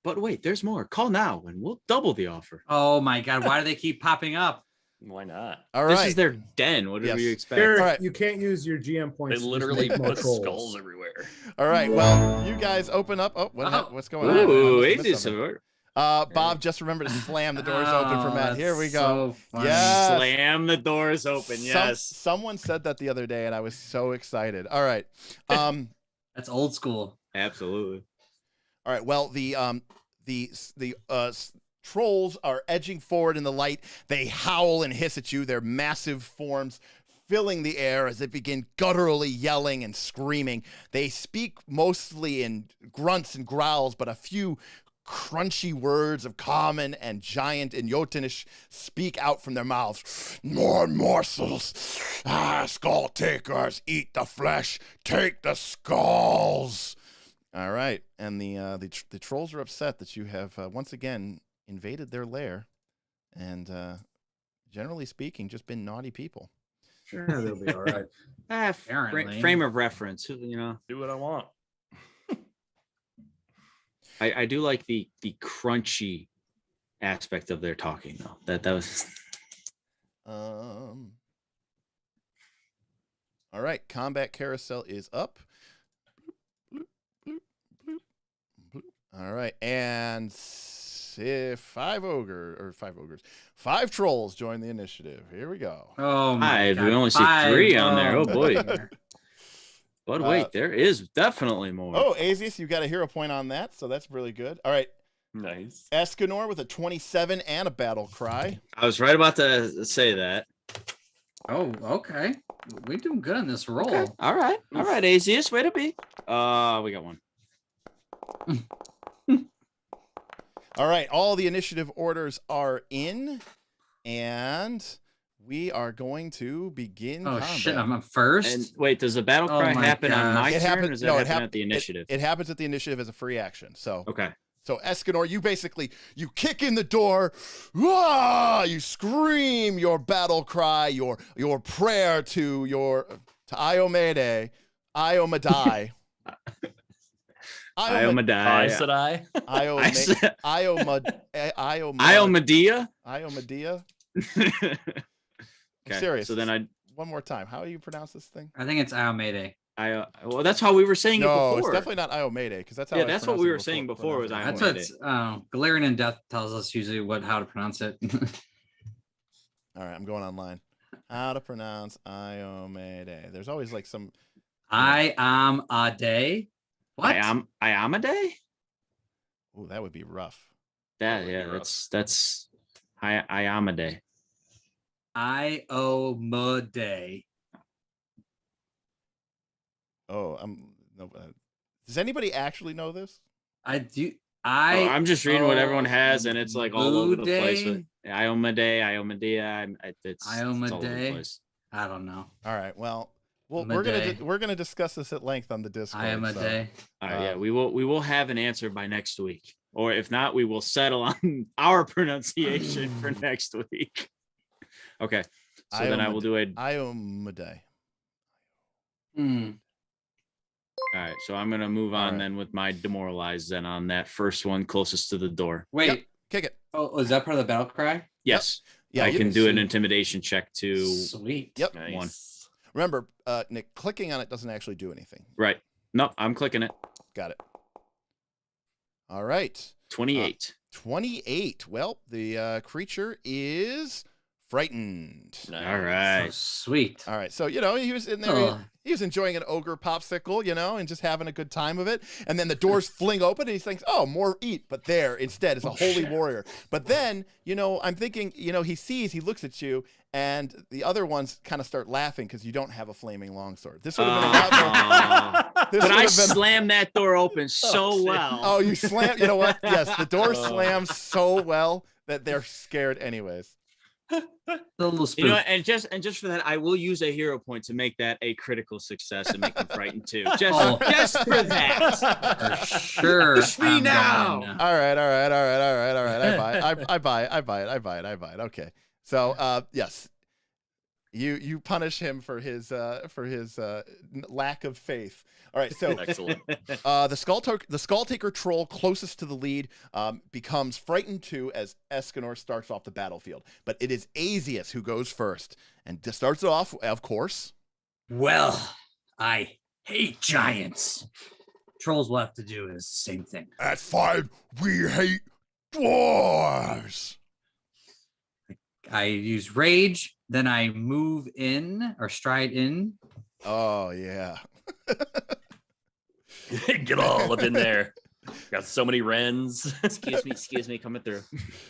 But wait, there's more. Call now and we'll double the offer. Oh my god, why do they keep popping up? Why not? All right. This is their den. What do Yes. you expect? Eric, All right. you can't use your GM They points. to literally make more put trolls. skulls everywhere. All right. Well, you guys open up. Oh, what's going on? Ooh, I it must have missed is. something. Bob, just remember to slam the doors open for Matt. Here we go. So funny. Yes. Slam the doors open. Yes. Someone said that the other day, and I was so excited. All right. That's old school. Absolutely. All right. Well, the trolls are edging forward in the light. They howl and hiss at you, their massive forms filling the air as they begin gutturally yelling and screaming. They speak mostly in grunts and growls, but a few crunchy words of common and giant and Jotunish speak out from their mouths. More morsels. Skull takers, eat the flesh, take the skulls. All right, and the trolls are upset that you have once again invaded their lair, and generally speaking, just been naughty people. Sure, they'll be all right. Frame of reference, you know. Do what I want. I do like the crunchy aspect of their talking though. That was. All right, combat carousel is up. All right, and five trolls join the initiative. Here we go. Oh my God. We only see 3 on there. Oh boy. But wait, there is definitely more. Oh, Azius, you got a hero point on that, so that's really good. All right. Nice. Escanor with a 27 and a battle cry. I was right about to say that. Oh, okay. We're doing good on this roll. Okay. All right, Azius, way to be. We got one. All right, all the initiative orders are in, and we are going to begin combat. Shit, I'm up first. And wait, does the battle cry happen on my turn, or does it happen at the initiative? It happens at the initiative as a free action. So okay. So Escanor, you kick in the door, you scream your battle cry, your prayer to Iomadai. Iomadai. Iomadea. I'm serious. So then one more time. How do you pronounce this thing? I think it's Iomadai. Well, that's how we were saying it before. No, it's definitely not Iomadai, because that's how. That's what we were saying before. Was Iomadai? That's what Galarian in Death tells us usually how to pronounce it. All right, I'm going online. How to pronounce Iomadai? There's always like some. I am a day. What? I am a day. Oh, that would be rough. That's I am a day. Iomadai. Oh, does anybody actually know this? I do. I'm just reading what everyone has, and it's like all over the place. Iomadai. It's all over the place. I don't know. All right. Well, we're gonna discuss this at length on the Discord. Iomadai. All right. Yeah, we will have an answer by next week, or if not, we will settle on our pronunciation for next week. Okay. So then I will do a Iomadai. All right, so I'm gonna move on then with my demoralize then on that first one closest to the door. Wait, yep. Kick it. Oh, is that part of the battle cry? Yes. Yep. Yeah, I can do an intimidation check to. Sweet. Yep. Nice. One. Remember, Nick, clicking on it doesn't actually do anything. Right. No, I'm clicking it. Got it. All right. 28. 28. Well, the creature is frightened. Nice. All right. So sweet. All right. So, he was in there. He was enjoying an ogre popsicle, and just having a good time of it. And then the doors fling open and he thinks, oh, more eat. But there instead is a holy warrior. But then, I'm thinking, he looks at you, and the other ones kind of start laughing because you don't have a flaming longsword. This would have been a lot more. But I slammed that door open so well. Oh, you slammed. You know what? Yes, the door slams so well that they're scared anyways. And just for that, I will use a hero point to make that a critical success and make them frightened too. Just for that. For sure. Push me now. All right. I buy it. Okay. So, yes, you punish him for his lack of faith. All right, so excellent. The skull taker troll closest to the lead becomes frightened too as Escanor starts off the battlefield. But it is Azius who goes first and starts it off, of course. Well, I hate giants. Trolls will have to do is the same thing. That's fine. We hate dwarves. I use rage, then I move in or stride in. Oh yeah. Get all up in there. Got so many wrens. Excuse me, coming through.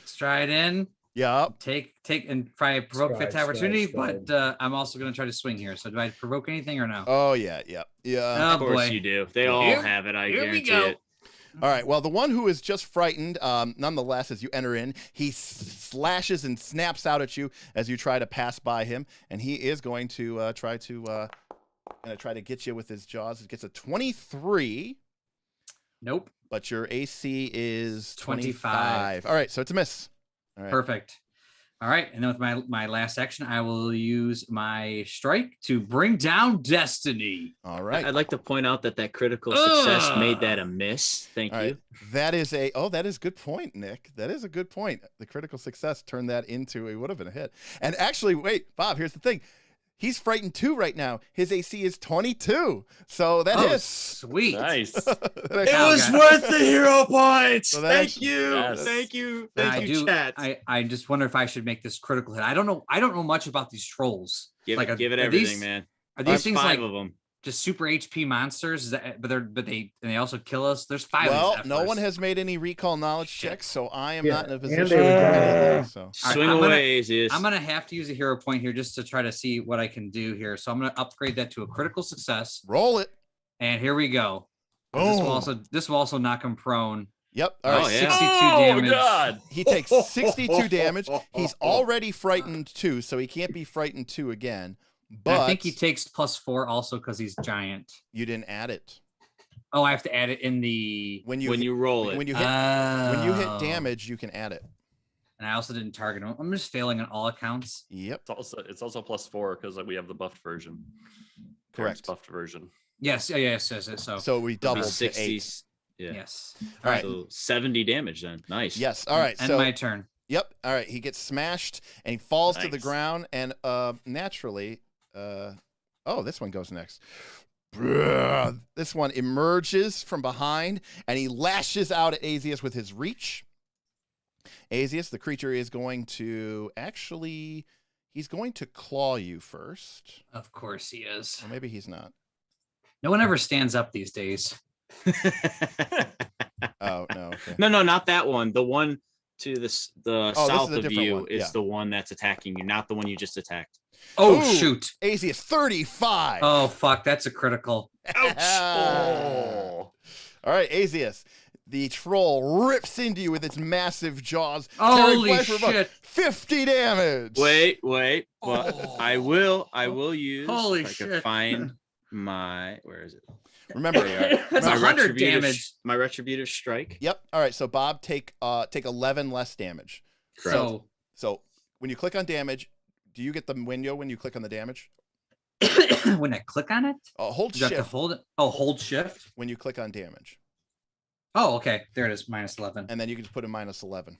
Stride in. Yep. Take and try to provoke Stride, fit opportunity, stride. but I'm also going to try to swing here. So do I provoke anything or no? Oh yeah, yeah, yeah. Oh, Of course boy. you do. They all Here- have it. I here we guarantee go. it. All right. Well, the one who is just frightened, nonetheless, as you enter in, he slashes and snaps out at you as you try to pass by him, and he is going to try to get you with his jaws. It gets a 23, Nope. but your AC is 25. 25. All right, so it's a miss. All right. Perfect. All right. And then with my last action, I will use my strike to bring down destiny. All right. I'd like to point out that critical success Ugh. made that a miss. Thank All you. right. That is a good point, Nick. That is a good point. The critical success turned that into it would have been a hit. And actually, wait, Bob, here's the thing. He's frightened 2 right now. His AC is 22. So that hits. Sweet. Nice. That It actually- was worth the hero points. So that Thank actually- you. Yes. Thank you. I Thank you, do. chat. I just wonder if I should make this critical hit. I don't know much about these trolls. Give Like, it are everything, these- man. Are There's these things 5 like of them. just super HP monsters? Is that, but they also kill us. There's 5. of Well, these no effers. one has made any recall knowledge Shit. checks, so I am Yeah, not in a and position they to do would die. anything. So. All right, Swing I'm gonna- away, Azius. I'm gonna have to use a hero point here just to try to see what I can do here. So I'm gonna upgrade that to a critical success. Roll it. And here we go. Boom. This will also knock him prone. Yep. All right. Oh, yeah. 62 Oh damage. God. He takes 62 damage. He's already frightened 2, so he can't be frightened 2 again. And But I think he takes +4 also because he's giant. you didn't add it. Oh, I have to add it in the. When you when you roll it. when you hit when you hit Oh. damage, you can add it. And I also didn't target him. I'm just failing on all accounts. Yep. It's also +4 because we have the buffed version. Correct. Buffed version. Yes. Yes. So. So we doubled to 60. 8. Yeah. Yes. All right. So 70 damage then. Nice. Yes. All right. And So my turn. yep. All right. He gets smashed and he falls to the Nice. ground and naturally oh, this one goes next. Bruh. This one emerges from behind and he lashes out at Azius with his reach. Azius, the creature is going to he's going to claw you first. Of course he is. Or maybe he's not. No one ever stands up these days. Oh, no. Okay. No, not that one. The one to the south a of different you one, is yeah. the one that's attacking you, not the one you just attacked. Oh Ooh. shoot! Azius, 35. Oh fuck! That's a critical. Ouch. Oh. All right, Azius. The troll rips into you with its massive jaws. tearing Holy flesh for about shit! 50 damage. Wait. But Oh. I will use. Holy if I can shit. find my. Where is it? Remember. That's My 100 retributive- damage. My retributive strike. Yep. All right. So Bob, take 11 less damage. So So when you click on damage, do you get the window when you click on the damage? when I click on it, Hold you have to shift hold it. Oh, hold shift. when you click on damage, Oh, okay. There it is. -11. and then you can just put in -11.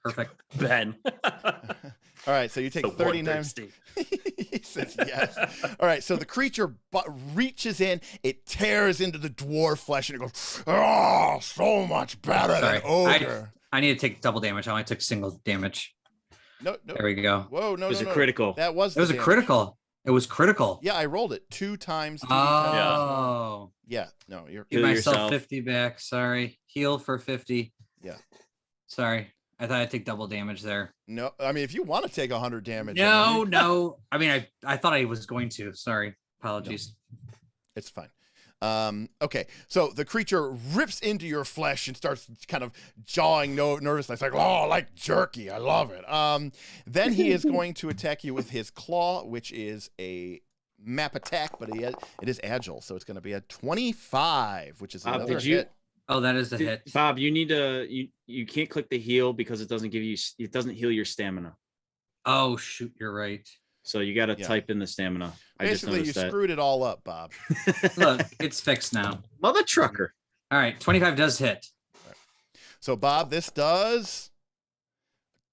Perfect. Ben. All right. So you take So 39. bloodthirsty. He says yes. All right, so the creature reaches in, it tears into the dwarf flesh, and it goes, oh, so much better Sorry. than ogre. I need to take double damage. I only took single damage. No. There we go. Whoa, no, It was no, a no. critical. That was It was the a damage. critical. It was critical. Yeah, I rolled it 2 times. 2d10. Oh. Yeah, no, you're Give Heal myself yourself. 50 back. Sorry. Heal for 50. Yeah. Sorry. I thought I'd take double damage there. no. I mean, if you want to take 100 damage, No. I mean, I thought I was going to. Sorry. Apologies. it's fine. Okay, so the creature rips into your flesh and starts kind of jawing nervously. It's like, oh, like jerky. I love it. Then he is going to attack you with his claw, which is a map attack, but it is agile, so it's going to be a 25, which is another did you- hit. Oh, that is the hit. Bob, you need to you can't click the heal because it doesn't heal your stamina. Oh, shoot. You're right. So you got to Yeah. type in the stamina. I just Basically, you noticed that. screwed it all up, Bob. Look, it's fixed now. Mother trucker. All right. 25 does hit. So, Bob, this does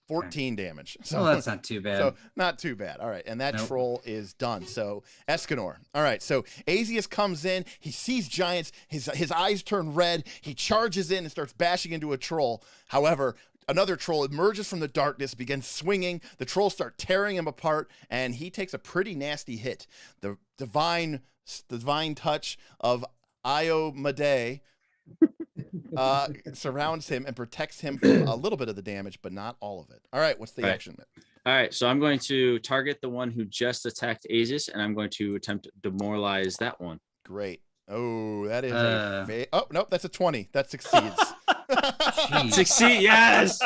14 damage. So Oh, that's not too bad. So not too bad. All right. And that Nope. troll is done. So Escanor. All right. So Azius comes in. He sees giants. His eyes turn red. He charges in and starts bashing into a troll. However, another troll emerges from the darkness, begins swinging. The trolls start tearing him apart, and he takes a pretty nasty hit. The divine touch of Io Made surrounds him and protects him from a little bit of the damage, but not all of it. All right, what's the Right. action? All right, so I'm going to target the one who just attacked Aziz, and I'm going to attempt to demoralize that one. Great. Oh, that is oh, nope, that's a 20. That succeeds. Succeed, yes.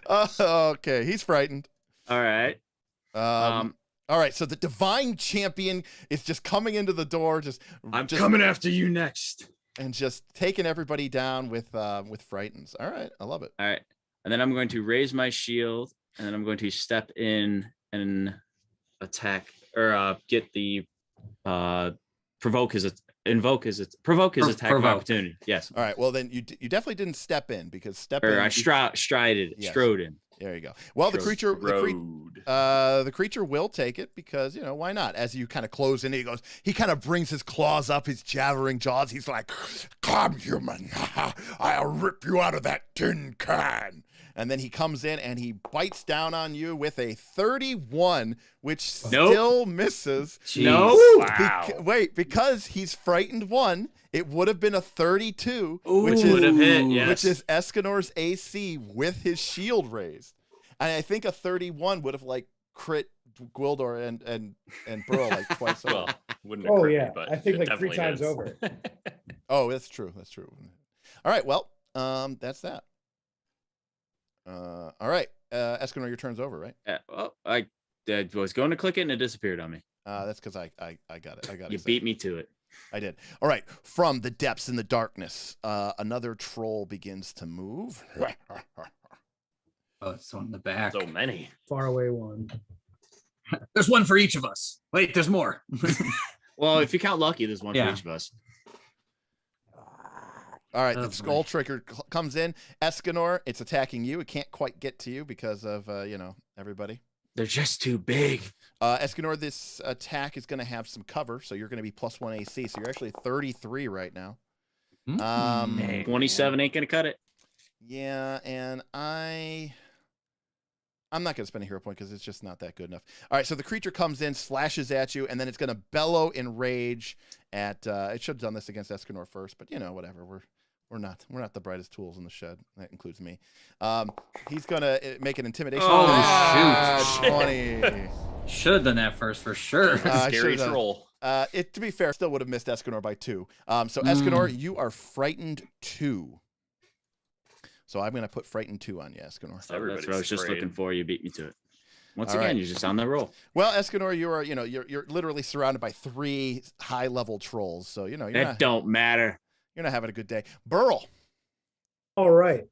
Okay, he's frightened. All right. All right, so the divine champion is just coming into the door, I'm coming after you next. and just taking everybody down with frightens. All right, I love it. All right, and then I'm going to raise my shield, and then I'm going to step in and attack or get the provoke his attack of opportunity. Yes. All right, well then you definitely didn't step in because I strided. Yes. Strode in. There you go. Well, the creature will take it because, why not? As you kind of close in, he kind of brings his claws up, his jabbering jaws. He's like, "Come, human, I'll rip you out of that tin can." And then he comes in and he bites down on you with a 31, which still misses. Jeez. No. Wow. Because he's frightened 1, it would have been a 32, which would have hit, yes. which is Escanor's AC with his shield raised. And I think a 31 would have crit Gwildor and Burl twice over. Well, wouldn't Oh occur to me, yeah, but I think it 3 definitely times is. over. Oh, that's true. All right, well, that's that. All right, Escanor, your turn's over, right? Well, I was going to click it and it disappeared on me. That's because I got it. You beat me to it. I did. All right. From the depths in the darkness, another troll begins to move. Oh, it's on the back. So many. Far away one. There's one for each of us. Wait, there's more. Well, if you count Lucky, there's one for each of us. All right, the skull trigger comes in. Escanor, it's attacking you. It can't quite get to you because of, everybody. They're just too big. Escanor, this attack is going to have some cover, so you're going to be +1 AC. So you're actually 33 right now. 27 ain't going to cut it. Yeah, and I'm not going to spend a hero point because it's just not that good enough. All right, so the creature comes in, slashes at you, and then it's going to bellow in rage at... it should have done this against Escanor first, but, whatever. We're not the brightest tools in the shed. That includes me. He's going to make an intimidation. Oh, shoot. 20. Should have done that first for sure. Scary troll. To be fair, still would have missed Escanor by 2. So Escanor, you are frightened 2. So I'm going to put frightened 2 on you, Escanor. That's what I was just looking for. You beat me to it. Once again, you're just on the roll. Well, Escanor, you are, you're literally surrounded by 3 high-level trolls. So, Don't matter. You're not having a good day. Burl. All right.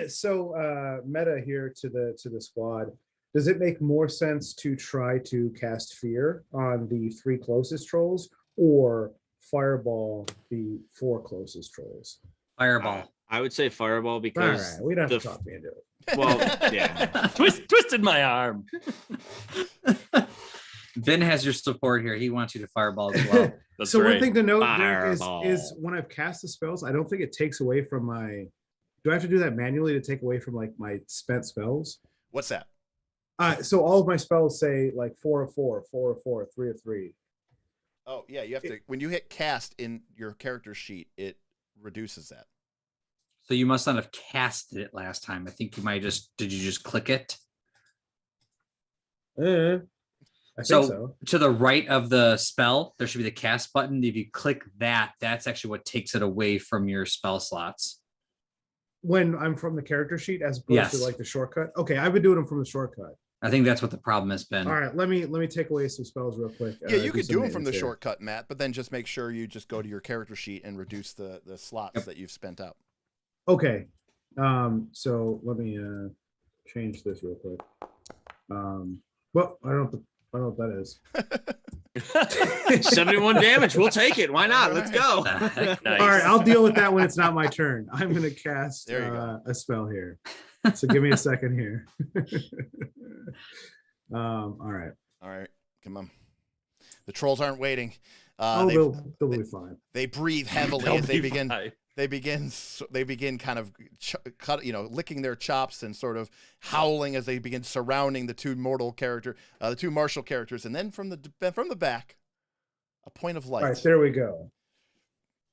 So meta here to the squad. Does it make more sense to try to cast fear on the 3 closest trolls or fireball the 4 closest trolls? Fireball. I would say fireball All because right, we don't have to talk me into it. well, yeah. Twisted my arm. Vin has your support here. He wants you to fireball as well. That's So right. one thing to note there is Fireball. when I've cast the spells, I don't think it takes away from my. Do I have to do that manually to take away from my spent spells? What's that? So all of my spells say 4 of 4, 4 of 4, 3 of 3. Oh, yeah, you have to... When you hit cast in your character sheet, it reduces that. So you must not have casted it last time. I think you might just... Did you just click it? I think so. To the right of the spell, there should be the cast button. If you click that, that's actually what takes it away from your spell slots. When I'm from the character sheet as opposed Yes. to the shortcut. Okay, I've been doing them from the shortcut. I think that's what the problem has been. All right, let me take away some spells real quick. Yeah, you could some do them from the maintenance here. shortcut, Matt, but then just make sure you just go to your character sheet and reduce the slots that you've spent out. Okay, so let me change this real quick. Well, I don't know what that is. 71 damage. We'll take it. Why not? Let's go. Nice. All right, I'll deal with that when it's not my turn. I'm going to cast There you go. a spell here. So give me a second here. All right. All right, come on. The trolls aren't waiting. They'll be fine. They breathe heavily They'll as they be begin. fine. They begin kind of licking their chops and sort of howling as they begin surrounding the 2 martial characters, and then from the back, a point of light. All right, there we go.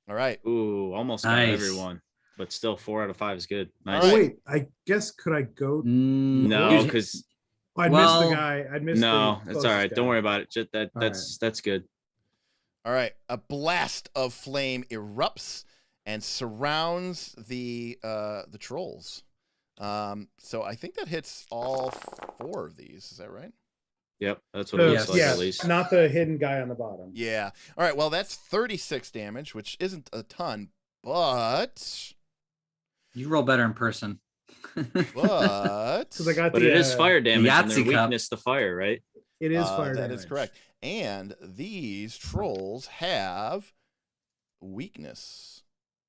All right. Ooh, almost got everyone, but still 4 out of 5 is good. Nice. Oh wait, I guess could I go? No, because I missed the guy. I missed. No, the it's all right. guy. Don't worry about it. Just that's good. All right. A blast of flame erupts and surrounds the trolls. So I think that hits all 4 of these. Is that right? Yep, that's what it looks like, at least. Not the hidden guy on the bottom. Yeah. All right. Well, that's 36 damage, which isn't a ton, but you roll better in person. but it is fire damage and their weakness to fire, right? It is fire damage. That is correct. And these trolls have weakness.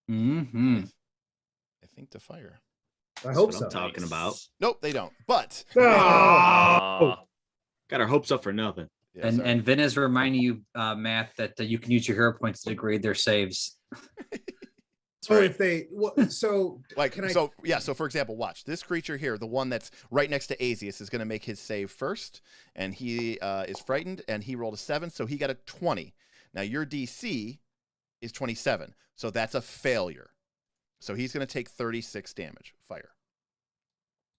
Mm-hmm. I think to fire. I hope so. I'm talking about. Nope, they don't. But got our hopes up for nothing. Yeah, and Vin is reminding you, Matt, that you can use your hero points to degrade their saves. So if they so for example, watch this creature here, the one that's right next to Azius is going to make his save first, and he is frightened, and he rolled a 7, so he got a 20. Now your DC is 27, so that's a failure. So he's going to take 36 damage fire.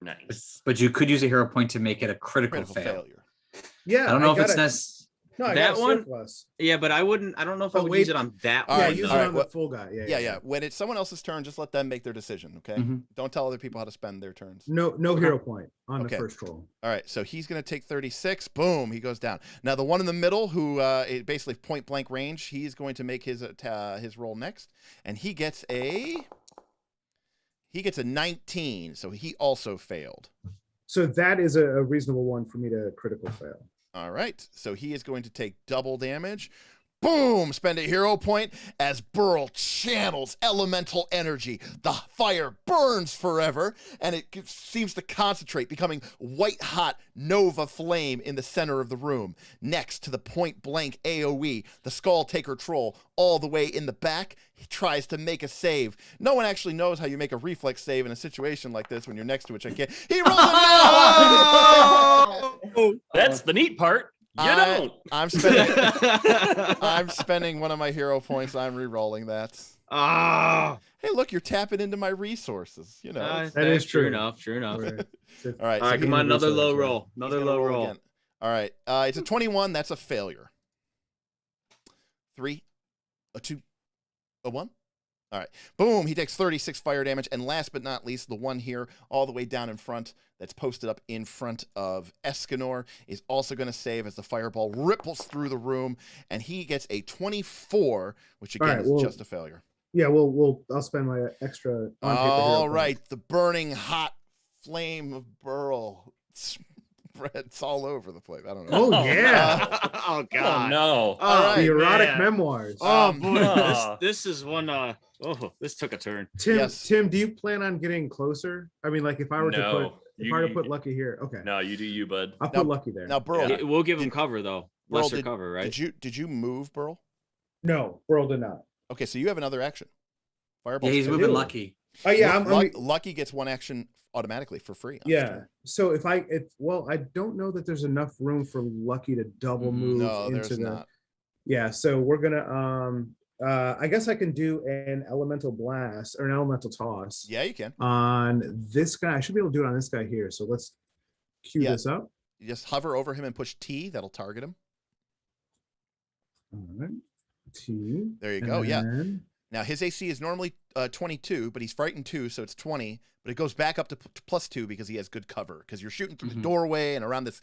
Nice. But you could use a hero point to make it a critical failure. Yeah, I don't know if it's necessary. No, I that got one. Surplus. Yeah, but I don't know if I would use it on that one. Yeah, use it on the full guy. Yeah. When it's someone else's turn, just let them make their decision. Okay. Mm-hmm. Don't tell other people how to spend their turns. No hero point on the first roll. All right. So he's going to take 36. Boom. He goes down. Now the one in the middle, who basically point blank range, he's going to make his roll next, and he gets a 19. So he also failed. So that is a reasonable one for me to critical fail. All right. So he is going to take double damage. Boom! Spend a hero point as Burl channels elemental energy. The fire burns forever, and it seems to concentrate, becoming white-hot Nova flame in the center of the room. Next to the point-blank AoE, the Skull Taker Troll, all the way in the back, he tries to make a save. No one actually knows how you make a reflex save in a situation like this when you're next to it. He rolls a 9! That's the neat part. I'm spending one of my hero points. I'm re-rolling that. Hey, look, you're tapping into my resources. You know, that is true enough. True enough. All right, so come on, another low roll. Another low roll. Again. All right, it's a 21. That's a failure. 3, a 2, a 1. All right, boom. He takes 36 fire damage, and last but not least, the one here, all the way down in front, that's posted up in front of Escanor, is also going to save as the fireball ripples through the room, and he gets a 24, which again is just a failure. Yeah, I'll spend my extra. All right, the burning hot flame of Burl spreads all over the place. I don't know. Oh yeah. Oh god. Oh no. All right, the erotic memoirs. Oh boy. This is one. This took a turn. Tim, do you plan on getting closer? I mean, like if I were to put Lucky here, okay. No, you do you, bud. I'll put Lucky there. Now, Burl, we'll give him cover though. Lesser cover, right? Did you move, Burl? No, Burl did not. Okay, so you have another action. Fireball. Yeah, he's moving Lucky. Oh yeah, Lucky gets one action automatically for free. Yeah. So I don't know that there's enough room for Lucky to double move into the. Not. Yeah, so we're gonna I guess I can do an elemental blast or an elemental toss. Yeah, you can. On this guy. I should be able to do it on this guy here. So let's cue this up. You just hover over him and push T. That'll target him. All right. T. There you go. Yeah. Now his AC is normally 22, but he's frightened 2, so it's 20. But it goes back up to +2 because he has good cover. Because you're shooting through the doorway and around this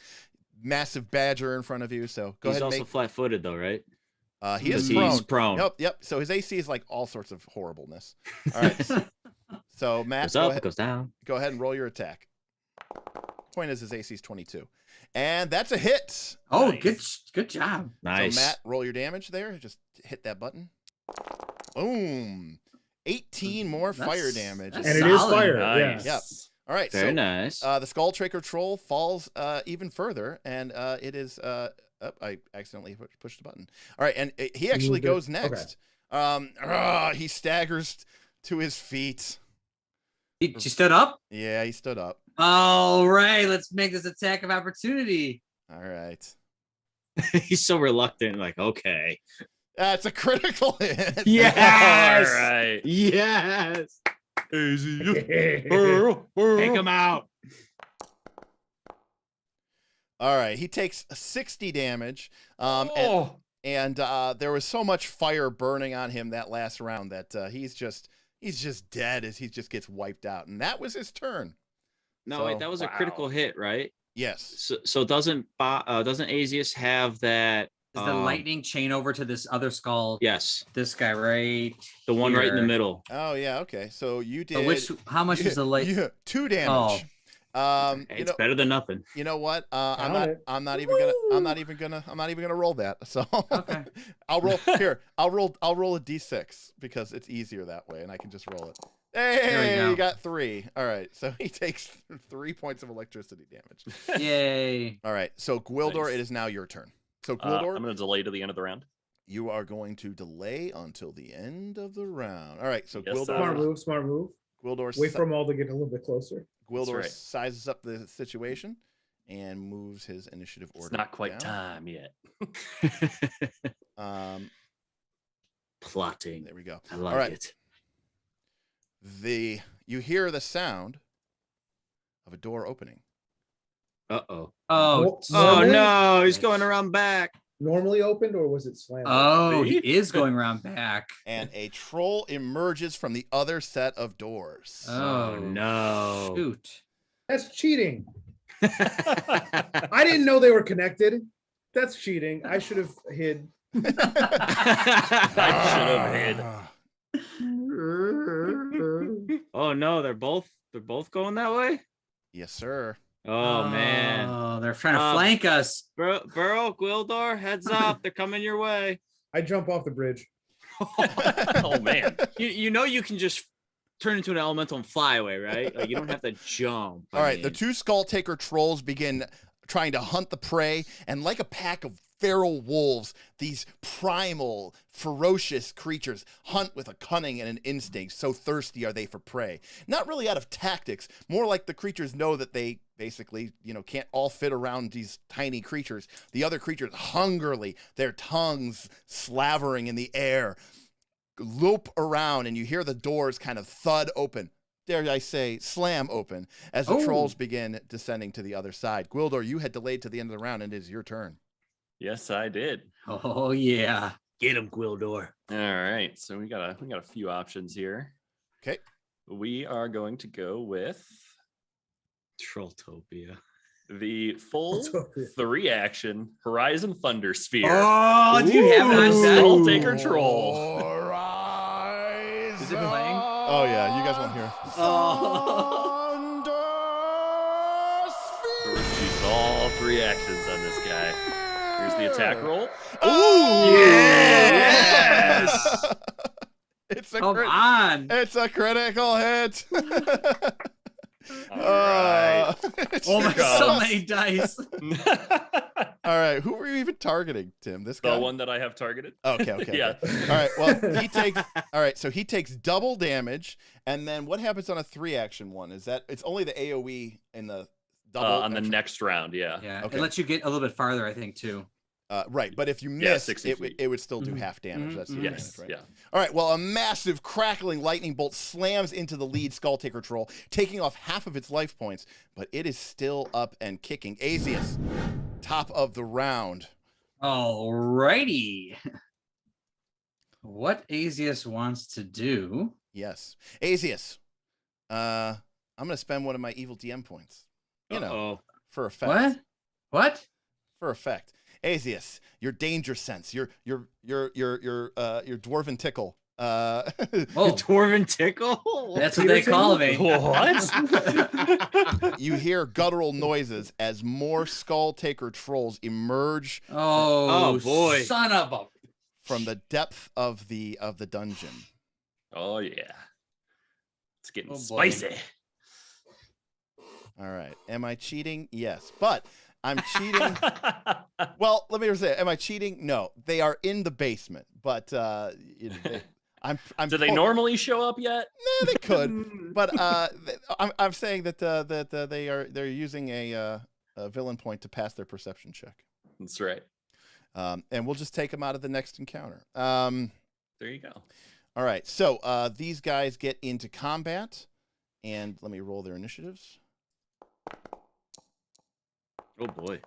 massive badger in front of you. So go ahead. He's also flat-footed though, right? He is prone. He's prone. Yep. So his AC is like all sorts of horribleness. All right. So Matt, goes up, goes down. Go ahead and roll your attack. Point is his AC is 22, and that's a hit. Oh, nice. Good job. Nice. So Matt, roll your damage there. Just hit that button. Boom. 18 more fire damage. And it is fire. Nice. Yeah. Yep. All right. Very nice. The Skull Taker Troll falls even further, and it is. I accidentally pushed the button. All right, and he actually goes next. Okay. He staggers to his feet. He stood up? Yeah, he stood up. All right, let's make this attack of opportunity. All right. He's so reluctant, like, okay. That's a critical hit. Yes. All right. Yes. Easy. Take him out. All right, he takes 60 damage. And there was so much fire burning on him that last round that he's just dead as he just gets wiped out. And that was his turn. No, So, wait, that was a critical hit, right? Yes. So doesn't Asius have that? Is the lightning chain over to this other skull? Yes, This guy right. the one right in the here. middle. Oh yeah. Okay. So you did. How much is the light? 2 damage. Hey, it's better than nothing. You know what? Count I'm not even gonna roll that. So Okay. I'll roll here. I'll roll a d6 because it's easier that way, and I can just roll it. Hey, go. you got 3. All right, so he takes 3 points of electricity damage. Yay. All right, so Gwildor, Nice. It is now your turn. So I'm Gwildor, going to delay to the end of the round. you are going to delay until the end of the round. All right, so Yes, Gwildor, Smart move. Smart move. Gwildor, Wait for them all to get a little bit closer. Gwildor right. sizes up the situation and moves his initiative order. It's not quite down. time yet. Plotting. There we go. I like All right. it. You hear the sound of a door opening. Uh-oh. Oh. Oh Normally- no, he's going around back. Normally opened, or was it slammed? Oh, he See? is going around back. And a troll emerges from the other set of doors. Oh no. Shoot. That's cheating. I didn't know they were connected. That's cheating. I should have hid. I should have hid. Oh no, they're both going that way. Yes, sir. Oh man. Oh, they're trying to flank us. Burrow, Gwildor, heads up. They're coming your way. I jump off the bridge. Oh man. You know you can just turn into an elemental and fly away, right? Like you don't have to jump. All right, the 2 Skull Taker trolls begin trying to hunt the prey, and like a pack of feral wolves, these primal, ferocious creatures hunt with a cunning and an instinct. So thirsty are they for prey. Not really out of tactics, more like the creatures know that they basically, can't all fit around these tiny creatures. The other creatures hungrily, their tongues slavering in the air, lope around, and you hear the doors kind of thud open. Dare I say, slam open, as the trolls begin descending to the other side. Gwildor, you had delayed to the end of the round, and it is your turn. Yes, I did. Oh yeah. Get him, Gwildor. All right. So we got a few options here. Okay. We are going to go with Trolltopia. the full Trolltopia. 3-action Horizon Thunder Sphere. Oh, do you have it on set? Skull Taker Troll. Rise Is it playing? Oh yeah, you guys won't hear. Use all 3 actions on this guy. Here's the attack roll. Oh Yes! It's a Come on. It's a critical hit. All right. Oh my, Go. so many dice. All right, who were you even targeting, Tim? This guy? The one that I have targeted. Okay. Yeah. All right. Well, he takes double damage, and then what happens on a 3-action one? Is that it's only the AOE in the double On the action? next round, yeah. Yeah. Okay. It lets you get a little bit farther, I think, too. Right, but if you Yeah, miss, 60 it feet. would still do Mhm. half damage. Mhm. That's the Yes, advantage, right? yeah. All right. Well, a massive crackling lightning bolt slams into the lead Skull Taker troll, taking off half of its life points, but it is still up and kicking. Asius, top of the round. Alrighty. What Asius wants to do. Yes, Asius. I'm gonna spend one of my evil DM points. For effect. What? For effect. Asius, your danger sense, your dwarven tickle. Oh, Dwarven tickle? that's what they call me. What? You hear guttural noises as more Skull Taker trolls emerge Oh, boy. Son of a. from the depth of the dungeon. Oh, yeah. It's getting Oh, boy. spicy. All right. Am I cheating? Yes. But I'm cheating. Well, let me just say, am I cheating? No. They are in the basement, but I'm Do they normally show up yet? Nah, they could. But I'm saying that they're using a villain point to pass their perception check. That's right. And we'll just take him out of the next encounter. There you go. All right. So these guys get into combat, and let me roll their initiatives. Oh boy.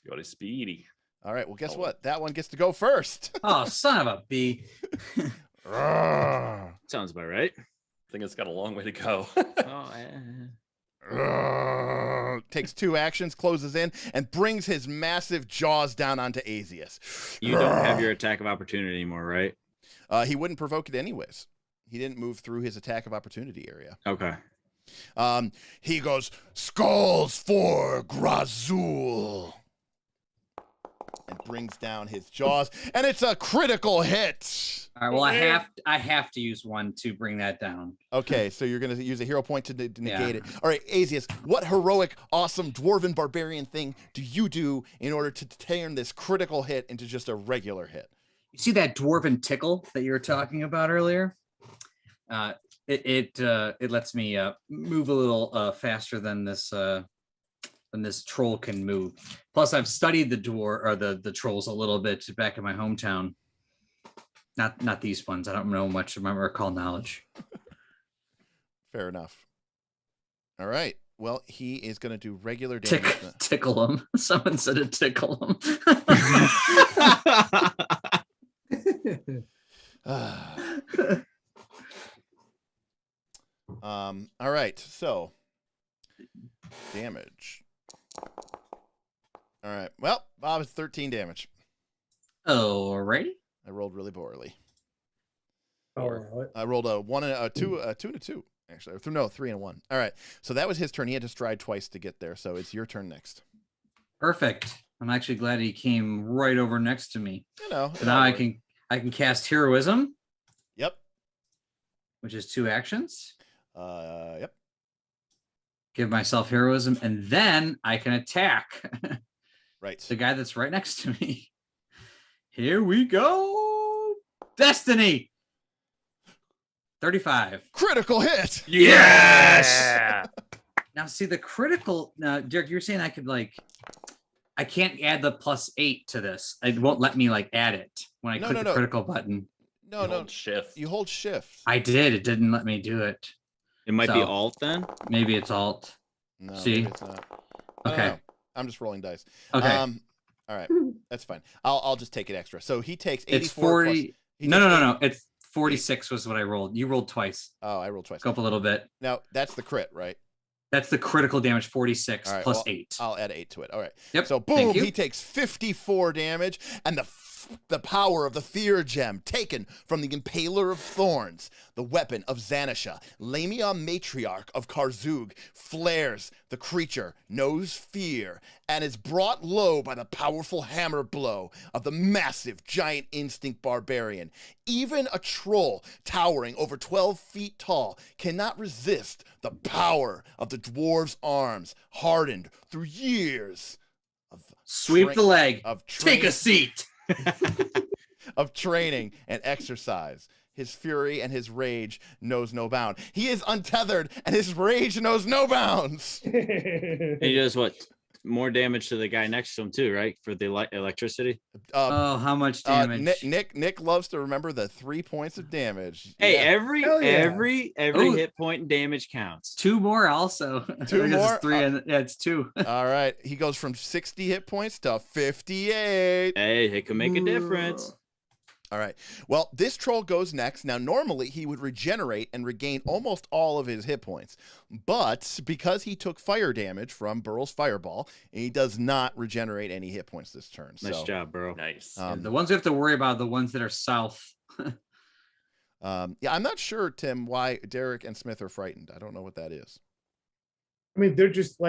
Got a speedy. All right. Well, guess what? That one gets to go first. Oh, son of a bee. Sounds about right. I think it's got a long way to go. Takes 2 actions, closes in, and brings his massive jaws down onto Asius. You don't have your attack of opportunity anymore, right? He wouldn't provoke it anyways. He didn't move through his attack of opportunity area. Okay. He goes, "Skulls for Grazul," and brings down his jaws, and it's a critical hit. All right. Well, I have to use one to bring that down. Okay, so you're going to use a hero point to negate Yeah. it. All right, Asius, what heroic, awesome, dwarven barbarian thing do you do in order to turn this critical hit into just a regular hit? You see that dwarven tickle that you were talking about earlier? It lets me move a little faster than this troll can move. Plus, I've studied the trolls a little bit back in my hometown. Not these ones. I don't know much of my recall knowledge. Fair enough. All right. Well, he is going to do regular damage. Tickle him. Someone said to tickle him. All right. So, damage. All right. Well, Bob is 13 damage. Alrighty. I rolled really poorly. Oh, I rolled a 1 and a 2, a 2 and a 2. Actually, no, 3 and a 1. All right. So that was his turn. He had to stride twice to get there. So it's your turn next. Perfect. I'm actually glad he came right over next to me. You know. So now I can cast heroism. Yep. Which is 2 actions. Yep. Give myself heroism, and then I can attack Right. the guy that's right next to me. Here we go. Destiny. 35. Critical hit. Yes. Now, see the critical. Derek, you're saying I could I can't add the +8 to this. It won't let me add it when I click the critical button. No. Shift. You hold shift. I did. It didn't let me do it. It might be So- Alt then. Maybe it's Alt. No, See? maybe it's not. I don't Okay. know. I'm just rolling dice. Okay. All right. That's fine. I'll just take it extra. So he takes 84 It's 40. he No. takes 80 It's 46 was what I rolled. You rolled twice. Oh, I rolled twice. Go up a little bit. Now that's the crit, right? That's the critical damage, 46 All right, plus well, 8. I'll add 8 to it. All right. Yep. So thank boom, you. he takes 54 damage, and the power of the fear gem taken from the Impaler of Thorns, the weapon of Xanisha, Lamia matriarch of Karzug, flares. The creature knows fear and is brought low by the powerful hammer blow of the massive giant instinct barbarian. Even a troll towering over 12 feet tall cannot resist the power of the dwarf's arms, hardened through years of Sweep the leg. Take a training- seat. of training and exercise. His fury and his rage knows no bound. He is untethered, and his rage knows no bounds. And he does what? More damage to the guy next to him too, right? For the electricity. Oh, how much damage? Nick loves to remember the 3 points of damage. Hey, Yeah. every Ooh. hit point and damage counts. 2 more also. 2 I guess more? It's 3 and yeah, it's 2. All right, he goes from 60 hit points to 58. Hey, it can make a difference. All right. Well, this troll goes next. Now, normally he would regenerate and regain almost all of his hit points. But because he took fire damage from Burl's fireball, he does not regenerate any hit points this turn. Nice So, job, bro. Nice. The ones we have to worry about are the ones that are south. yeah, I'm not sure, Tim, why Derek and Smith are frightened. I don't know what that is. I mean, they're just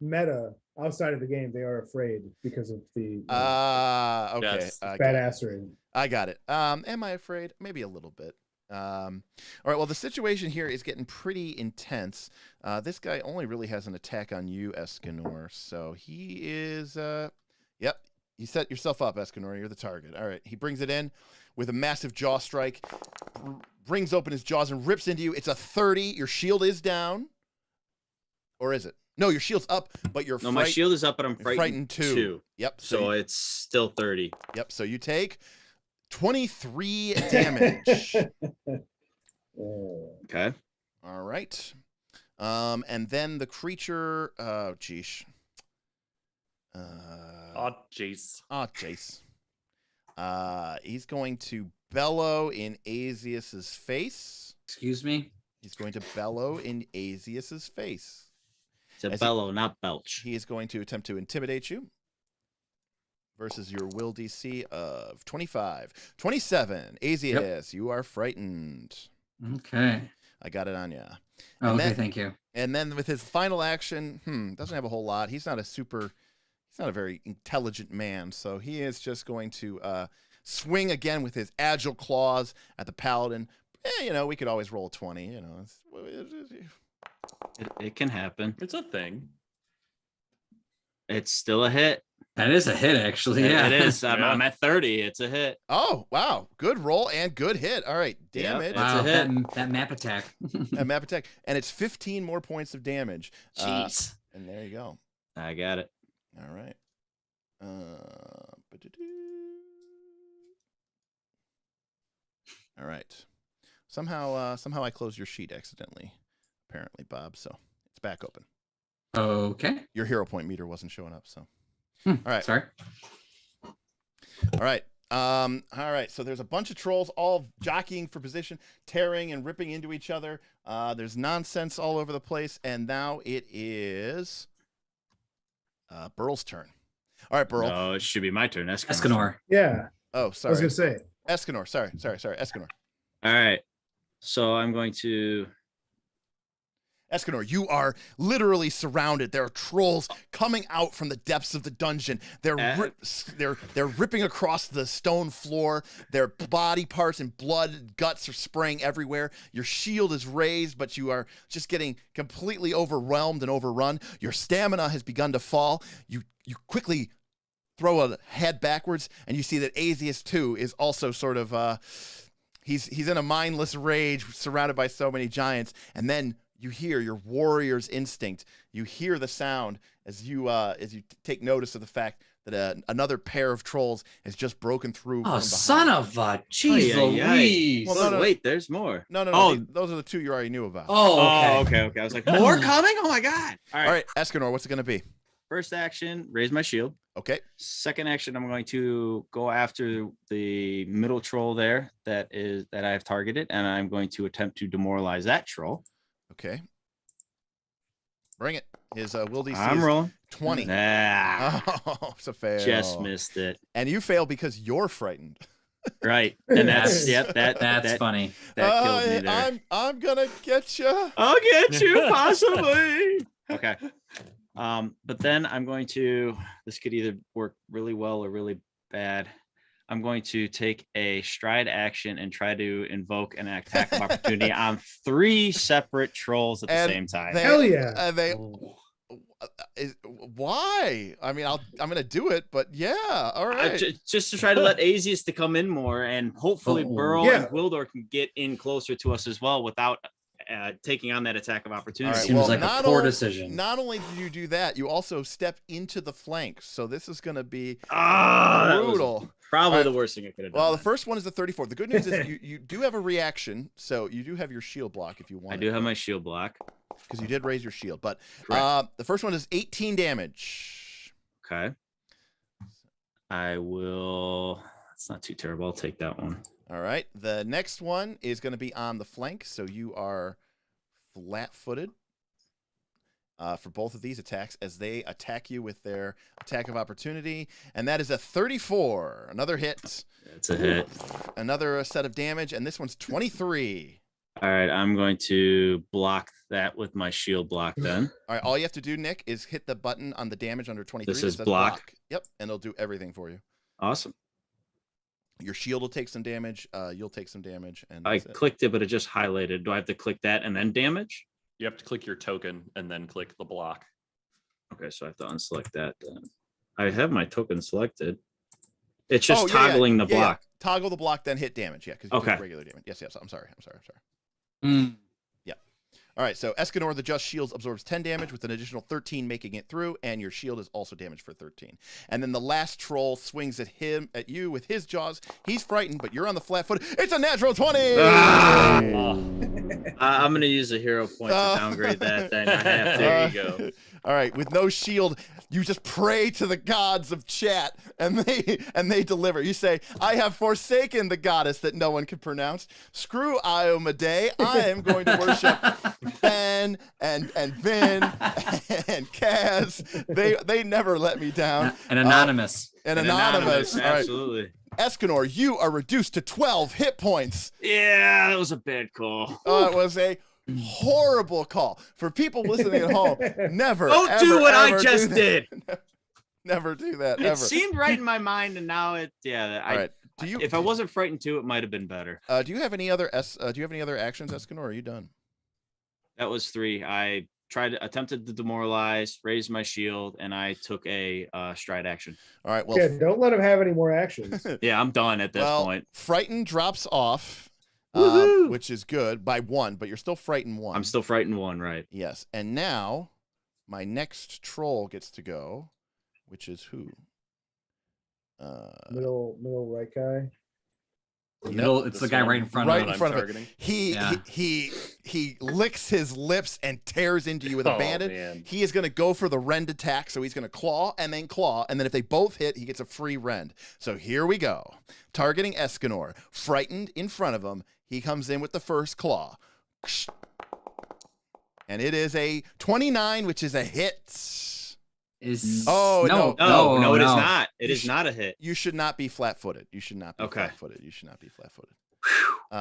meta outside of the game. They are afraid because of the Okay. Yes. badassery. I got it. Am I afraid? Maybe a little bit. All right. Well, the situation here is getting pretty intense. This guy only really has an attack on you, Escanor. So he is. Yep. You set yourself up, Escanor. You're the target. All right. He brings it in with a massive jaw strike. Brings open his jaws and rips into you. It's a 30. Your shield is down. Or is it? No, your shield's up, but you're No, my shield is up, but I'm frightened, two. 2. Yep. So it's still 30. Yep. So you take 23 damage. Okay. All right. And then the creature. Oh, geesh. Oh, jeez. Oh, Jace. He's going to bellow in Asius's face. Excuse me. He's going to bellow in Asius's face. It's a As bellow, not belch. He is going to attempt to intimidate you versus your will DC of 25. 27. Asius, you are frightened. Okay. I got it on ya. Oh, okay, then, thank you. And then with his final action, doesn't have a whole lot. He's not a very intelligent man, so he is just going to swing again with his agile claws at the paladin. We could always roll a 20, It can happen. It's a thing. It's still a hit. That is a hit, actually. Yeah, It is. Yeah. I'm at 30. It's a hit. Oh, wow. Good roll and good hit. All right. Damage. It's Wow, a hit. that map attack. A map attack. And it's 15 more points of damage. Jeez. And there you go. I got it. All right. All right. Somehow I closed your sheet accidentally, apparently, Bob. So it's back open. Okay. Your hero point meter wasn't showing up. So, All right. Sorry. all right. All right. So there's a bunch of trolls all jockeying for position, tearing and ripping into each other. There's nonsense all over the place, and now it is Burl's turn. All right, Burl. No, it should be my turn. Escanor. Yeah, Oh, I was sorry. gonna say. Escanor. Sorry. Escanor. All right. So I'm going to. Escanor, you are literally surrounded. There are trolls coming out from the depths of the dungeon. They're ripping across the stone floor. Their body parts and blood and guts are spraying everywhere. Your shield is raised, but you are just getting completely overwhelmed and overrun. Your stamina has begun to fall. You quickly throw a head backwards, and you see that Asius too is also sort of he's in a mindless rage, surrounded by so many giants, and then you hear your warrior's instinct. You hear the sound as you take notice of the fact that another pair of trolls has just broken through. Oh, from son behind. of a jeez Louise. Well, no. Wait, there's more. No. Oh. Those are the two you already knew about. Oh, okay. Okay. I was like, more coming? Oh my god! All right, Escanor, what's it going to be? First action, raise my shield. Okay. Second action, I'm going to go after the middle troll there that I have targeted, and I'm going to attempt to demoralize that troll. Okay. Bring it. His will DC I'm is rolling 20. Nah, Oh, it's a fail. just missed it. And you fail because you're frightened. Right, and that's That's funny. That killed me there. I'm gonna get you. I'll get you possibly. Okay. But then I'm going to. This could either work really well or really bad. I'm going to take a stride action and try to invoke an attack of opportunity on 3 separate trolls at the And same time. Hell yeah. Why? I mean, I'm gonna do it, but yeah. All right. Just to try to let Asius to come in more, and hopefully Burl Yeah. and Gwildor can get in closer to us as well without taking on that attack of opportunity. All right, Seems well, like a not poor only- decision. Not only do you do that, you also step into the flank. So this is gonna be that was brutal. probably All right. the worst thing I could have done. Well, the then. first one is the 34. The good news is you do have a reaction, so you do have your shield block if you want. I do have my shield block. because you did raise your shield. But Correct. the first one is 18 damage. Okay. I will. It's not too terrible. I'll take that one. All right. The next one is going to be on the flank, so you are flat-footed for both of these attacks as they attack you with their attack of opportunity, and that is a 34. Another hit. That's a hit. Another set of damage, and this one's 23. All right. I'm going to block that with my shield block then. All right. All you have to do, Nick, is hit the button on the damage under 23. This that is says block. Yep, and it'll do everything for you. Awesome. Your shield will take some damage. You'll take some damage, and I that's it. clicked it, but it just highlighted. Do I have to click that and then damage? You have to click your token and then click the block. Okay, so I have to unselect that then. I have my token selected. It's just Oh, yeah, toggling the yeah, yeah. block. Toggle the block, then hit damage. Yeah, because you Okay. do regular damage. Yes. I'm sorry. Mm. All right, so Escanor the Just Shields absorbs 10 damage with an additional 13 making it through, and your shield is also damaged for 13. And then the last troll swings at you with his jaws. He's frightened, but you're on the flat foot. It's a natural 20! I'm going to use a hero point to downgrade that then. I have to. There you go. All right, with no shield, you just pray to the gods of chat, and they deliver. You say, "I have forsaken the goddess that no one can pronounce. Screw Iomade. I am going to worship Ben and Vin and Kaz. They never let me down. An anonymous. An anonymous. All right. Absolutely. Escanor, you are reduced to 12 hit points. Yeah, that was a bad call. It was a horrible call. For people listening at home, never Don't do what I just do did. Never do that. It ever. seemed right in my mind, and now it. Yeah, All right. if I wasn't frightened too, it might have been better. Do you have any other actions, Escanor? Or are you done? That was 3. I attempted to demoralize, raised my shield, and I took a stride action. All right. Well, Yeah, don't let him have any more actions. Yeah, I'm done at this point. Frightened drops off, which is good by 1, but you're still frightened 1. I'm still frightened 1, right? Yes. And now my next troll gets to go, which is who? Middle right guy. Middle, it's the guy right in front Right of in it. front of it. He licks his lips and tears into you with a bandit. Man. He is going to go for the rend attack, so he's going to claw, and then if they both hit, he gets a free rend. So here we go. Targeting Escanor, frightened in front of him, he comes in with the first claw. And it is a 29, which is a hit. No, it is not. It is not a hit. You should not be flat-footed. You should not be Okay. flat-footed. You should not be flat-footed.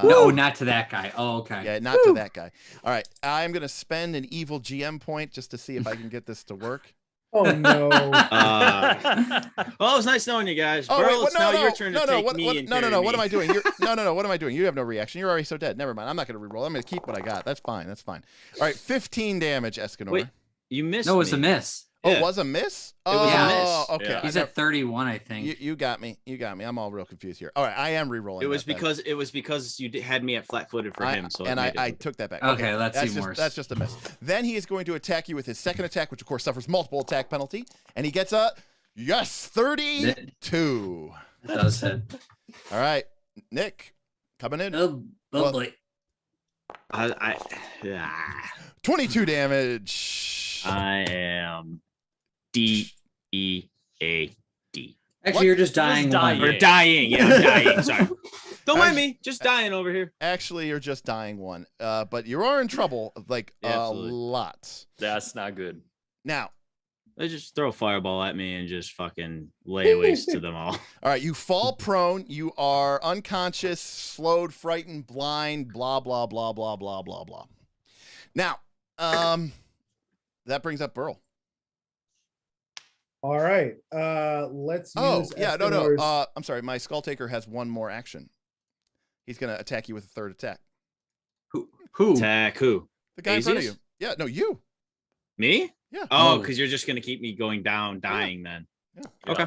No, not to that guy. Oh, okay. Yeah, not to that guy. All right, I'm going to spend an evil GM point just to see if I can get this to work. Oh no. Well, it was nice knowing you guys. Burl, it's now your turn to take me and No, carry what me. am I doing? No, what am I doing? You have no reaction. You're already so dead. Never mind. I'm not going to reroll. I'm going to keep what I got. That's fine. All right, 15 damage, Escanor. Wait, you missed No, it was me. a miss. Oh, Yeah. it was a miss? It was a miss. Okay. Yeah. He's at 31, I think. You got me. I'm all real confused here. All right, I am rerolling. It was that then. because you had me at flat-footed for him. So I took that back. Okay, let's see more. That's just a miss. Then he is going to attack you with his second attack, which of course suffers multiple attack penalty, and he gets a 32. It does hit. All right, Nick, coming in. Oh boy. 22 damage. I am DEAD. Actually, you're just dying. dying. Or dying. Yeah, I'm dying. Sorry. Don't mind me. Just dying over here. Actually, you're just dying 1, but you are in trouble like Yeah, a absolutely. lot. That's not good. Now, They just throw a fireball at me and just fucking lay waste to them all. all right, you fall prone. You are unconscious, slowed, frightened, blind, blah, blah, blah, blah, blah, blah, blah. Now, that brings up Burl. All right. Let's use No. Escanor's- I'm sorry. My Skull Taker has 1 more action. He's going to attack you with a 3rd attack. Who? Attack who? The guy in front of Asius? you. Yeah, no, you. Me? Yeah. Oh, because you're just gonna keep me going down, dying then. Yeah. Okay.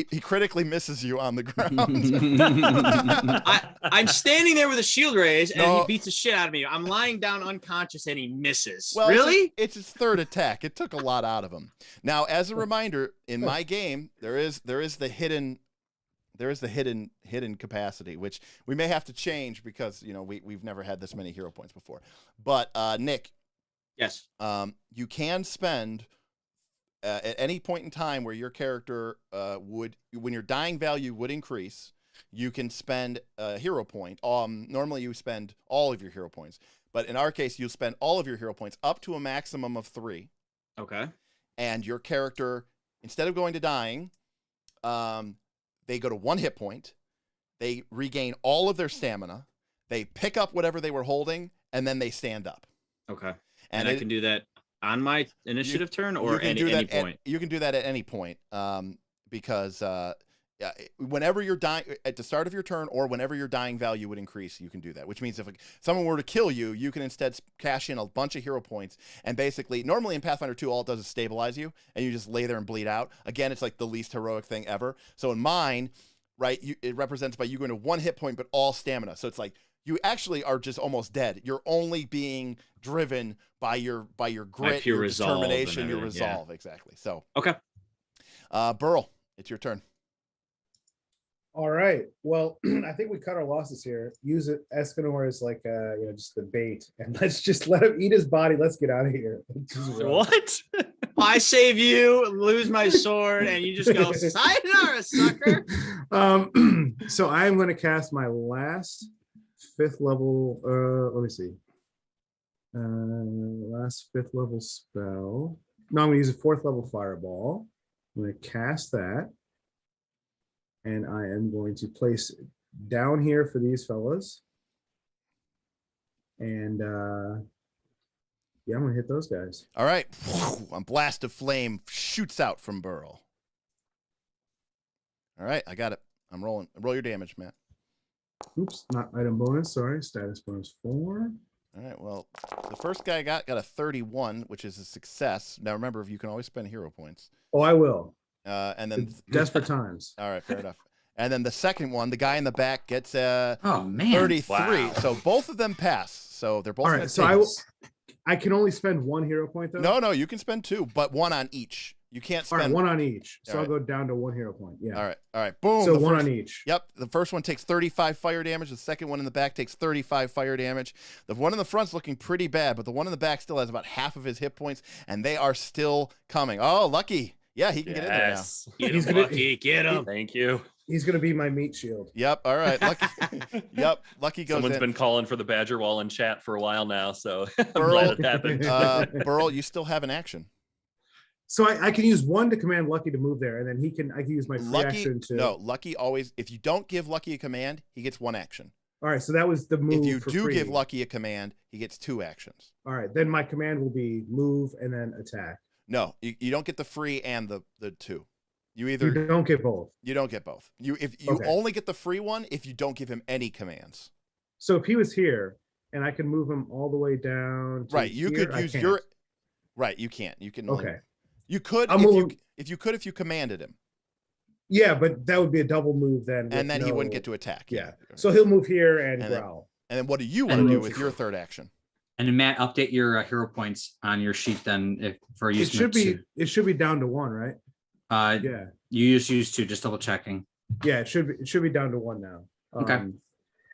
He critically misses you on the ground. I'm standing there with a shield raised, and No. he beats the shit out of me. I'm lying down unconscious, and he misses. Well, Really? It's his 3rd attack. It took a lot out of him. Now, as a reminder, in my game, there is the hidden capacity, which we may have to change because we've never had this many hero points before. But Nick, Yes. you can spend at any point in time where your character when your dying value would increase, you can spend a hero point. Normally you spend all of your hero points, but in our case, you'll spend all of your hero points up to a maximum of 3. Okay. And your character, instead of going to dying, they go to 1 hit point. They regain all of their stamina. They pick up whatever they were holding, and then they stand up. Okay. And I can do that on my initiative turn or any point. You can do that at any point, because whenever you're dying at the start of your turn, or whenever your dying value would increase, you can do that. Which means if someone were to kill you, you can instead cash in a bunch of hero points, and basically, normally in Pathfinder 2, all it does is stabilize you, and you just lay there and bleed out. Again, it's like the least heroic thing ever. So in mine, right, it represents by you going to 1 hit point, but all stamina. So it's like you actually are just almost dead. You're only being driven by your grit, pure your resolve and determination, your everything, yeah. resolve. Exactly. So Okay. Burl, it's your turn. All right. Well, I think we cut our losses here. Use it Escanor as like just the bait, and let's just let him eat his body. Let's get out of here. What? I save you, lose my sword, and you just go, sayonara, sucker. So I'm going to cast my last 5th level. Let me see. Last 5th level spell. No, I'm going to use a 4th level fireball. I'm going to cast that. And I am going to place it down here for these fellas. And yeah, I'm gonna hit those guys. All right. A blast of flame shoots out from Burl. All right, I got it. I'm rolling. Roll your damage, Matt. Oops, not item bonus. Sorry, status bonus 4. All right. Well, the first guy got a 31, which is a success. Now remember, you can always spend hero points. Oh, I will. And then desperate times. All right, fair enough. And then the second one, the guy in the back gets oh man 33. Wow. So both of them pass. So they're both. All right. So I can only spend 1 hero point though. No, you can spend 2, but 1 on each. You can't spend. All right, 1 on each. So All I'll right. go down to 1 hero point. Yeah. All right. Boom. So the 1 first, on each. Yep. The first one takes 35 fire damage. The second one in the back takes 35 fire damage. The one in the front's looking pretty bad, but the one in the back still has about half of his hit points, and they are still coming. Oh, Lucky. Yeah, he can get in there now. Get He's him, gonna- Lucky. Get him. Thank you. He's gonna be my meat shield. Yep. All right. Lucky. Yep. Lucky goes Someone's in. been calling for the Badger Wall in chat for a while now, so I'm Burl, glad it happened. Burl, you still have an action. So I can use 1 to command Lucky to move there, and then I can use my free action to. No, Lucky always. If you don't give Lucky a command, he gets 1 action. All right, so that was the move. If you for do free. give Lucky a command, he gets 2 actions. All right, then my command will be move and then attack. No, you don't get the free and the 2. You You either don't get both. you don't get both. If you Okay. only get the free one if you don't give him any commands. So if he was here, and I can move him all the way down. To Right, you here, could I use can't. your. Right, you can't. You can. Only, Okay. You could I'm if moving- if you commanded him, Yeah, but that would be a double move then. and with then he wouldn't no- get to attack. Yeah. So he'll move here and, And then- growl. And then what do you want to And do move. with your third action? And then Matt, update your hero points on your sheet then for It using should be down to 1, right? Yeah. You just used 2, just double checking. Yeah, it should be down to 1 now. Okay.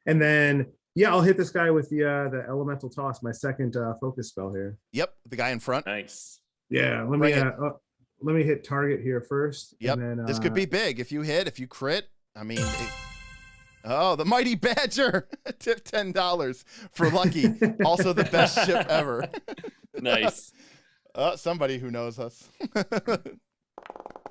And then I'll hit this guy with the elemental toss, my second focus spell here. Yep, the guy in front. Nice. Yeah, let me hit target here first. Yep, And then, this could be big if you crit. I mean, oh, the Mighty Badger tip $10 for Lucky. Also the best ship ever. Nice. Somebody who knows us.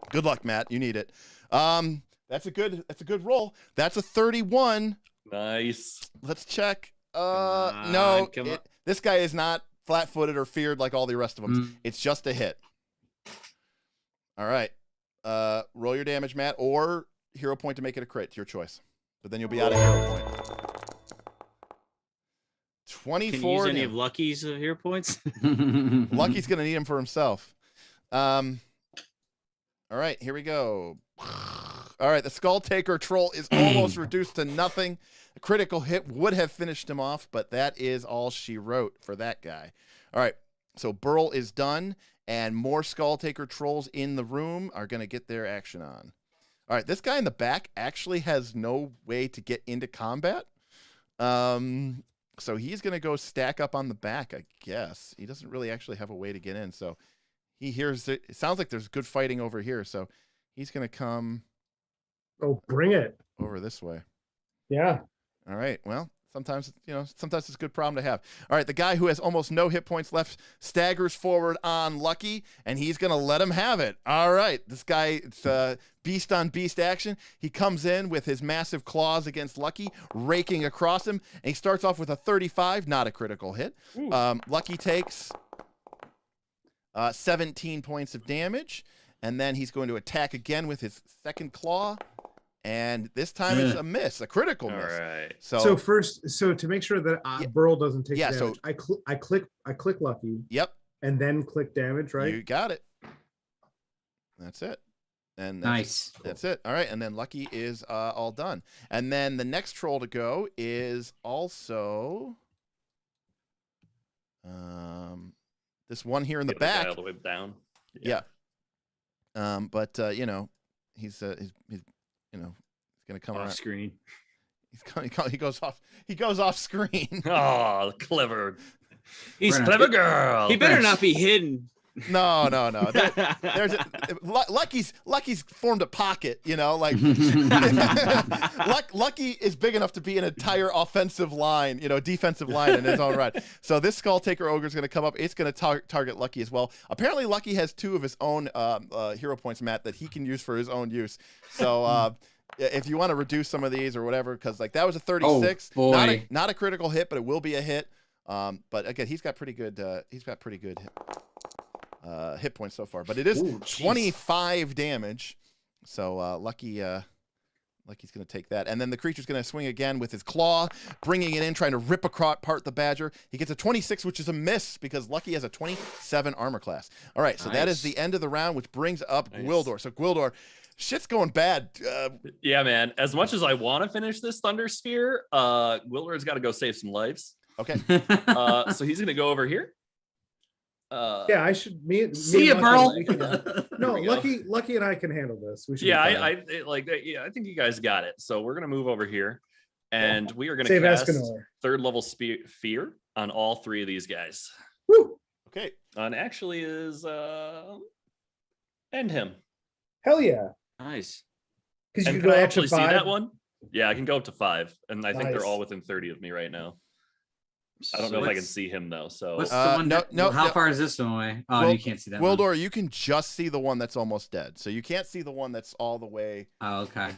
Good luck, Matt. You need it. That's a good roll. That's a 31. Nice. Let's check. on, No, come on. this guy is not flat-footed or feared like all the rest of them. It's just a hit. All right. Roll your damage, Matt, or hero point to make it a crit. It's your choice. But then you'll be out of hero point. 24. Can you use any of Lucky's hero points? Lucky's gonna need him for himself. All right, here we go. All right, the Skull Taker troll is almost reduced to nothing. A critical hit would have finished him off, but that is all she wrote for that guy. All right, so Burl is done, and more Skull Taker trolls in the room are gonna get their action on. All right, this guy in the back actually has no way to get into combat. So he's going to go stack up on the back, I guess. He doesn't really actually have a way to get in. So he hears it. It sounds like there's good fighting over here. So he's going to come Oh, bring it. over this way. Yeah. All right. Well, sometimes it's a good problem to have. All right. The guy who has almost no hit points left staggers forward on Lucky, and he's going to let him have it. All right. This guy, it's beast on beast action. He comes in with his massive claws against Lucky, raking across him, and he starts off with a 35, not a critical hit. Lucky takes 17 points of damage, and then he's going to attack again with his second claw. And this time it's a miss, a critical All miss. right. So to make sure that Burl doesn't take Yeah, damage, I click Lucky Yep, and then click damage, right? you got it. That's it. And Nice. That's it. All right, and then Lucky is all done. And then the next troll to go is also this one here in the back. All the way down. Yeah. But you know, he's you know, he's gonna come Off around. screen. He goes off screen. Oh, clever. He's Clever girl. He better not be hidden. No. There's Lucky's formed a pocket, you know, like Lucky is big enough to be an entire offensive line, you know, defensive line in his own right. So this Skull Taker Ogre is going to come up. It's going to target Lucky as well. Apparently, Lucky has 2 of his own hero points, Matt, that he can use for his own use. So if you want to reduce some of these or whatever, because like that was a 36, not a critical hit, but it will be a hit. But again, he's got pretty good. Hit points so far, but it is 25 damage. So Lucky's going to take that, and then the creature's going to swing again with his claw, bringing it in, trying to rip apart the badger. He gets a 26, which is a miss because Lucky has a 27 armor class. All right, so that is the end of the round, which brings up Gwildor. So Gwildor, shit's going bad. Yeah, man. As much as I want to finish this Thunder Sphere, Gwildor's got to go save some lives. Okay. So he's going to go over here. Yeah, I should. See ya, Burl. No, Lucky and I can handle this. We should. Yeah, I think you guys got it. So we're gonna move over here, and we are gonna Save cast Escanor. 3rd level fear on all 3 of these guys. Woo! Okay. And actually is end him. Hell yeah! Nice. Because you And can can go I up to actually see 5. that one? Yeah, I can go up to 5, and I think Nice. they're all within 30 of me right now. I don't know if I can see him though. So What's the one? How far is this one away? Oh, you can't see that. Gwildor, you can just see the one that's almost dead. So you can't see the one that's all the way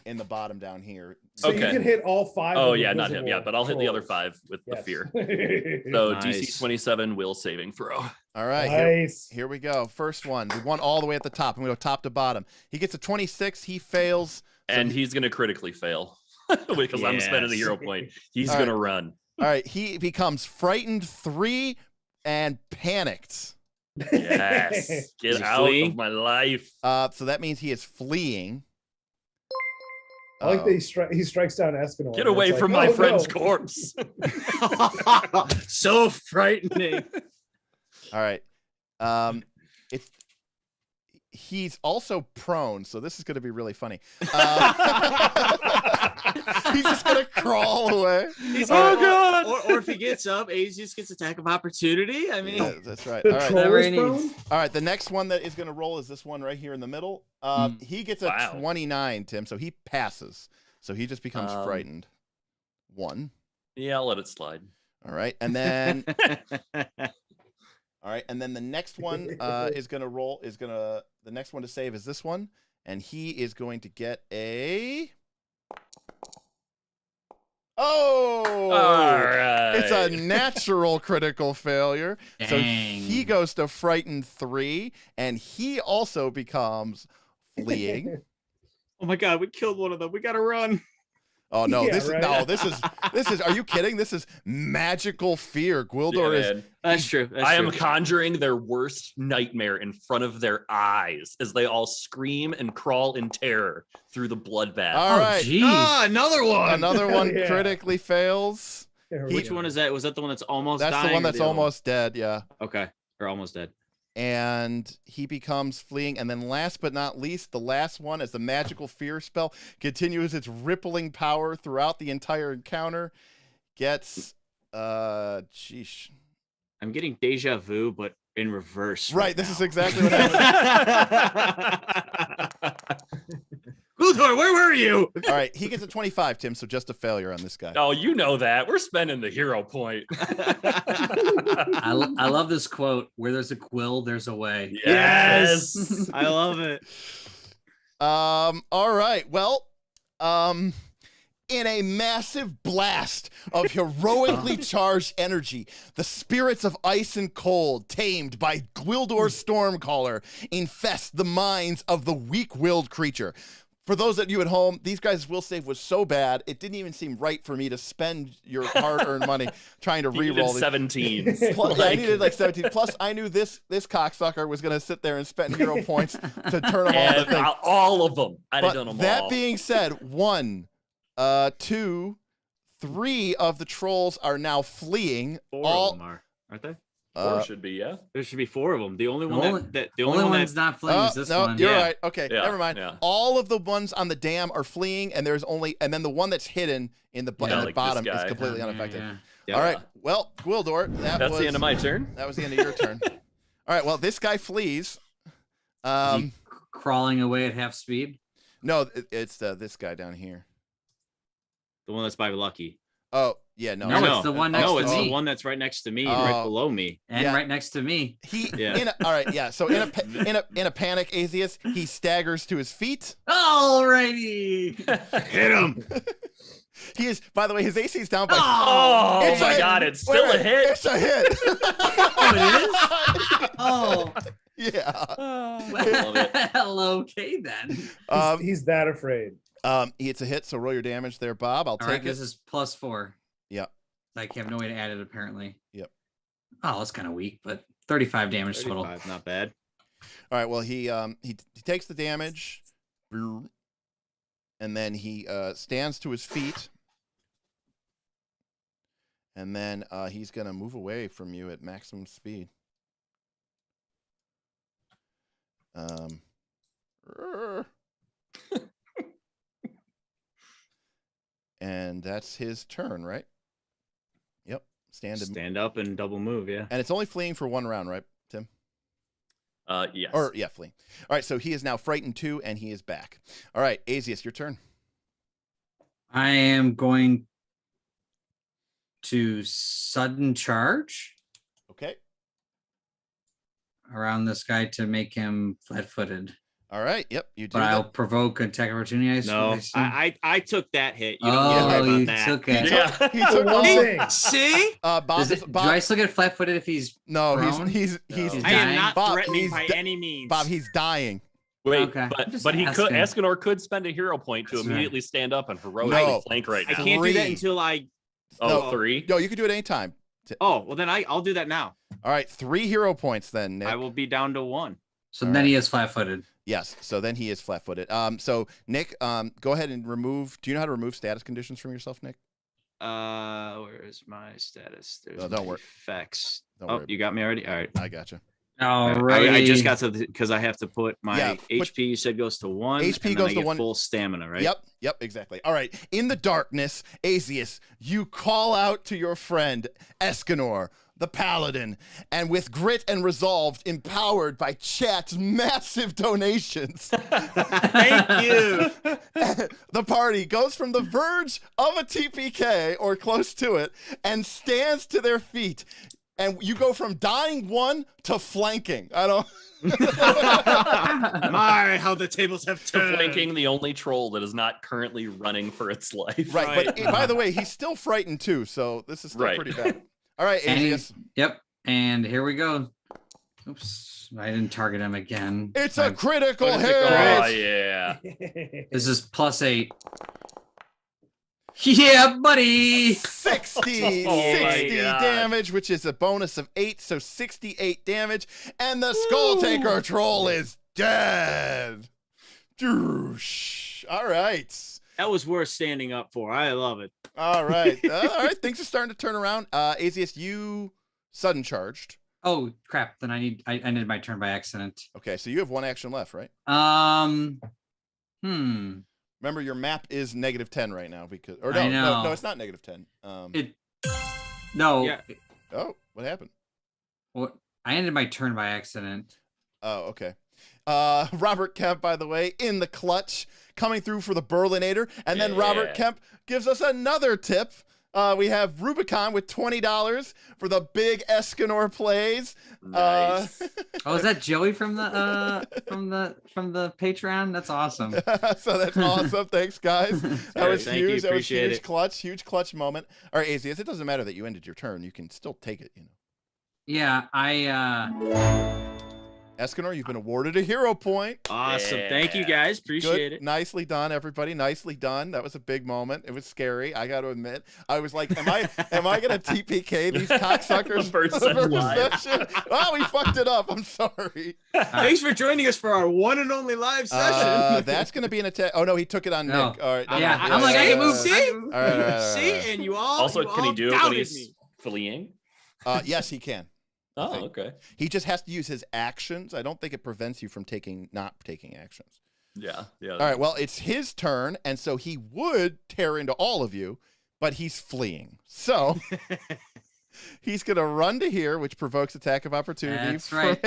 in the bottom down here. So you can hit all 5. Oh yeah, not him. Yeah, but I'll hit the other 5 with the fear. So Nice. DC 27 will saving throw. All right, Nice. here we go. First one, the one all the way at the top. I'm going to go top to bottom. He gets a 26. He fails. And he's going to critically fail because I'm spending a hero point. He's going to run. All right, he becomes frightened 3 and panicked. Yes, get out of my life. So that means he is fleeing. I like that he strikes down Escanor. Get away from my friend's corpse. So frightening. All right. He's also prone, so this is going to be really funny. He's just going to crawl away. God! Or if he gets up, Aegis gets attack of opportunity. I mean, that's right. The All right. troll is prone? All right, the next one that is going to roll is this one right here in the middle. He gets a 29, Tim, so he passes. So he just becomes frightened. 1. Yeah, I'll let it slide. All right, and then the next one is going to roll. The next one to save is this one, and he is going to get a. Oh! All right. It's a natural critical failure. Dang. So he goes to frighten 3, and he also becomes fleeing. oh my God, we killed one of them. We gotta run. Oh no! Yeah, This is. Are you kidding? This is magical fear. Gwildor is. That's true. I am conjuring their worst nightmare in front of their eyes as they all scream and crawl in terror through the bloodbath. All right. Jeez. Another one. Another one Yeah. critically fails. Which one is that? Was that the one that's almost? That's dying the one or that's other one? almost dead. Yeah. Okay, or almost dead. And he becomes fleeing. And then last but not least, the last one, as the magical fear spell continues its rippling power throughout the entire encounter, gets sheesh. I'm getting deja vu, but in reverse. Right, this now. is exactly what happened. Gwildor, where were you? All right, he gets a 25, Tim, so just a failure on this guy. Oh, you know that. We're spending the hero point. I love this quote: "Where there's a quill, there's a way." Yes. I love it. All right. Well, in a massive blast of heroically charged energy, the spirits of ice and cold, tamed by Gwildor Stormcaller, infest the minds of the weak-willed creature. For those of you at home, these guys' will save was so bad, it didn't even seem right for me to spend your hard-earned money trying to re-roll these. 17s. Plus, I needed like 17. Plus, I knew this cocksucker was going to sit there and spend hero points to turn them all into things. All of them. I'd have done them all. That being said, 1, 2, 3 of the trolls are now fleeing. 4 of them are, aren't they? 4 should be, yeah. There should be 4 of them. The only one the only one one's not fleeing is this one. You're right. Okay, Yeah, never mind. yeah. All of the ones on the dam are fleeing, and then the one that's hidden in the, in the like bottom this is guy. completely unaffected. Yeah. All right. Well, Gwildor, That's the end of my turn. That was the end of your turn. All right. Well, this guy flees. Is he crawling away at half speed? No, it's this guy down here. The one that's by Lucky. Oh, yeah, no. No, it's the one next No, to it's me. the one that's right next to me, right below me. And Yeah. right next to me. Yeah. All right, yeah. So in a panic, Azius, he staggers to his feet. Alrighty. Hit him. He is, by the way, his AC is down by. Oh, It's my a- God. It's still wait, a hit. It's a hit. Oh, Yeah. Love it. well, okay then. He's that afraid. It's a hit, so roll your damage there, Bob. I'll All take right, it. this is +4. Yep. I have no way to add it apparently. Yep. Oh, that's kind of weak, but 35 damage total. 35, not bad. All right. Well, he takes the damage, and then he stands to his feet, and then he's gonna move away from you at maximum speed. And that's his turn, right? Yep. Stand up and double move, yeah. And it's only fleeing for 1 round, right, Tim? Yes. Or yeah, fleeing. All right, so he is now frightened too, and he is back. All right, Azius, your turn. I am going to sudden charge Okay. around this guy to make him flat-footed. All right. Yep. You do But I'll that. provoke an attack opportunity. No, see. I took that hit. You don't need to Oh, worry you about that. took it. Yeah. He took One all. thing. See? Bob, Do Bob. I still get flat-footed if he's No, prone? he's No. He's I am dying? not Bob, threatening he's by di- any means. Bob, he's dying. Wait, Okay. I'm but just he could. asking. Escanor could spend a hero point to That's right. immediately stand up and heroically No. flank right I now. can't do that 3. until I. Oh, No. 3. No, you can do it anytime. Oh, well then I'll do that now. All right, 3 hero points then, Nick. I will be down to 1. So All then right. he is flat-footed. Yes. So then he is flat-footed. So Nick, go ahead and remove. Do you know how to remove status conditions from yourself, Nick? Where is my status? There's Oh, don't my worry. effects. Don't Oh, worry. you got me already. All right. I gotcha. Alrighty. I just got to because I have to put my Yeah, put- HP. You said goes to 1. HP and goes then I to get 1. Full stamina, right? Yep, exactly. All right. In the darkness, Azius, you call out to your friend Escanor, the paladin, and with grit and resolve, empowered by chat's massive donations, Thank you. the party goes from the verge of a TPK or close to it and stands to their feet. And you go from dying 1 to flanking. I don't. My, how the tables have To turned. flanking the only troll that is not currently running for its life. Right, but by the way, he's still frightened too, so this is still Right. pretty bad. All right, And Azius. Yep. And here we go. Oops. I didn't target him again. It's a critical Oh, hit. yeah. This is +8. Yeah, buddy. 60, Oh my 60 God. damage, which is a bonus of 8, so 68 damage. And the Skull Taker troll is dead. Doosh. All right. That was worth standing up for. I love it. All right. All right. Things are starting to turn around. Azius, you sudden charged. Oh crap! Then I ended my turn by accident. Okay, so you have 1 action left, right? Remember, your map is -10 right now because, or I no, know. it's not -10. No. Yeah. Oh, what happened? Well, I ended my turn by accident. Oh, okay. Robert Kemp, by the way, in the clutch, coming through for the Berlinator. And then Robert Yeah. Kemp gives us another tip. We have Rubicon with $20 for the big Escanor plays. Nice. Oh, is that Joey from the Patreon? That's awesome. So that's awesome. Thanks, guys. That was Thank you. huge. That was Appreciate huge it. huge clutch moment. All right, Azius, it doesn't matter that you ended your turn. You can still take it, you know. Yeah, Escanor, you've been awarded a hero point. Awesome. Thank you guys. Appreciate it. Nicely done, everybody. Nicely done. That was a big moment. It was scary. I got to admit. I was like, am I going to TPK these cocksuckers? First session. Oh, we fucked it up. I'm sorry. Thanks for joining us for our one and only live session. That's going to be an attack. Oh, no, he took it on Nick. All right. Yeah, I'm like, I can move. See? All right. See? And you all Also, you can all he do it when doubted he's me. fleeing? Yes, he can. Oh, okay. He just has to use his actions. I don't think it prevents you from not taking actions. Yeah. All right, well, it's his turn, and so he would tear into all of you, but he's fleeing. So he's going to run to here, which provokes attack of opportunity. That's right.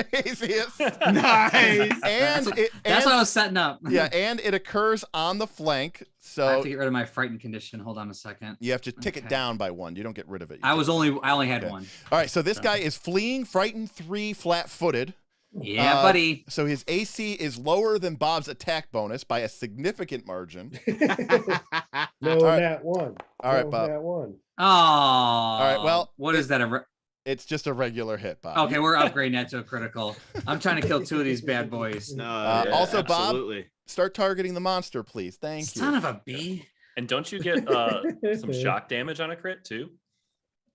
Nice. And That's what I was setting up. Yeah, and it occurs on the flank, I have so to get rid of my frightened condition. Hold on a second. you have to tick it Okay. down by 1. You don't get rid of it. I only had Okay. one. All right, so this guy is fleeing, frightened 3, flat-footed. Yeah, buddy. So his AC is lower than Bob's attack bonus by a significant margin. No, right. that one. All right, No, Bob. That one. Oh. All right, well, what is that? It's just a regular hit, Bob. Okay, we're upgrading that to a critical. I'm trying to kill 2 of these bad boys. No, also, Bob, absolutely. start targeting the monster, please. Thank you. Son of a bee. And don't you get some shock damage on a crit too?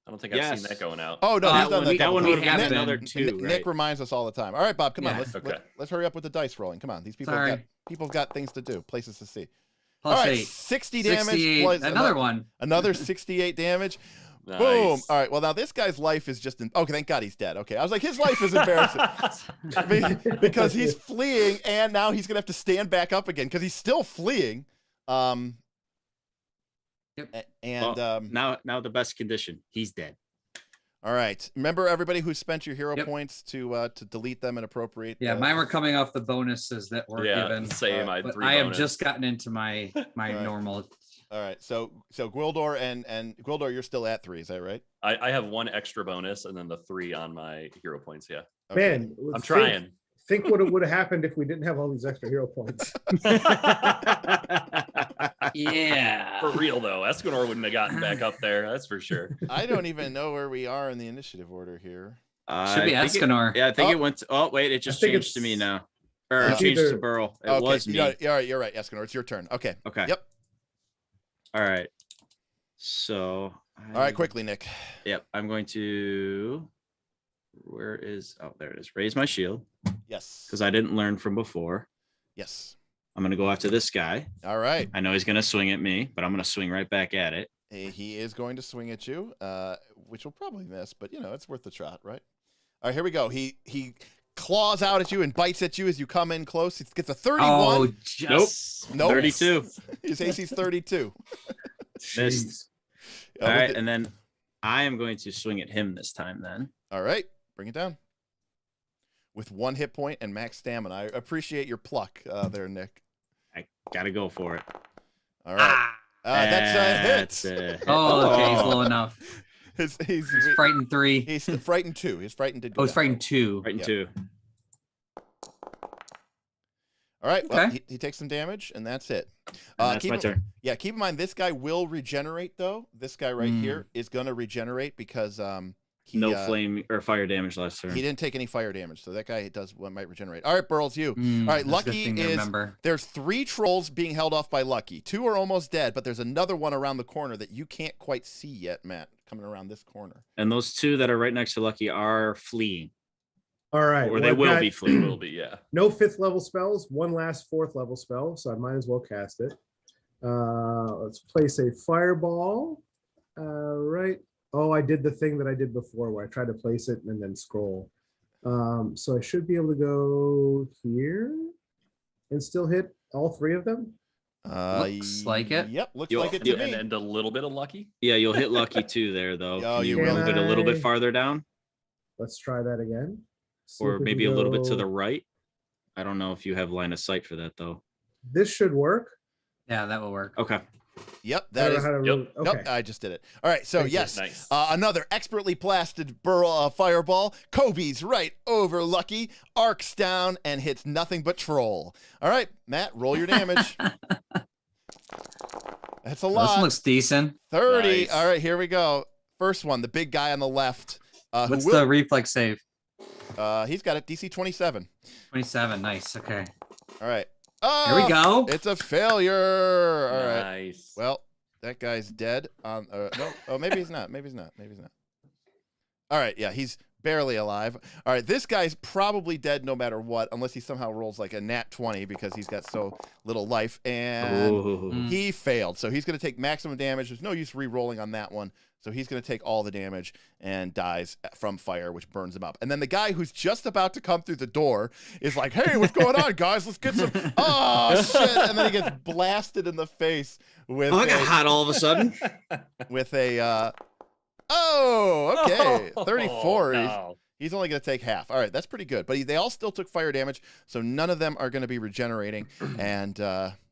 I don't think I've Yes. seen that going out. Oh, no, That he's done one that. we- That one we would have have been been. another Nick, 2, Nick reminds us all the time. All right, Bob, come on. Yeah. Let's hurry up with the dice rolling. Come on. These people Sorry. have got things to do, places to see. Plus all right, 8. 60 damage. 68. Plus Another one. Another 68 damage. Nice. Boom. All right. Well, now this guy's life is just okay. Thank God he's dead. Okay. I was like, his life is embarrassing because he's fleeing, and now he's gonna have to stand back up again because he's still fleeing. Yep. And now the best condition. He's dead. all right. Remember everybody who spent your hero Yep. points to delete them and appropriate. Yeah, mine were coming off the bonuses that were given. Same. I had But 3 I have bonus. just gotten into my Right. normal. All right. So Gwildor and Gwildor, you're still at 3. Is that right? I have 1 extra bonus and then the 3 on my hero points. Yeah. Okay. Man, I'm trying. Think what would have happened if we didn't have all these extra hero points. Yeah. For real though, Escanor wouldn't have gotten back up there. That's for sure. I don't even know where we are in the initiative order here. Should be I think Escanor. I think Oh. it went to, oh wait, it just think changed to it's- me now. Or It's it changed to either- Burl. It Okay. was me. You're right, Escanor. It's your turn. Okay. Okay. Yep. All right. So All right. Quickly, Nick. Yep. I'm going to where is there it is. Raise my shield. Yes. Because I didn't learn from before. Yes. I'm gonna go after this guy. All right. I know he's gonna swing at me, but I'm gonna swing right back at it. He is going to swing at you, which will probably miss, but it's worth the shot, right? All right, here we go. He claws out at you and bites at you as you come in close. He gets a 31. Oh, just Nope. 32. His AC's 32. Missed. Uh, All with right, it- and then I am going to swing at him this time. Then All right, bring it down. With 1 hit point and max stamina. I appreciate your pluck there, Nick. I gotta go for it. All right. That's a hit. a hit. Oh, okay, he's low enough. He's He's frightened 3. he's frightened 2. He's frightened to Oh, he's frightened 2. Right in Yeah. 2. All right. Well, Okay. he takes some damage, and that's it. And that's my turn. Yeah, keep in mind this guy will regenerate though. This guy right here is gonna regenerate because he, No flame or fire damage last turn. he didn't take any fire damage, so that guy might regenerate. All right, Burl's you. Mm, All right, that's a good Lucky thing to is remember. there's 3 trolls being held off by Lucky. 2 are almost dead, but there's another one around the corner that you can't quite see yet, Matt, coming around this corner. And those 2 that are right next to Lucky are fleeing, All right. or well, they I've will got be fleeing. Will be, yeah. No 5th level spells, one last 4th level spell, so I might as well cast it. Let's place a fireball. Right. Oh, I did the thing that I did before where I tried to place it and then scroll. So I should be able to go here and still hit all 3 of them. Looks like it. Yep, looks You'll- like it to you'll- me. And a little bit of lucky. Yeah, you'll hit Lucky too there though. Oh, Can you you will. move it a little bit Can I- farther down, Let's try that again. See or if we maybe can a little bit to go- the right. I don't know if you have line of sight for that though. This should work. Yeah, that will work. Okay. Yep, I that don't know is. how to yep. really- Nope, Okay. I just did it. All right, so Thank you. yes, Nice. another expertly blasted fireball. Kobe's right over Lucky, arcs down and hits nothing but troll. All right, Matt, roll your damage. That's a This lot. one looks decent. 30. Nice. All right, here we go. First one, the big guy on the left. What's who will, the reflex save? He's got it. DC 27. 27. Nice. Okay. All right. Here we go. It's a failure. All right. Nice. Well, that guy's dead. No. Oh, maybe he's not. Maybe he's not. Maybe he's not. All right. Yeah, he's barely alive. All right. This guy's probably dead no matter what, unless he somehow rolls like a nat 20 because he's got so little life. And he failed. So he's going to take maximum damage. There's no use re-rolling on that one. So he's going to take all the damage and dies from fire, which burns him up. And then the guy who's just about to come through the door is like, hey, what's going on, guys? Let's get some. Oh, shit. And then he gets blasted in the face with. Oh, I got hot all of a sudden. With a. Okay. 34. No. He's only going to take half. All right. That's pretty good. But they all still took fire damage. So none of them are going to be regenerating. And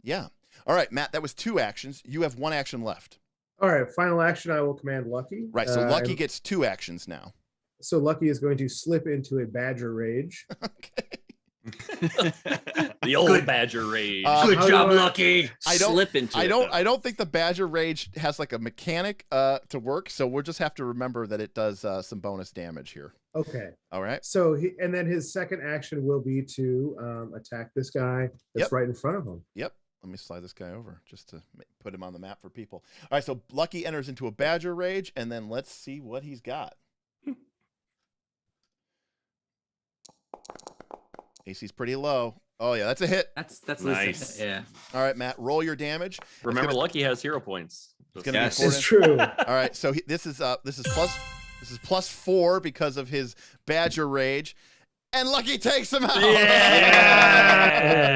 yeah. All right, Matt, that was 2 actions. You have 1 action left. All right, final action, I will command Lucky. Right, so Lucky gets 2 actions now. So Lucky is going to slip into a badger rage. Okay. The old badger rage. Good job, do I- Lucky. I don't- Slip into it, though. I don't think the badger rage has like a mechanic to work, so we'll just have to remember that it does some bonus damage here. Okay. All right. So and then his second action will be to attack this guy that's Yep. right in front of him. Yep. Let me slide this guy over just to put him on the map for people. All right, so Lucky enters into a badger rage, and then let's see what he's got. AC's pretty low. Oh yeah, that's a hit. That's Nice. Yeah. All right, Matt, roll your damage. Remember, gonna- Lucky has hero points. It's gonna Yes. be 4 It's true. All right, so this is plus 4 because of his badger rage, and Lucky takes him out. Yes.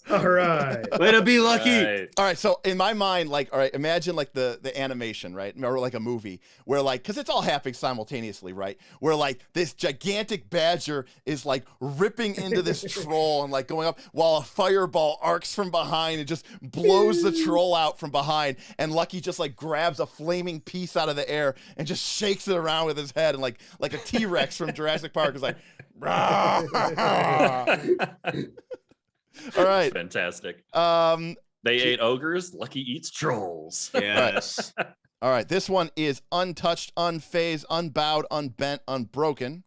All right. Way to be lucky. Right. All right, so in my mind, like, all right, imagine like the animation, right, or like a movie where like, because it's all happening simultaneously, right, where like this gigantic badger is like ripping into this troll and like going up while a fireball arcs from behind and just blows the troll out from behind, and Lucky just like grabs a flaming piece out of the air and just shakes it around with his head, and like a T-Rex from Jurassic Park is like, all right. Fantastic. They They ate ogres. Lucky eats trolls. Yes. All right, this one is untouched, unfazed, unbowed, unbent, unbroken.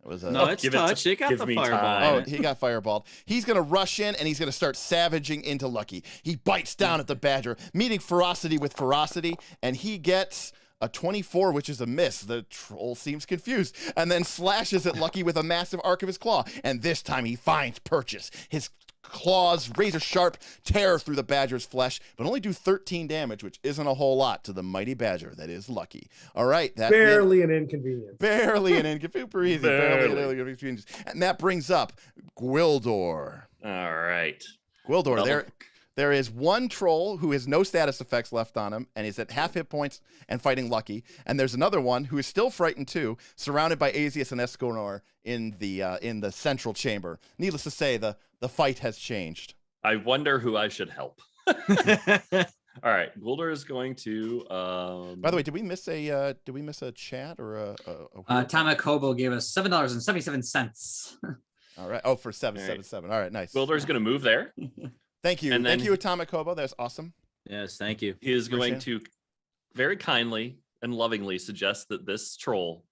It was a No, it's give it touched. It got give the me fireball. time. Oh, he got fireballed. He's going to rush in, and he's going to start savaging into Lucky. He bites down at the badger, meeting ferocity with ferocity, and he gets a 24, which is a miss. The troll seems confused, and then slashes at Lucky with a massive arc of his claw, and this time he finds purchase. His claws, razor sharp, tear through the badger's flesh, but only do 13 damage, which isn't a whole lot to the mighty badger that is Lucky. All right, that's Barely an inconvenience. Barely an inconvenience. Super easy. Barely Barely. an inconvenience. And that brings up Gwildor. All right. Gwildor, Double- there is one troll who has no status effects left on him, and he's at half hit points and fighting Lucky. And there's another one who is still frightened too, surrounded by Asius and Escanor in the central chamber. Needless to say, the fight has changed. I wonder who I should help. All right. Goulder is going to. By the way, did we miss a chat or a Tama Kobo gave us $7.77. All right. Oh, for 777. All right, nice. Goulder is going to move there. Thank you. And Thank then- you, Atomic Hobo. That's awesome. Yes, thank you. He is going Appreciate to very kindly and lovingly suggest that this troll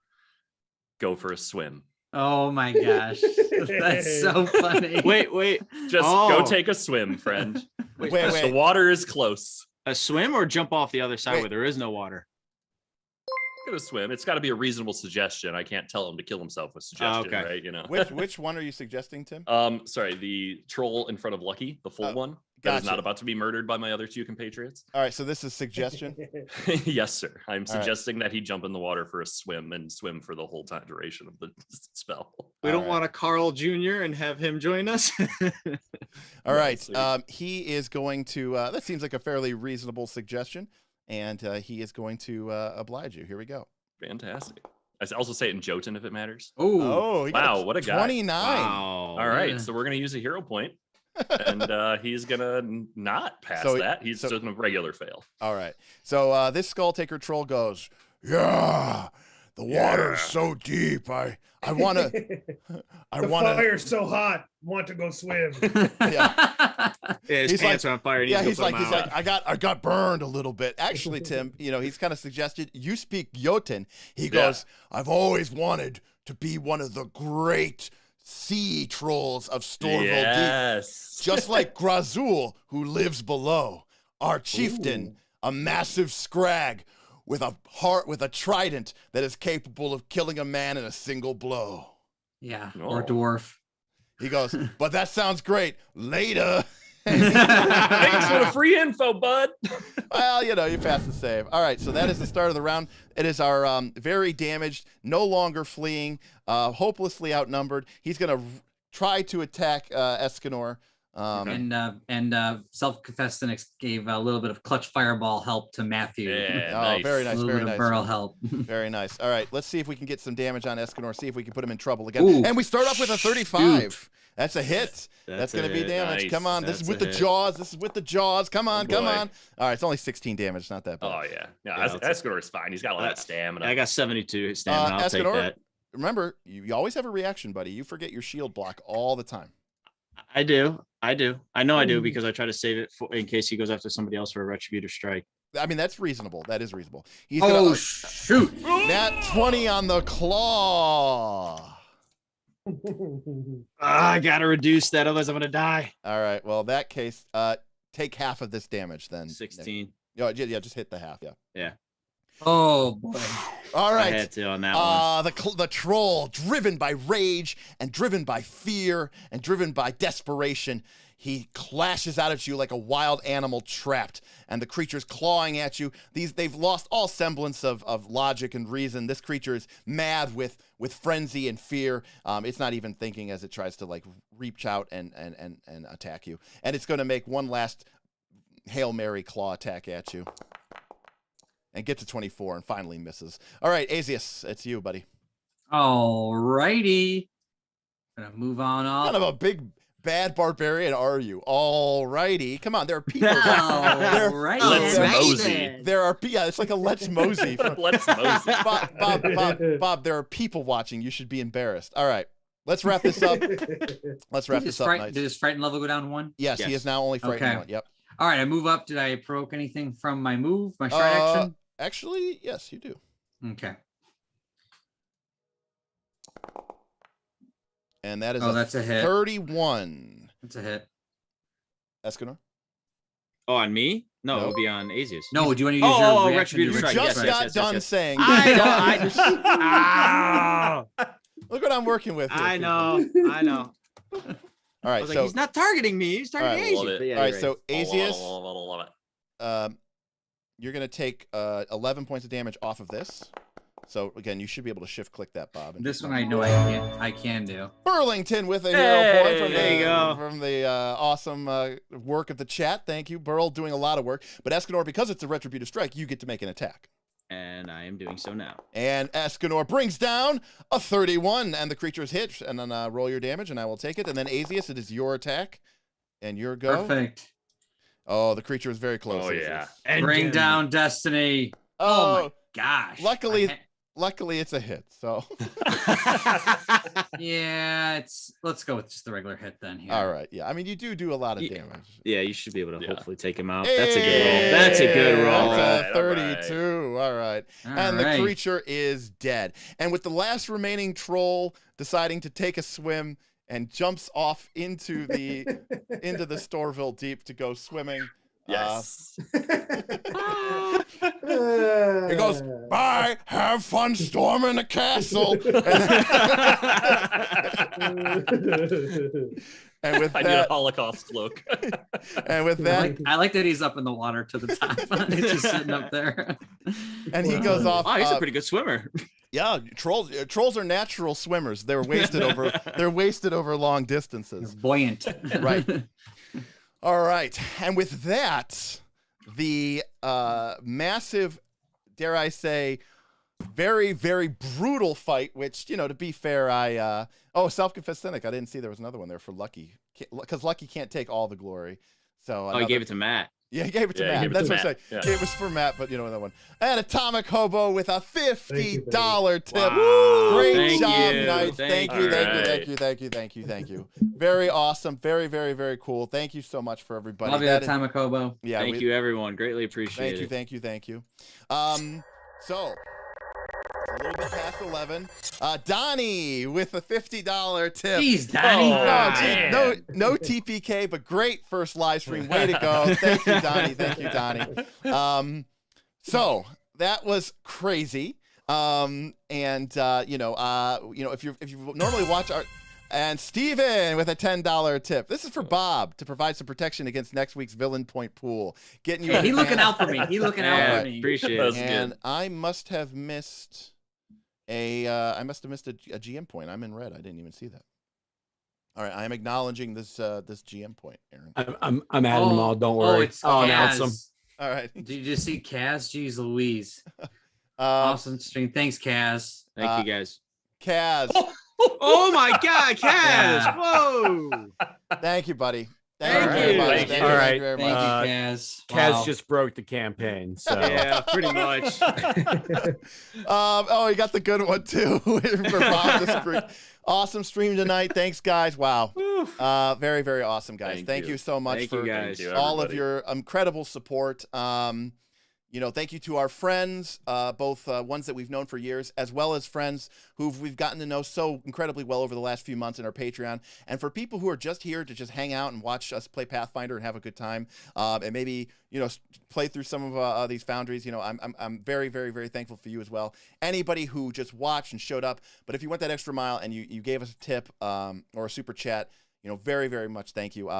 go for a swim. Oh my gosh. That's so funny. Wait. Just Oh. go take a swim, friend. Wait. The water is close. A swim or jump off the other side Wait. where there is no water? Gonna swim. It's got to be a reasonable suggestion. I can't tell him to kill himself with suggestion, okay. right? You know. Which one are you suggesting, Tim? Sorry, the troll in front of Lucky, the full Oh, one that is gotcha. not about to be murdered by my other 2 compatriots. All right, so this is suggestion. Yes, sir. I'm All right. suggesting that he jump in the water for a swim and swim for the whole time duration of the spell. We All don't right. want a Carl Jr. and have him join us. All right, see. he is going to. That seems like a fairly reasonable suggestion, and he is going to oblige you. Here we go. Fantastic. I also say it in Jotun if it matters. Oh, he got wow, what a guy. 29. Wow. All right, yeah. so we're gonna use a hero point, and he's gonna not pass So- that. He's so- just gonna regular fail. All right, so this Skull Taker troll goes, yeah, the water is so deep. I want to. I The want to. fire's so hot. Want to go swim. Yeah. Yeah, his He's pants are on fire. Yeah, he's like, I got burned a little bit. Actually, Tim, he's kind of suggested you speak Jotun. He goes, I've always wanted to be one of the great sea trolls of Stormville Deep. Yes. Just like Grazul, who lives below. Our chieftain, a massive scrag with a heart with a trident that is capable of killing a man in a single blow. Yeah, Oh. or dwarf. He goes, but that sounds great. Later. Thanks for the free info, bud. Well, you pass the save. All right, so that is the start of the round. It is our very damaged, no longer fleeing, hopelessly outnumbered. He's going to try to attack Escanor. And self-confessed cynics gave a little bit of clutch fireball help to Matthew. Yeah, Oh, nice. very nice, A little very bit nice. of Burl help. Very nice. All right, let's see if we can get some damage on Escanor, see if we can put him in trouble again. Ooh. And we start off with a 35. Shoot. That's a hit. That's going to be a hit. damage. Nice. Come on. This is That's with a the hit. jaws. This is with the jaws. Come on, come boy. on. All right, it's only 16 damage. Not that bad. Oh yeah. Yeah, Yeah, I'll Escanor's fine. He's got a lot of stamina. I got 72 stamina. I'll take Escanor, that. remember, you always have a reaction, buddy. You forget your shield block all the time. I do. I know I do because I try to save it in case he goes after somebody else for a retributive strike. I mean, that's reasonable. That is reasonable. He's Oh, gonna, shoot. Nat 20 on the claw. I gotta reduce that, otherwise I'm gonna die. All right. Well, in that case, take half of this damage then. 16. Yeah, just hit the half. Yeah. Oh, boy. All I right. had to on that one. The troll, driven by rage and driven by fear and driven by desperation, he clashes out at you like a wild animal trapped, and the creature's clawing at you. They've lost all semblance of logic and reason. This creature is mad with frenzy and fear. It's not even thinking as it tries to like reach out and attack you. And it's going to make one last Hail Mary claw attack at you. And get to 24 and finally misses. All right, Azius, it's you, buddy. All righty. Gonna move on What up. kind of a big bad barbarian are you? All righty. Come on, there are people. All right. Let's then. mosey. There are it's like a Let's Mosey. Let's mosey. Bob, there are people watching. You should be embarrassed. All right, let's wrap this up. Let's wrap this up, Did Knights. his frightened level go down 1? Yes, he Yes. is now only frightened Okay. one. Yep. All right, I move up. Did I provoke anything from my move, my stride action? Actually, yes, you do. Okay. And that is That's a hit. 31. That's a hit. Escanor? Oh, on me? No, No. it would be on Azius. No, do you want to use your reaction? retributive You strike. just Yes, got yes, done yes. saying. I know. I just. Ah! Look what I'm working with. here, I people. know. All I right, was so like, he's not targeting me. He's targeting All right, love Azius. it. But yeah, all right, you're so Azius, Love it. you're gonna take 11 points of damage off of this. So again, you should be able to shift click that, Bob. and This just one mark I can do. Burlington with a hero point from there you go. from the awesome work of the chat. Thank you, Burl, doing a lot of work. But Escanor, because it's a retributive strike, you get to make an attack. And I am doing so now. And Escanor brings down a 31, and the creature is hit. And then roll your damage, and I will take it. And then Azius, it is your attack, and your go. Perfect. Oh, the creature is very close. Oh Azius. yeah. And Bring down Destiny. Oh my gosh. Luckily, it's a hit. So, Yeah, let's go with just the regular hit then here. all right. Yeah. I mean, you do a lot of Yeah. damage. Yeah, you should be able to Yeah. hopefully take him out. That's a good roll. That's a good Hey, roll. That's a All right, 32. All right. All And right. the creature is dead. And with the last remaining troll deciding to take a swim and jumps off into the Stormville Deep to go swimming. Yes. He goes, bye, have fun storming the castle. And with I need a that, Holocaust cloak. and with that, I like that he's up in the water to the top. He's just sitting up there. and he goes off. Oh, he's a pretty good swimmer. Yeah, trolls are natural swimmers. They're wasted over long distances. Buoyant. Right. All right. And with that, the massive, dare I say, very, very brutal fight, which, to be fair, self-confessed cynic. I didn't see there was another one there for Lucky, because Lucky can't take all the glory. So Oh, he gave it to Matt. Yeah, he gave it to Yeah, he Matt. gave it That's to what I'm Matt. saying. Yeah. It was for Matt, but that one. And Atomic Hobo with a $50 tip. Wow. Great Thank job, you. Knights. Thank you, you. thank you. Very awesome. Very, very, very cool. Thank you so much for everybody. Love you, That is- Atomic Hobo. Yeah, Thank you, everyone. Greatly appreciate it. Thank you. So a little bit past 11. Donnie with a $50 tip. Jeez, Donnie. No TPK, but great first live stream. Way to go. Thank you, Donnie. Thank you, Donnie. So that was crazy. If you normally watch our, and Steven with a $10 tip. This is for Bob to provide some protection against next week's villain point pool. Getting you. Hey, he looking out for me. He looking out for me. Appreciate it. And I must have missed a GM point. I'm in red. I didn't even see that. All right, I am acknowledging this GM point, Aaron. I'm adding them all. Don't worry. I'll announce them. All right. Did you just see Kaz? Jeez Louise. Awesome stream. Thanks, Kaz. Thank you, guys. Kaz. Oh my God, Kaz! Yeah. Whoa! Thank you, buddy. Thank you very you. much. Thank Thank you. you All very right. much. Thank you, Kaz. Kaz Wow. just broke the campaign. So Yeah, pretty much. Oh, you got the good one too. For Bob the screen. Awesome stream tonight. Thanks, guys. Wow. Very, very awesome, guys. Thank you so much Thank for you, guys. all of your incredible support. Thank you to our friends, both ones that we've known for years, as well as friends who we've gotten to know so incredibly well over the last few months in our Patreon. And for people who are just here to just hang out and watch us play Pathfinder and have a good time, and maybe play through some of these foundries. I'm very, very, very thankful for you as well. Anybody who just watched and showed up, but if you went that extra mile and you gave us a tip or a super chat, very, very much thank you.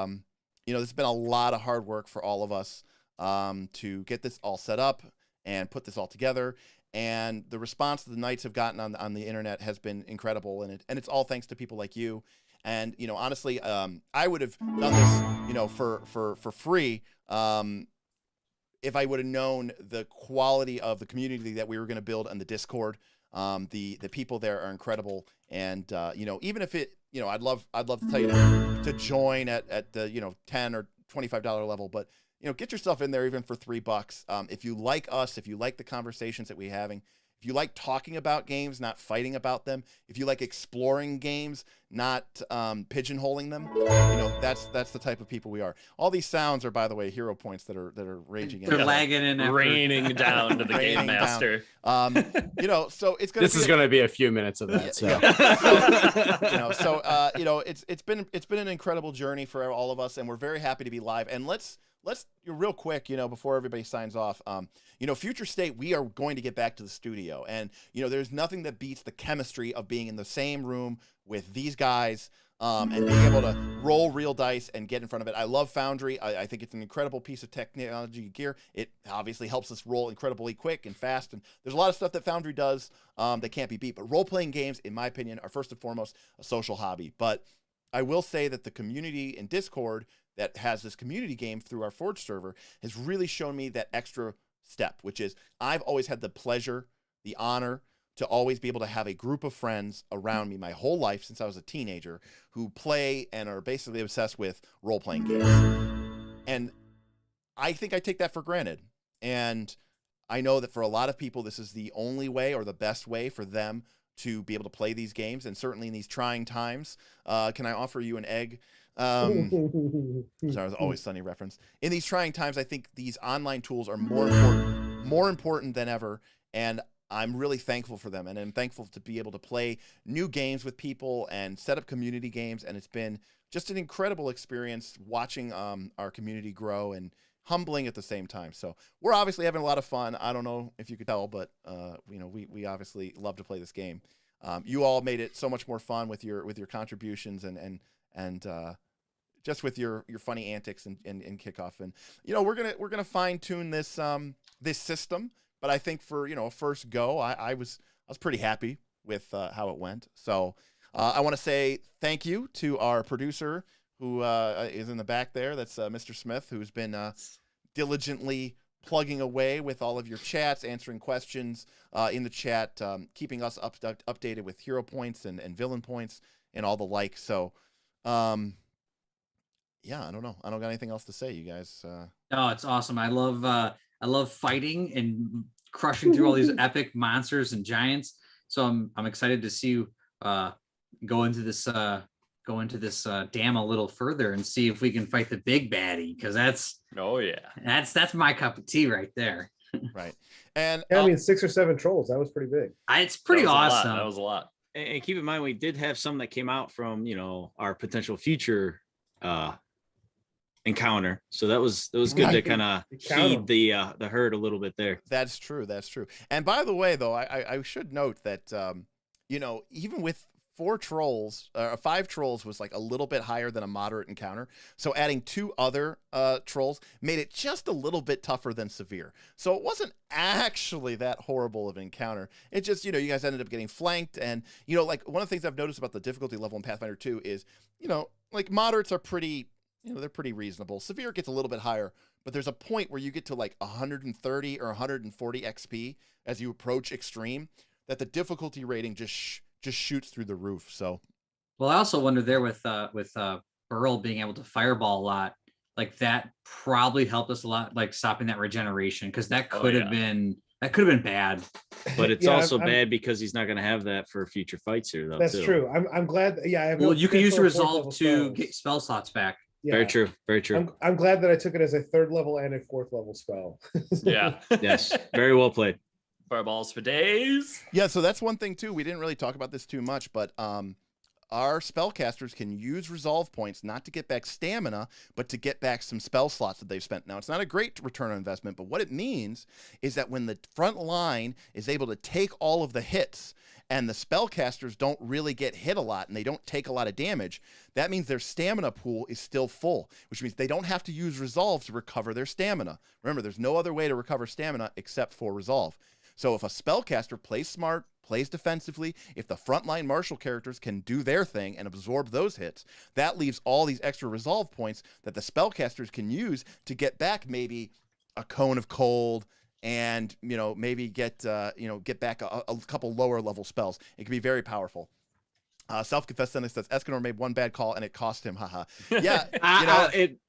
This has been a lot of hard work for all of us. To get this all set up and put this all together, and the response that the Knights have gotten on the internet has been incredible, and it's all thanks to people like you. And honestly, I would have done this for free if I would have known the quality of the community that we were going to build on the Discord. The people there are incredible, and even if it I'd love to tell you to join at the $10 or $25 level, but get yourself in there even for $3. If you like us, if you like the conversations that we're having, if you like talking about games, not fighting about them, if you like exploring games, not pigeonholing them, that's the type of people we are. All these sounds are, by the way, hero points that are raging in. They're lagging in. Raining down to the game Raining master. So it's gonna. this is going to be a few minutes of that. It's been an incredible journey for all of us, and we're very happy to be live. And let's real quick, before everybody signs off, Future State, we are going to get back to the studio, and there's nothing that beats the chemistry of being in the same room with these guys, and being able to roll real dice and get in front of it. I love Foundry. I think it's an incredible piece of technology gear. It obviously helps us roll incredibly quick and fast, and there's a lot of stuff that Foundry does that can't be beat. But role-playing games, in my opinion, are first and foremost a social hobby. But I will say that the community in Discord that has this community game through our Forge server has really shown me that extra step, which is I've always had the pleasure, the honor to always be able to have a group of friends around me my whole life since I was a teenager who play and are basically obsessed with role-playing games. And I think I take that for granted. And I know that for a lot of people, this is the only way or the best way for them to be able to play these games. And certainly in these trying times, can I offer you an egg? Sorry, it was Always Sunny reference. In these trying times, I think these online tools are more important than ever, and I'm really thankful for them. And I'm thankful to be able to play new games with people and set up community games. And it's been just an incredible experience watching our community grow and humbling at the same time. So we're obviously having a lot of fun. I don't know if you could tell, but we obviously love to play this game. You all made it so much more fun with your contributions and just with your funny antics and kickoff. And we're gonna fine tune this this system, but I think for a first go, I was pretty happy with how it went. So I want to say thank you to our producer who is in the back there. That's Mr. Smith, who's been diligently plugging away with all of your chats, answering questions in the chat, keeping us updated with hero points and villain points and all the like. So yeah, I don't know. I don't got anything else to say, you guys. No, it's awesome. I love fighting and crushing through all these epic monsters and giants. So I'm excited to see you go into this dam a little further and see if we can fight the big baddie, because that's Oh yeah. that's my cup of tea right there. Right. And Yeah, I mean 6 or 7 trolls. That was pretty big. It's pretty awesome. That was a lot. And keep in mind, we did have some that came out from, our potential future encounter. So that was good to kind of feed the herd a little bit there. That's true. That's true. And by the way, though, I should note that, even with 5 trolls was like a little bit higher than a moderate encounter. So adding 2 other trolls made it just a little bit tougher than severe. So it wasn't actually that horrible of an encounter. It just, you guys ended up getting flanked. And, like one of the things I've noticed about the difficulty level in Pathfinder 2 is, like moderates are pretty, they're pretty reasonable. Severe gets a little bit higher, but there's a point where you get to like 130 or 140 XP as you approach extreme, that the difficulty rating just shoots through the roof. So, well, I also wonder there with Burl being able to fireball a lot, like that probably helped us a lot, like stopping that regeneration, because that could have been bad. But it's also bad because he's not going to have that for future fights here, though. That's true. I'm glad. Yeah. I have you can use resolve to get spell slots back. Yeah. Very true. Very true. I'm glad that I took it as a 3rd level and a 4th level spell. Yeah. Yes. Very well played. Fireballs for days. Yeah, so that's one thing too. We didn't really talk about this too much, but our spellcasters can use resolve points not to get back stamina, but to get back some spell slots that they've spent. Now, it's not a great return on investment, but what it means is that when the front line is able to take all of the hits and the spellcasters don't really get hit a lot and they don't take a lot of damage, that means their stamina pool is still full, which means they don't have to use resolve to recover their stamina. Remember, there's no other way to recover stamina except for resolve. So if a spellcaster plays smart, plays defensively, if the frontline martial characters can do their thing and absorb those hits, that leaves all these extra resolve points that the spellcasters can use to get back maybe a cone of cold and, maybe get back a couple lower level spells. It can be very powerful. Self-confessed cynic says Escanor made one bad call and it cost him. Haha. Yeah.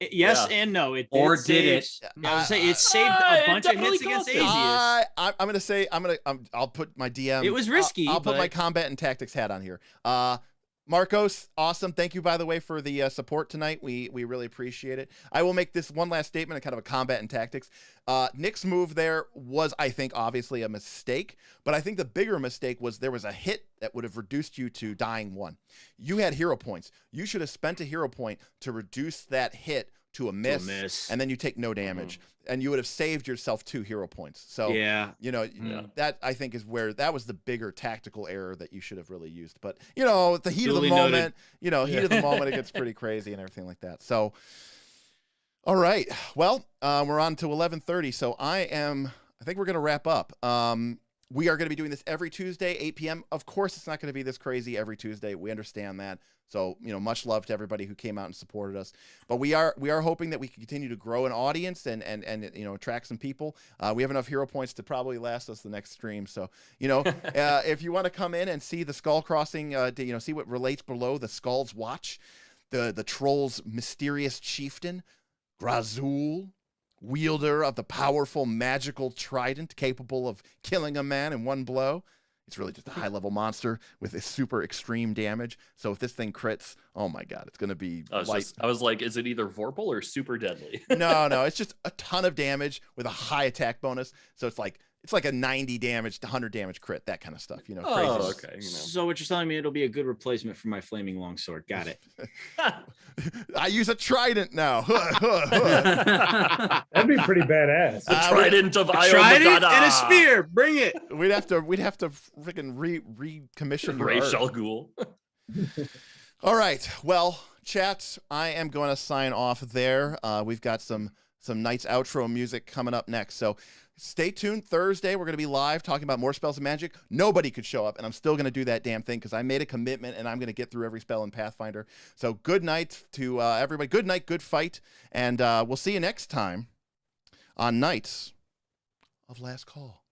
Yes and no. It or did did it? I was saying it saved a bunch of hits against Azius. I'm gonna say I'll put my DM. It was risky. I'll put my combat and tactics hat on here. Marcos, awesome. Thank you, by the way, for the support tonight. We really appreciate it. I will make this one last statement, kind of a combat and tactics. Nick's move there was, I think, obviously a mistake, but I think the bigger mistake was there was a hit that would have reduced you to dying 1. You had hero points. You should have spent a hero point to reduce that hit to a miss. And then you take no damage. And you would have saved yourself 2 hero points. So, that I think is where that was the bigger tactical error that you should have really used. But, at the heat of the moment, heat of the moment, it gets pretty crazy and everything like that. So, all right. Well, we're on to 11:30. So I think we're going to wrap up. We are going to be doing this every Tuesday, 8 p.m. Of course, it's not going to be this crazy every Tuesday. We understand that. So, much love to everybody who came out and supported us. But we are hoping that we can continue to grow an audience and attract some people. We have enough hero points to probably last us the next stream. So, if you want to come in and see the skull crossing, see what relates below the Skull's Watch, the troll's mysterious chieftain, Grazul, wielder of the powerful magical trident capable of killing a man in one blow. It's really just a high-level monster with a super extreme damage. So if this thing crits, oh my god, it's going to be I was like, is it either Vorpal or super deadly? No, it's just a ton of damage with a high attack bonus. So it's like a 90 damage to 100 damage crit, that kind of stuff. Crazy. Oh, okay. So what you're telling me, it'll be a good replacement for my flaming longsword. Got it. I use a trident now. That'd be pretty badass. The trident of Io Trident and a spear. Bring it. We'd have to freaking recommission your Ra's art. al Ghul. All right. Well, chat, I am going to sign off there. We've got some Night's outro music coming up next. So stay tuned. Thursday, we're going to be live talking about more spells and magic. Nobody could show up, and I'm still going to do that damn thing because I made a commitment, and I'm going to get through every spell in Pathfinder. So good night to everybody. Good night, good fight, and we'll see you next time on Knights of Last Call.